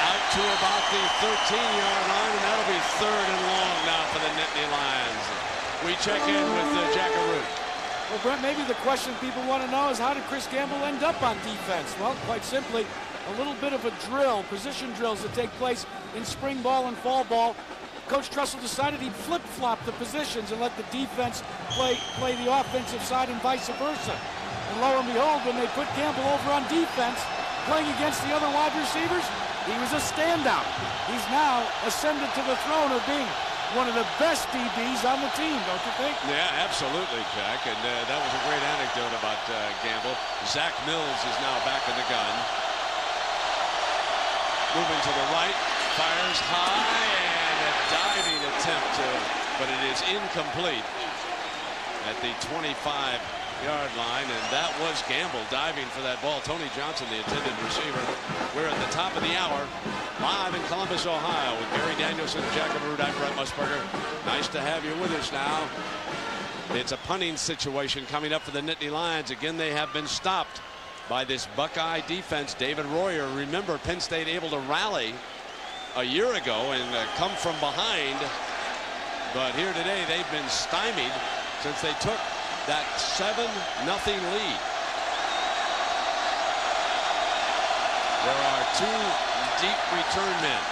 out to about the 13-yard line, and that'll be 3rd and long now for the Nittany Lions. We check in with Jack Arute. Well, Brent, maybe the question people want to know is how did Chris Gamble end up on defense? Well, quite simply, a little bit of a drill, position drills that take place in spring ball and fall ball. Coach Tressel decided he'd flip-flop the positions and let the defense play the offensive side and vice versa. And lo and behold, when they put Gamble over on defense, playing against the other wide receivers, he was a standout. He's now ascended to the throne of being one of the best DBs on the team, don't you think? Yeah, absolutely, Jack. And that was a great anecdote about Gamble. Zach Mills is now back in the gun. Moving to the right, fires high, and a diving attempt, but it is incomplete at the 25-yard line, and that was Gamble diving for that ball. Tony Johnson, the intended receiver. We're at the top of the hour, live in Columbus, Ohio, with Gary Danielson, Jack Arute. I'm Brent Musburger. Nice to have you with us now. It's a punting situation coming up for the Nittany Lions. Again, they have been stopped by this Buckeye defense. David Royer, remember Penn State able to rally a year ago and come from behind, but here today they've been stymied since they took that 7-0 lead. There are 2 deep return men.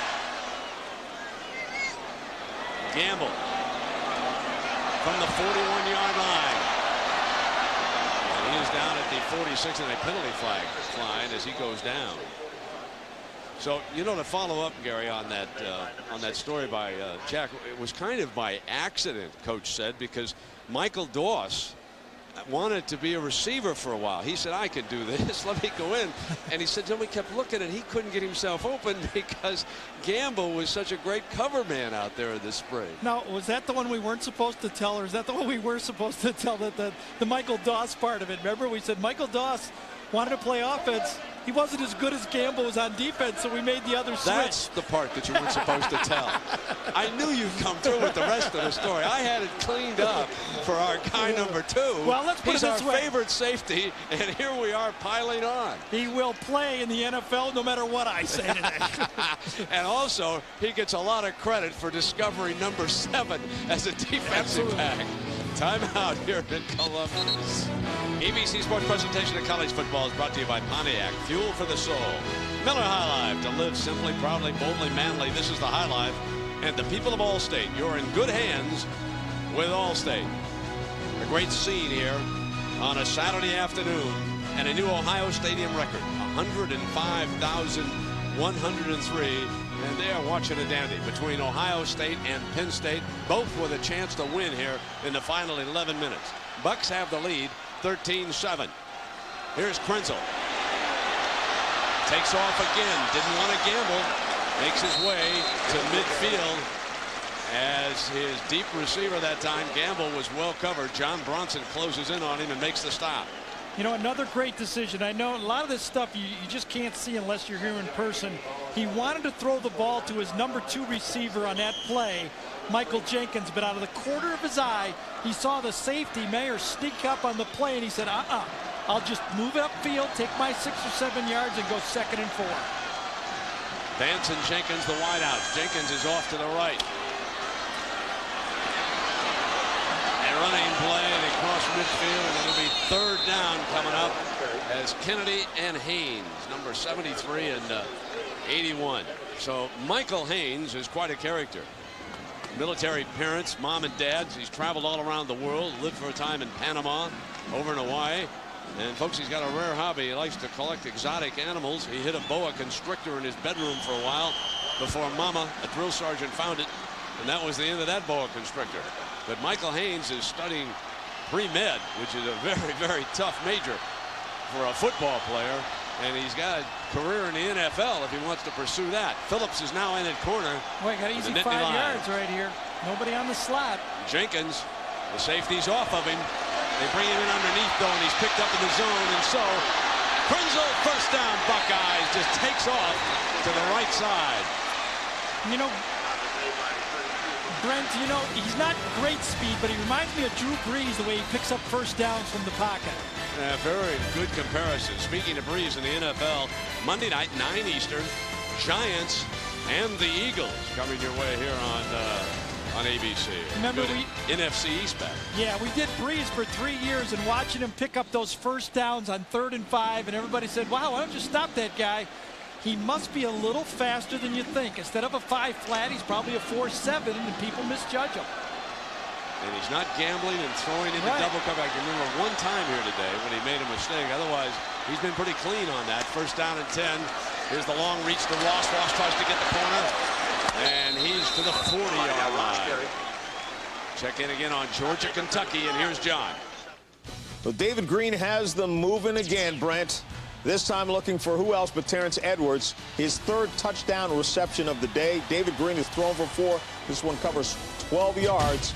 Gamble from the 41-yard line. And he is down at the 46, and a penalty flag flying as he goes down. So, you know, to follow up, Gary, on that story by Jack, it was kind of by accident, Coach said, because Michael Doss wanted to be a receiver for a while. He said, I can do this, let me go in. And he said, then we kept looking, and he couldn't get himself open because Gamble was such a great cover man out there in the spring. Now, was that the one we weren't supposed to tell, or is that the one we were supposed to tell, that the Michael Doss part of it? Remember, we said Michael Doss wanted to play offense. He wasn't as good as Gamble was on defense, so we made the other switch. That's the part that you weren't supposed to tell. I knew you'd come through with the rest of the story. I had it cleaned up for our guy number 2. Well, let's put He's it this our way. favorite safety, and here we are piling on. He will play in the NFL no matter what I say today. And also, he gets a lot of credit for discovering number 7 as a defensive back. Timeout here in Columbus. ABC Sports presentation of college football is brought to you by Pontiac, fuel for the soul. Miller High Life, to live simply, proudly, boldly, manly. This is the High Life. And the people of Allstate, you're in good hands with Allstate. A great scene here on a Saturday afternoon, and a new Ohio Stadium record, 105,103. And they are watching a dandy between Ohio State and Penn State, both with a chance to win here in the final 11 minutes. Bucks have the lead, 13-7. Here's Krenzel. Takes off again, didn't want to gamble. Makes his way to midfield as his deep receiver that time, Gamble, was well covered. John Bronson closes in on him and makes the stop. You know, another great decision. I know a lot of this stuff you just can't see unless you're here in person. He wanted to throw the ball to his number 2 receiver on that play, Michael Jenkins, but out of the corner of his eye, he saw the safety, Mayer, sneak up on the play, and he said, I'll just move upfield, take my 6 or 7 yards, and go 2nd and 4. Vance and Jenkins, the wideouts. Jenkins is off to the right. Running play and across midfield, and it'll be 3rd down coming up as Kennedy and Haynes, number 73 and 81. So Michael Haynes is quite a character. Military parents, mom and dads. He's traveled all around the world, lived for a time in Panama, over in Hawaii. And folks, he's got a rare hobby. He likes to collect exotic animals. He hid a boa constrictor in his bedroom for a while before Mama, a drill sergeant, found it. And that was the end of that boa constrictor. But Michael Haynes is studying pre-med, which is a very, very tough major for a football player. And he's got a career in the NFL if he wants to pursue that. Phillips is now in at corner. Boy, got easy 5 yards right here. Nobody on the slot. Jenkins, the safety's off of him. They bring him in underneath, though, and he's picked up in the zone. And so, Krenzel, first down, Buckeyes, just takes off to the right side. You know, Brent, you know, he's not great speed, but he reminds me of Drew Brees, the way he picks up first downs from the pocket. Very good comparison. Speaking of Brees in the NFL, Monday night, 9 Eastern, Giants and the Eagles coming your way here on ABC. Remember NFC East back. Yeah, we did Brees for 3 years, and watching him pick up those first downs on 3rd and 5, and everybody said, wow, why don't you stop that guy? He must be a little faster than you think. Instead of a 5 flat, he's probably a 4.7, and people misjudge him. And he's not gambling and throwing into double cover. I can remember one time here today when he made a mistake. Otherwise, he's been pretty clean on that. First down and 10. Here's the long reach to Ross. Ross tries to get the corner. And he's to the 40-yard line. Check in again on Georgia, Kentucky, and here's John. Well, David Green has them moving again, Brent. This time looking for who else but Terrence Edwards. His 3rd touchdown reception of the day. David Green has thrown for 4. This one covers 12 yards.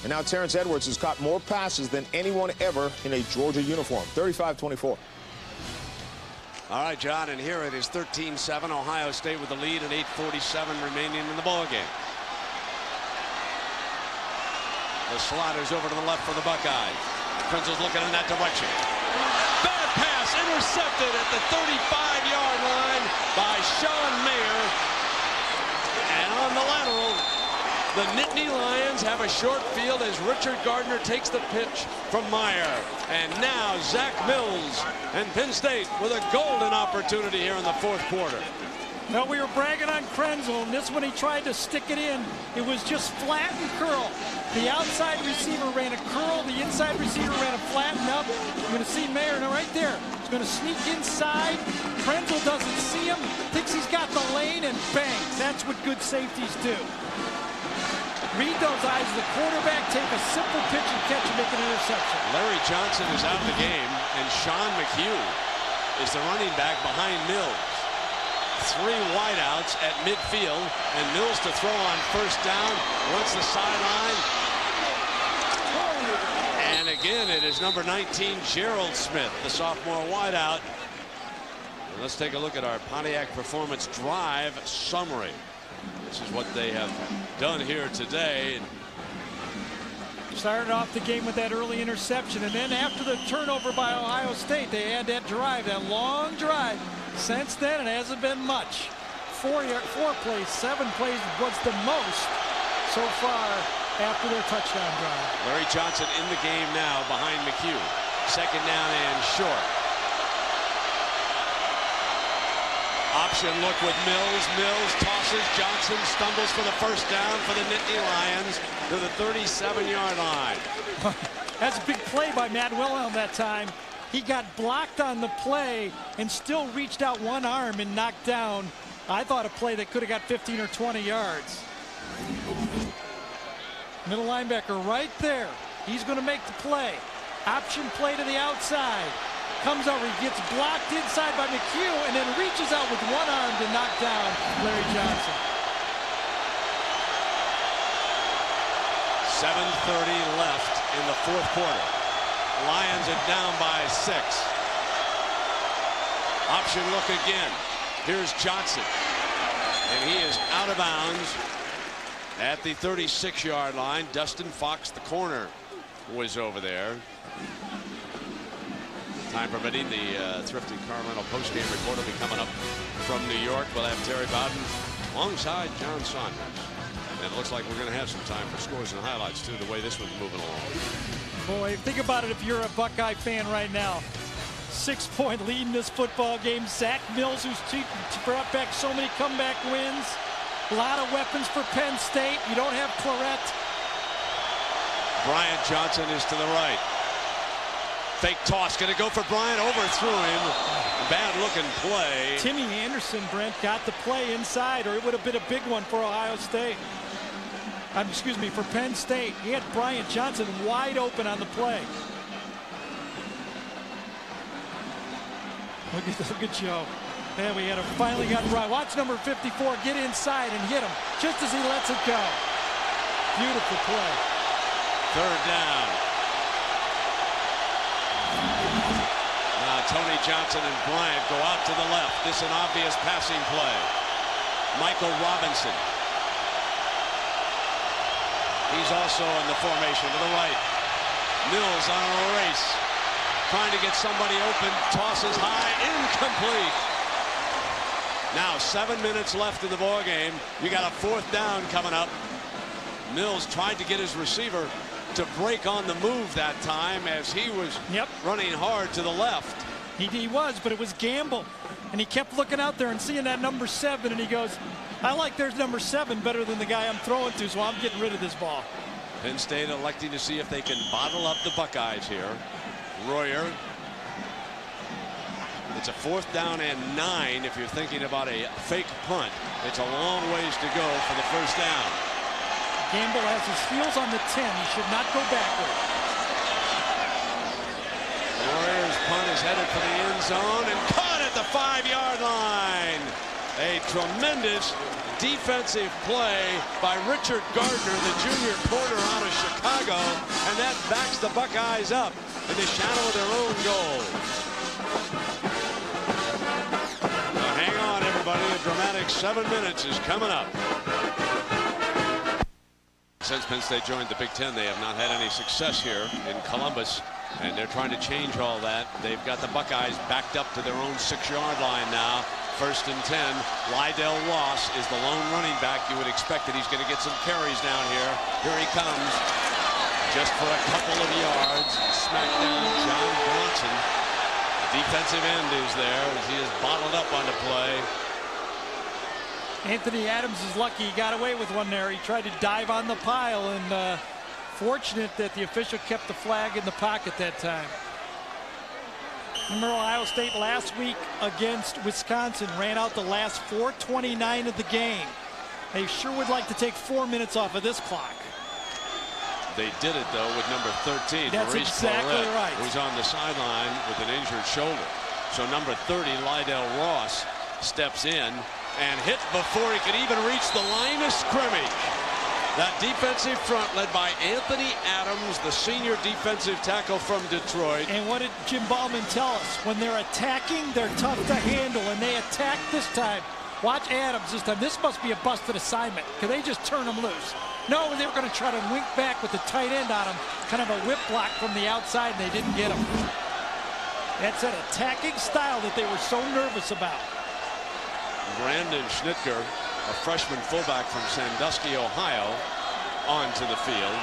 And now Terrence Edwards has caught more passes than anyone ever in a Georgia uniform. 35-24. All right, John, and here it is 13-7. Ohio State with the lead and 8:47 remaining in the ball game. The slot is over to the left for the Buckeyes. Krenzel's looking in that direction. Bad pass intercepted at the 35-yard line by Sean Mayer. And on the lateral, the Nittany Lions have a short field as Richard Gardner takes the pitch from Meyer. And now Zach Mills and Penn State with a golden opportunity here in the 4th quarter. Well, we were bragging on Krenzel, and this one he tried to stick it in. It was just flat and curl. The outside receiver ran a curl. The inside receiver ran a flatten up. You're going to see Mayer now right there. He's going to sneak inside. Krenzel doesn't see him, thinks he's got the lane, and bang. That's what good safeties do. Read those eyes. The quarterback take a simple pitch and catch and make an interception. Larry Johnson is out of the game, and Sean McHugh is the running back behind Mills. 3 wideouts at midfield, and Mills to throw on first down. Runs the sideline. And again, it is number 19, Gerald Smith, the sophomore wideout. And let's take a look at our Pontiac Performance Drive summary. This is what they have done here today. Started off the game with that early interception, and then after the turnover by Ohio State, they had that drive, that long drive. Since then, it hasn't been much. 4 plays, 7 plays was the most so far after their touchdown drive. Larry Johnson in the game now behind McHugh. 2nd down and short. Option look with Mills. Mills tosses. Johnson stumbles for the first down for the Nittany Lions to the 37-yard line. That's a big play by Matt Wilhelm that time. He got blocked on the play and still reached out one arm and knocked down, I thought, a play that could have got 15 or 20 yards. Middle linebacker right there. He's going to make the play. Option play to the outside. Comes over, he gets blocked inside by McHugh, and then reaches out with one arm to knock down Larry Johnson. 7:30 left in the 4th quarter. Lions are down by 6. Option look again. Here's Johnson. And he is out of bounds at the 36-yard line. Dustin Fox, the corner, was over there. Time permitting, the Thrifty Carmelo postgame report will be coming up from New York. We'll have Terry Bowden alongside John Saunders. And it looks like we're going to have some time for scores and highlights, too, the way this one's moving along. Boy, think about it if you're a Buckeye fan right now. 6-point lead in this football game. Zach Mills, who's brought back so many comeback wins. A lot of weapons for Penn State. You don't have Claret. Bryant Johnson is to the right. Fake toss, going to go for Bryant, overthrew him. Bad looking play. Timmy Anderson, Brent, got the play inside, or it would have been a big one for Ohio State. Excuse me, for Penn State. He had Bryant Johnson wide open on the play. Look at Joe. And we finally got Bryant. Watch number 54 get inside and hit him just as he lets it go. Beautiful play. Third down. Now Tony Johnson and Bryant go out to the left. This is an obvious passing play. Michael Robinson. He's also in the formation to the right. Mills on a race. Trying to get somebody open. Tosses high. Incomplete. Now 7 minutes left in the ball game. You got a fourth down coming up. Mills tried to get his receiver to break on the move that time as he was running hard to the left. He was, but it was Gamble. And he kept looking out there and seeing that number 7, and he goes, I like there's number 7 better than the guy I'm throwing to, so I'm getting rid of this ball. Penn State electing to see if they can bottle up the Buckeyes here. Royer. It's a fourth down and 9 if you're thinking about a fake punt. It's a long ways to go for the first down. Gamble has his heels on the 10. He should not go backward. Warriors punt is headed for the end zone and caught at the 5-yard line. A tremendous defensive play by Richard Gardner, the junior corner out of Chicago, and that backs the Buckeyes up in the shadow of their own goal. Now hang on, everybody. A dramatic 7 minutes is coming up. Since Penn State joined the Big Ten, they have not had any success here in Columbus, and they're trying to change all that. They've got the Buckeyes backed up to their own 6-yard line now. First and 10. Lydell Ross is the lone running back. You would expect that he's going to get some carries down here. Here he comes. Just for a couple of yards. Smack down John Bronson. Defensive end is there as he is bottled up on the play. Anthony Adams is lucky he got away with one there. He tried to dive on the pile, and fortunate that the official kept the flag in the pocket that time. Remember Ohio State last week against Wisconsin ran out the last 4:29 of the game. They sure would like to take 4 minutes off of this clock. They did it though with number 13. That's Maurice exactly Barrett, right. who's on the sideline with an injured shoulder. So number 30, Lydell Ross, steps in and hit before he could even reach the line of scrimmage. That defensive front led by Anthony Adams, the senior defensive tackle from Detroit. And what did Jim Ballman tell us? When they're attacking, they're tough to handle, and they attack this time. Watch Adams this time. This must be a busted assignment. Can they just turn him loose? No, they were going to try to wink back with the tight end on him. Kind of a whip block from the outside, and they didn't get him. That's an attacking style that they were so nervous about. Brandon Schnitger, a freshman fullback from Sandusky, Ohio, onto the field.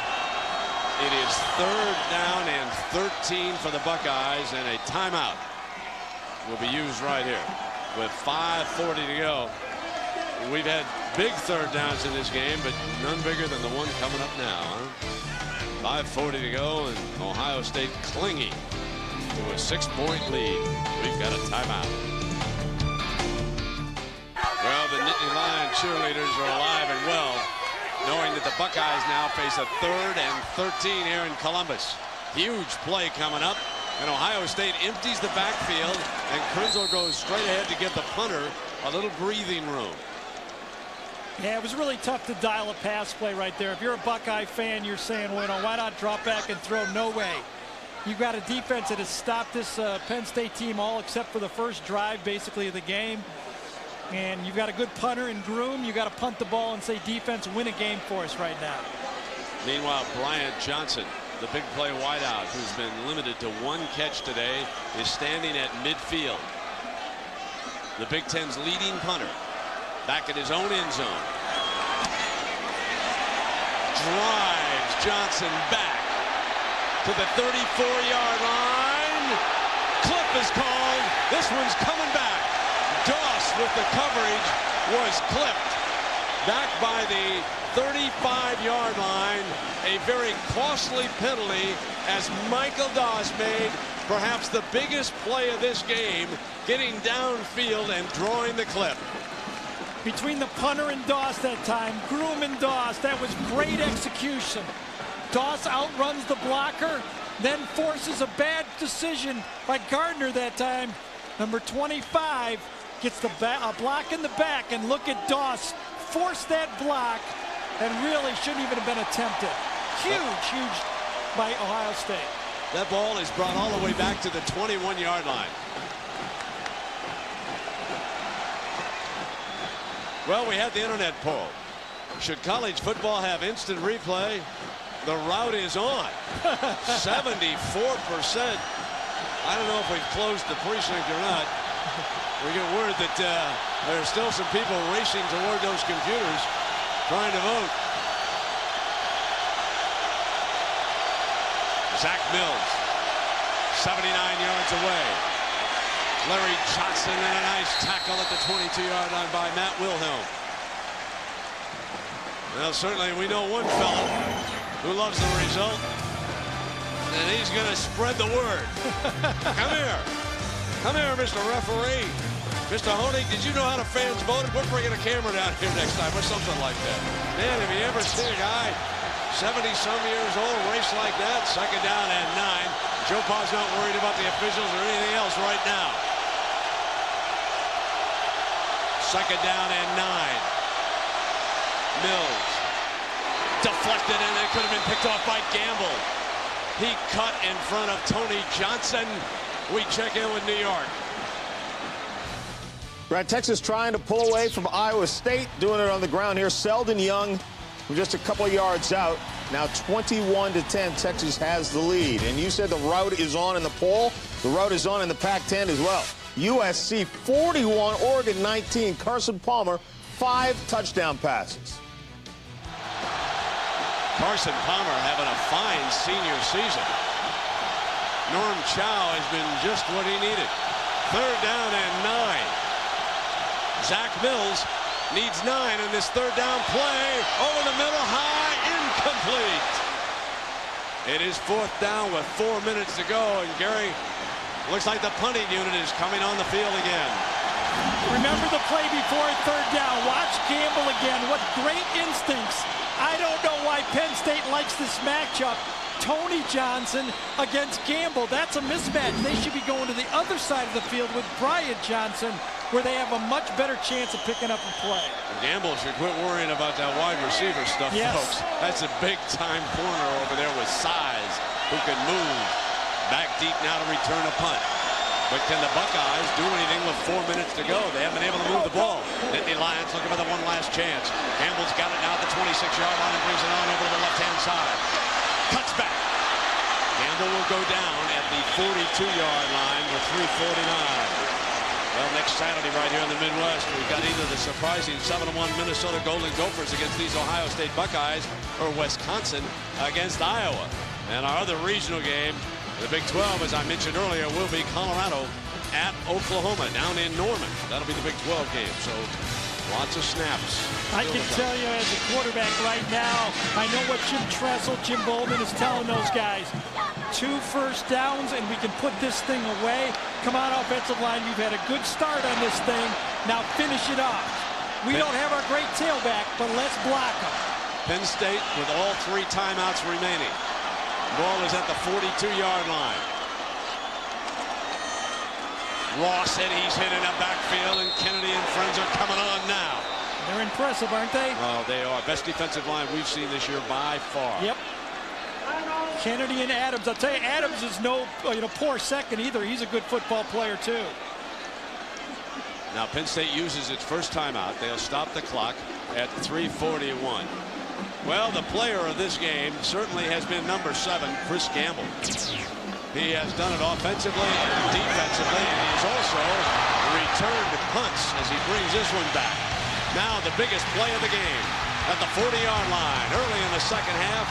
It is third down and 13 for the Buckeyes, and a timeout will be used right here with 5:40 to go. We've had big third downs in this game, but none bigger than the one coming up now. 5:40 to go, and Ohio State clinging to a 6-point lead. We've got a timeout. Well, the Nittany Lion cheerleaders are alive and well, knowing that the Buckeyes now face a 3rd and 13 here in Columbus. Huge play coming up, and Ohio State empties the backfield, and Krenzel goes straight ahead to give the punter a little breathing room. Yeah, it was really tough to dial a pass play right there. If you're a Buckeye fan, you're saying, well, why not drop back and throw? No way. You've got a defense that has stopped this Penn State team all except for the first drive, basically, of the game. And you've got a good punter in Groom. You've got to punt the ball and say, defense, win a game for us right now. Meanwhile, Bryant Johnson, the big play wideout, who's been limited to 1 catch today, is standing at midfield. The Big Ten's leading punter, back at his own end zone. Drives Johnson back to the 34-yard line. Cliff is called. This one's coming back. Doss with the coverage was clipped. Back by the 35-yard line. A very costly penalty as Michael Doss made perhaps the biggest play of this game, getting downfield and drawing the clip. Between the punter and Doss that time, Groom and Doss, that was great execution. Doss outruns the blocker, then forces a bad decision by Gardner that time. Number 25 gets the a block in the back, and look at Doss force that block and really shouldn't even have been attempted. Huge by Ohio State. That ball is brought all the way back to the 21-yard line. Well, we had the internet poll. Should college football have instant replay? The route is on. 74%. I don't know if we've closed the precinct or not. We get word that there are still some people racing toward those computers trying to vote. Zach Mills, 79 yards away. Larry Johnson and a nice tackle at the 22-yard line by Matt Wilhelm. Well, certainly we know one fellow who loves the result, and he's going to spread the word. Come here, Mr. Referee. Mr. Honig, did you know how the fans voted? We're bringing a camera down here next time or something like that. Man, have you ever seen a guy 70-some years old race like that? Second down and 9. Joe Pa's not worried about the officials or anything else right now. Second down and 9. Mills deflected, and it could have been picked off by Gamble. He cut in front of Tony Johnson. We check in with New York. Right, Texas trying to pull away from Iowa State, doing it on the ground here. Selden Young from just a couple yards out. Now 21-10, Texas has the lead. And you said the route is on in the poll. The route is on in the Pac-10 as well. USC 41, Oregon 19. Carson Palmer, 5 touchdown passes. Carson Palmer having a fine senior season. Norm Chow has been just what he needed. Third down and 9. Zach Mills needs 9 in this third down play. Over the middle, high, incomplete. It is fourth down with 4 minutes to go, and Gary, looks like the punting unit is coming on the field again. Remember the play before third down. Watch Gamble again. What great instincts. I don't know why Penn State likes this matchup. Tony Johnson against Gamble. That's a mismatch. They should be going to the other side of the field with Bryant Johnson, where they have a much better chance of picking up a play. Gamble should quit worrying about that wide receiver stuff, yes, folks. That's a big-time corner over there with size who can move. Back deep now to return a punt. But can the Buckeyes do anything with 4 minutes to go? They haven't been able to move the ball. Nittany Lions looking for the one last chance. Gamble's got it now at the 26-yard line and brings it on over to the left-hand side. Cuts back. Gamble will go down at the 42-yard line with 3:49. Well, next Saturday right here in the Midwest, we've got either the surprising 7-1 Minnesota Golden Gophers against these Ohio State Buckeyes or Wisconsin against Iowa. And our other regional game, the Big 12, as I mentioned earlier, will be Colorado at Oklahoma down in Norman. That'll be the Big 12 game. So lots of snaps. I can tell you as a quarterback right now, I know what Jim Tressel, Jim Bowman is telling those guys. 2 first downs and we can put this thing away. Come on, offensive line, you've had a good start on this thing. Now finish it off. We don't have our great tailback, but let's block them. Penn State with all 3 timeouts remaining. Ball is at the 42-yard line. Ross and he's hit in the backfield, and Kennedy and friends are coming on now. They're impressive, aren't they? Oh, they are. Best defensive line we've seen this year by far. Yep. Kennedy and Adams. I'll tell you, Adams is no poor second either. He's a good football player too. Now Penn State uses its first timeout. They'll stop the clock at 3:41. Well, the player of this game certainly has been number 7, Chris Gamble. He has done it offensively and defensively, and he has also returned punts as he brings this one back. Now the biggest play of the game at the 40-yard line. Early in the second half,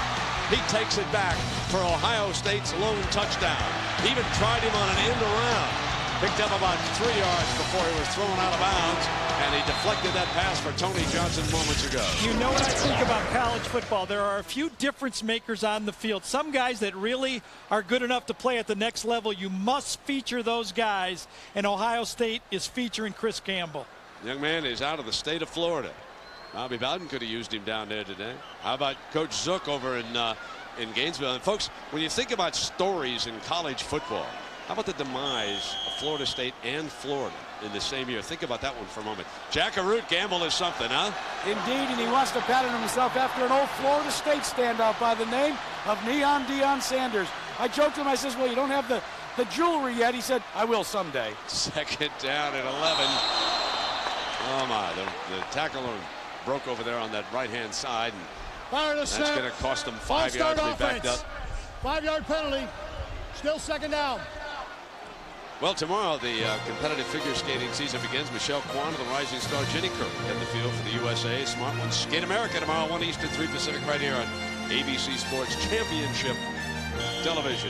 he takes it back for Ohio State's lone touchdown. He even tried him on an end around. Picked up about 3 yards before he was thrown out of bounds, and he deflected that pass for Tony Johnson moments ago. You know what I think about college football? There are a few difference makers on the field. Some guys that really are good enough to play at the next level. You must feature those guys, and Ohio State is featuring Chris Campbell. Young man is out of the state of Florida. Bobby Bowden could have used him down there today. How about Coach Zook over in Gainesville? And folks, when you think about stories in college football, how about the demise of Florida State and Florida in the same year? Think about that one for a moment. Jackaroot Gamble is something, huh? Indeed, and he wants to pattern himself after an old Florida State standout by the name of Neon Deion Sanders. I joked to him, I says, well, you don't have the jewelry yet. He said, I will someday. Second down at 11. Oh, my. The tackle broke over there on that right-hand side. And that's going to cost them 5 yards. They backed up. 5-yard penalty. Still second down. Well, tomorrow the competitive figure skating season begins. Michelle Kwan, the rising star, Jenny Kirk at the field for the USA. Smart Ones Skate America tomorrow, 1 Eastern, 3 Pacific, right here on ABC Sports Championship Television.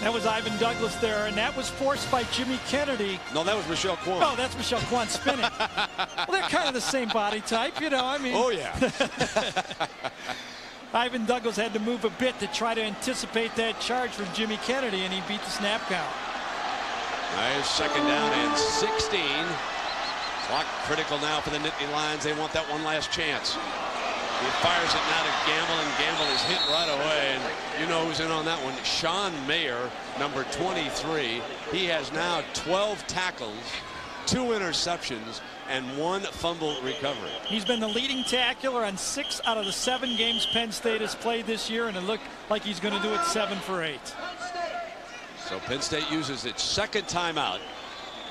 That was Ivan Douglas there, and that was forced by Jimmy Kennedy. No, that was Michelle Kwan. Oh, that's Michelle Kwan spinning. Well, they're kind of the same body type, you know. I mean. Oh, yeah. Ivan Douglas had to move a bit to try to anticipate that charge from Jimmy Kennedy, and he beat the snap count. Nice second down and 16. Clock critical now for the Nittany Lions. They want that one last chance. He fires it now to Gamble, and Gamble is hit right away. And you know who's in on that one. Sean Mayer, number 23. He has now 12 tackles, 2 interceptions, and 1 fumble recovery. He's been the leading tackler on 6 out of the 7 games Penn State has played this year, and it looked like he's going to do it 7 for 8. So Penn State uses its second timeout.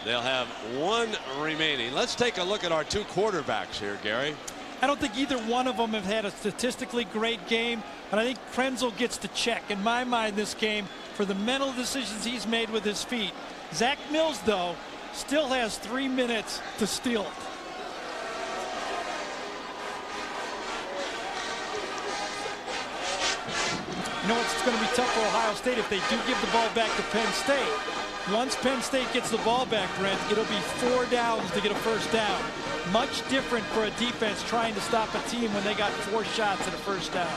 They'll have 1 remaining. Let's take a look at our 2 quarterbacks here, Gary. I don't think either one of them have had a statistically great game, but I think Krenzel gets to check, in my mind, this game for the mental decisions he's made with his feet. Zach Mills, though, still has 3 minutes to steal it. You know it's going to be tough for Ohio State if they do give the ball back to Penn State. Once Penn State gets the ball back, Brent, it'll be 4 downs to get a first down. Much different for a defense trying to stop a team when they got 4 shots at a first down.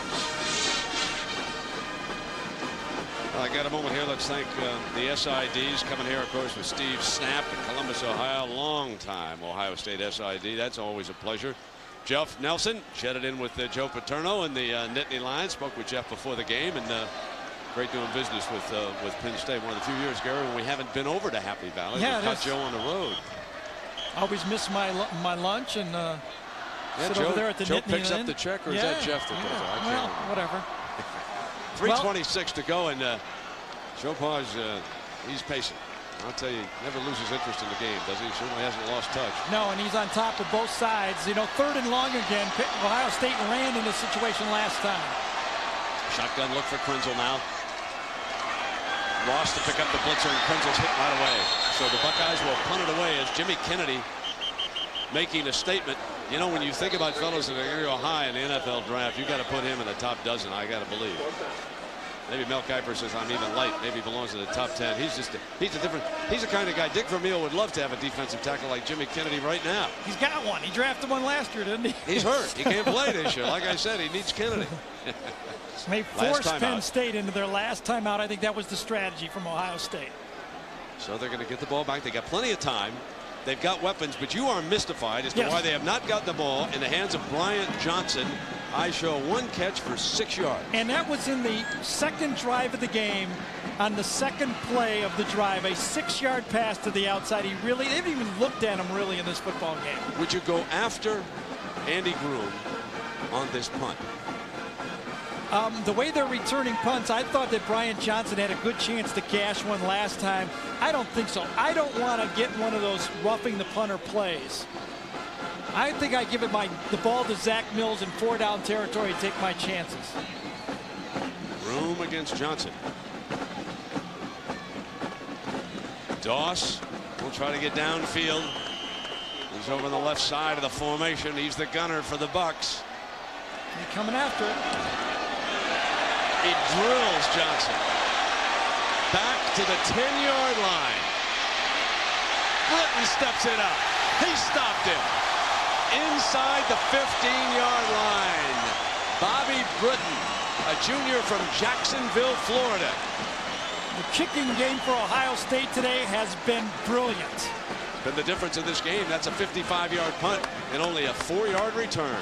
Well, I got a moment here. Let's thank the SIDs coming here, of course, with Steve Snap in Columbus, Ohio. Long time Ohio State SID. That's always a pleasure. Jeff Nelson chatted in with Joe Paterno and the Nittany Lions. Spoke with Jeff before the game, and great doing business with Penn State. One of the few years, Gary, when we haven't been over to Happy Valley. Yeah, we caught Joe on the road. Always miss my lunch and sit Joe, over there at the Joe Nittany picks up the check, or is that Jeff that does it? I well, can't. whatever. 3:26 to go, and Joe Pa's he's pacing. I'll tell you, never loses interest in the game, does he? Certainly hasn't lost touch. No, and he's on top of both sides. You know, 3rd and long again. Ohio State ran in this situation last time. Shotgun look for Krenzel now. Ross to pick up the blitzer, and Krenzel's hit right away. So the Buckeyes will punt it away as Jimmy Kennedy making a statement. You know, when you think about fellows that are going to go high in the NFL draft, you got to put him in the top dozen, I got to believe. Maybe Mel Kiper says I'm even light. Maybe he belongs in the top 10. He's the kind of guy. Dick Vermeil would love to have a defensive tackle like Jimmy Kennedy right now. He's got one. He drafted one last year, didn't he? He's hurt. He can't play this year. Like I said, he needs Kennedy. They forced Penn State into their last timeout. I think that was the strategy from Ohio State. So they're going to get the ball back. They got plenty of time. They've got weapons, but you are mystified as to why they have not got the ball in the hands of Bryant Johnson. I show 1 catch for 6 yards. And that was in the 2nd drive of the game. On the 2nd play of the drive, a 6-yard pass to the outside. They haven't even looked at him really in this football game. Would you go after Andy Groom on this punt? The way they're returning punts, I thought that Bryant Johnson had a good chance to cash one last time. I don't think so. I don't want to get one of those roughing the punter plays. I think I give the ball to Zach Mills in 4-down territory and take my chances. Room against Johnson. Doss will try to get downfield. He's over on the left side of the formation. He's the gunner for the Bucks. He's coming after it. He drills Johnson. Back to the 10-yard line. Britton steps it up. He stopped it. Inside the 15-yard line. Bobby Britton, a junior from Jacksonville, Florida. The kicking game for Ohio State today has been brilliant. Been the difference in this game. That's a 55-yard punt and only a 4-yard return.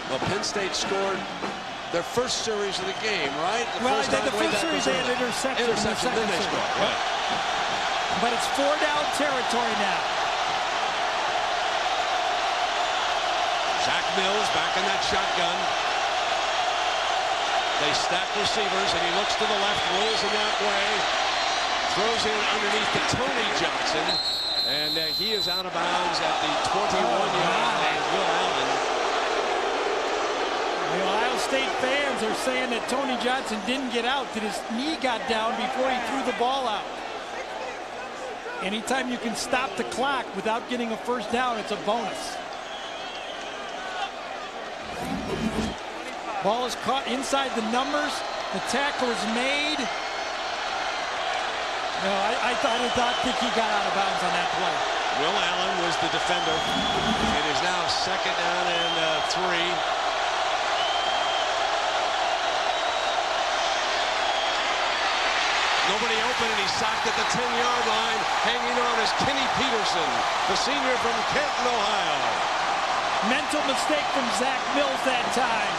Well, Penn State scored their first series of the game, right? The first series they had interception. Then they scored. Right. But it's 4-down territory now. Zach Mills back in that shotgun. They stack receivers, and he looks to the left, rolls in that way, throws in underneath to Tony Johnson, and he is out of bounds at the 21-yard line. Will Allen. The Ohio State fans are saying that Tony Johnson didn't get out, that his knee got down before he threw the ball out. Anytime you can stop the clock without getting a first down, it's a bonus. Ball is caught inside the numbers. The tackle is made. No, I didn't think he got out of bounds on that play. Will Allen was the defender. It is now 2nd down and 3. Nobody open, and he's sacked at the 10-yard line. Hanging on is Kenny Peterson, the senior from Canton, Ohio. Mental mistake from Zach Mills that time.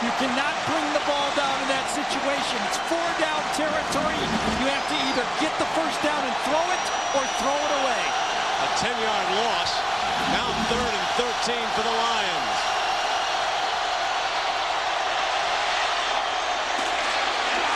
You cannot bring the ball down in that situation. It's 4-down territory. You have to either get the first down and throw it or throw it away. A 10-yard loss. Now 3rd and 13 for the Lions.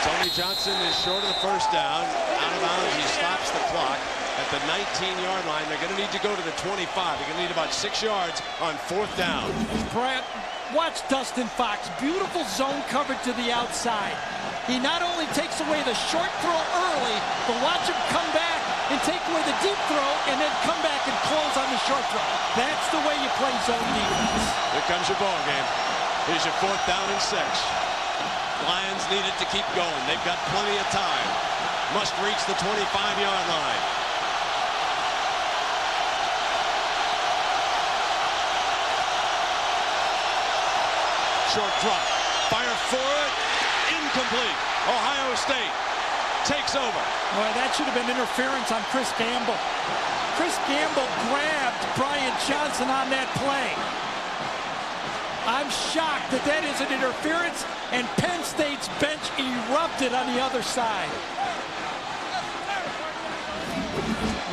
Tony Johnson is short of the first down. Out of bounds. He stops the clock at the 19-yard line. They're going to need to go to the 25. They're going to need about 6 yards on 4th down. Brett, watch Dustin Fox. Beautiful zone coverage to the outside. He not only takes away the short throw early, but watch him come back and take away the deep throw and then come back and close on the short throw. That's the way you play zone defense. Here comes your ball game. Here's your 4th down and 6. Lions need it to keep going. They've got plenty of time. Must reach the 25-yard line. Short drop. Fire for it. Incomplete. Ohio State takes over. Boy, that should have been interference on Chris Gamble. Chris Gamble grabbed Brian Johnson on that play. I'm shocked that that is an interference, and Penn State's bench erupted on the other side.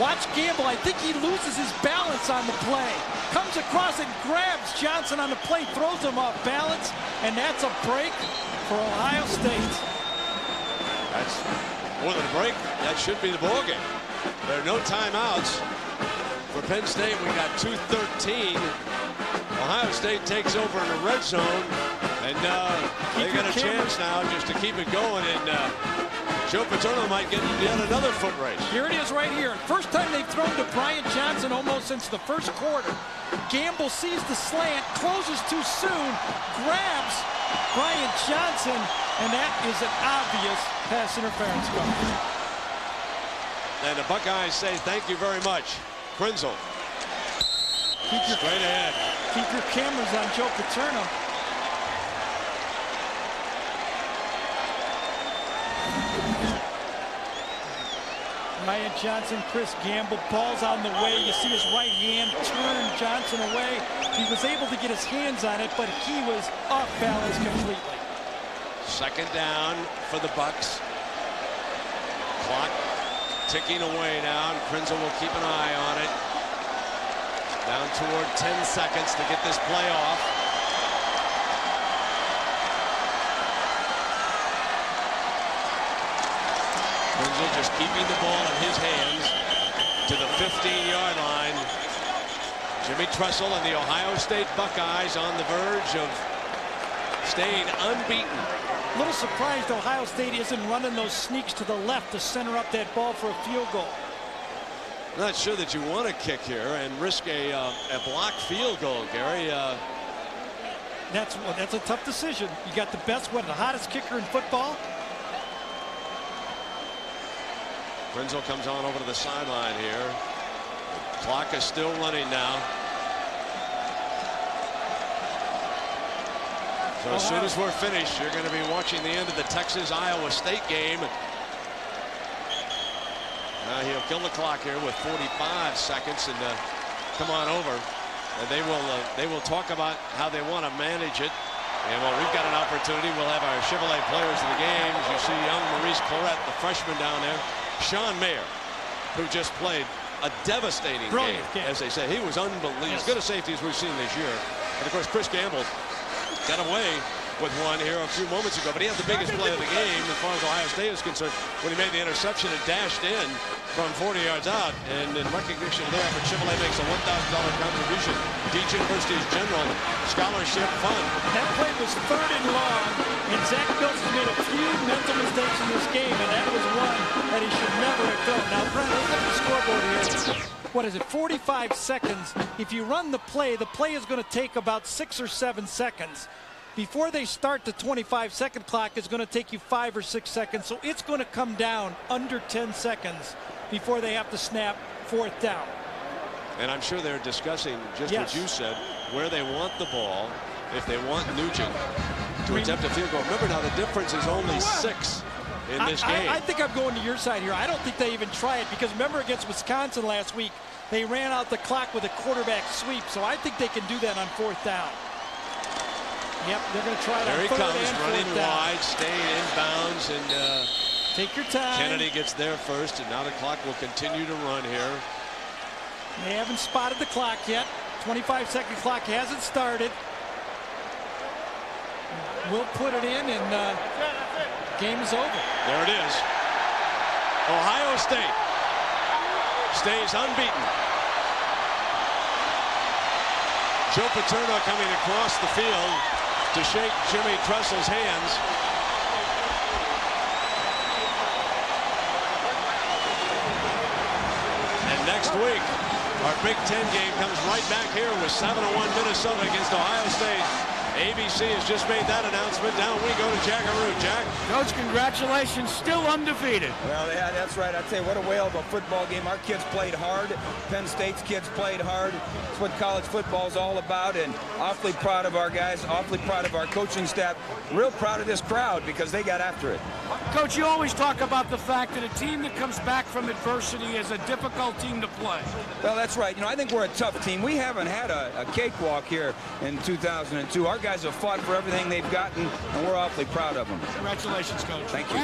Watch Gamble. I think he loses his balance on the play. Comes across and grabs Johnson on the play, throws him off balance, and that's a break for Ohio State. That's more than a break. That should be the ball game. There are no timeouts for Penn State. We got 2:13. Ohio State takes over in the red zone, and they got a chance now just to keep it going. And Joe Paterno might get yet another foot race. Here it is right here. First time they've thrown to Brian Johnson almost since the first quarter. Gamble sees the slant, closes too soon, grabs Brian Johnson, and that is an obvious pass interference call. And the Buckeyes say thank you very much. Krenzel. Straight ahead. Keep your cameras on Joe Paterno. Brian Johnson, Chris Gamble, ball's on the way. You see his right hand turn Johnson away. He was able to get his hands on it, but he was off balance completely. 2nd down for the Bucks. Clock ticking away now, and Krenzel will keep an eye on it. Down toward 10 seconds to get this play off. Krenzel just keeping the ball in his hands to the 15-yard line. Jimmy Tressel and the Ohio State Buckeyes on the verge of staying unbeaten. A little surprised Ohio State isn't running those sneaks to the left to center up that ball for a field goal. Not sure that you want to kick here and risk a blocked field goal, Gary. That's a tough decision. You got the best, the hottest kicker in football. Prinzel comes on over to the sideline here. The clock is still running now. So as soon as we're finished, you're going to be watching the end of the Texas-Iowa State game. He'll kill the clock here with 45 seconds and come on over. And they will talk about how they want to manage it. And while we've got an opportunity, we'll have our Chevrolet players of the game. As you see young Maurice Clarett, the freshman down there. Sean Mayer, who just played a devastating game, as they say. He was unbelievable. As good a safety as we've seen this year. And of course, Chris Gamble got away with one here a few moments ago, but he had the biggest play of the game as far as Ohio State is concerned when he made the interception and dashed in from 40 yards out. And in recognition of that, Chevrolet makes a $1,000 contribution. Deach University's General Scholarship Fund. That play was 3rd and long, and Zach Mills has made a few mental mistakes in this game, and that was one that he should never have thrown. Now, Brent, look at the scoreboard here. What is it, 45 seconds? If you run the play is going to take about 6 or 7 seconds. Before they start the 25-second clock, it's going to take you 5 or 6 seconds. So it's going to come down under 10 seconds before they have to snap 4th down. And I'm sure they're discussing just what you said, where they want the ball, if they want Nugent to attempt a field goal. Remember now, the difference is only 6 in this game. I think I'm going to your side here. I don't think they even try it because remember against Wisconsin last week, they ran out the clock with a quarterback sweep. So I think they can do that on 4th down. Yep, they're going to try it there on he 3rd comes, and 4th running down. wide, staying inbounds, and take your time. Kennedy gets there first, and now the clock will continue to run here. They haven't spotted the clock yet. 25-second clock hasn't started. We'll put it in, and game is over. There it is. Ohio State stays unbeaten. Joe Paterno coming across the field to shake Jimmy Tressel's hands. And next week, our Big Ten game comes right back here with 7-1 Minnesota against Ohio State. ABC has just made that announcement. Down we go to Jackaroo. Jack. Coach, congratulations. Still undefeated. Well, yeah, that's right. I tell you, what a whale of a football game. Our kids played hard. Penn State's kids played hard. It's what college football is all about, and awfully proud of our guys, awfully proud of our coaching staff, real proud of this crowd because they got after it. Coach, you always talk about the fact that a team that comes back from adversity is a difficult team to play. Well, that's right. You know, I think we're a tough team. We haven't had a cakewalk here in 2002. Our guys have fought for everything they've gotten, and we're awfully proud of them. Congratulations, Coach. Thank you.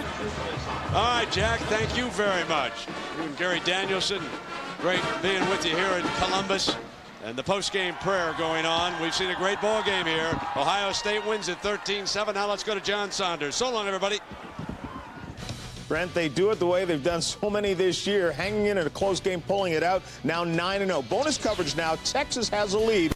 All right, Jack, thank you very much. You and Gary Danielson, great being with you here in Columbus. And the post-game prayer going on. We've seen a great ball game here. Ohio State wins it 13-7. Now let's go to John Saunders. So long, everybody. Brent, they do it the way they've done so many this year, hanging in a close game, pulling it out. Now 9-0. Bonus coverage now. Texas has a lead.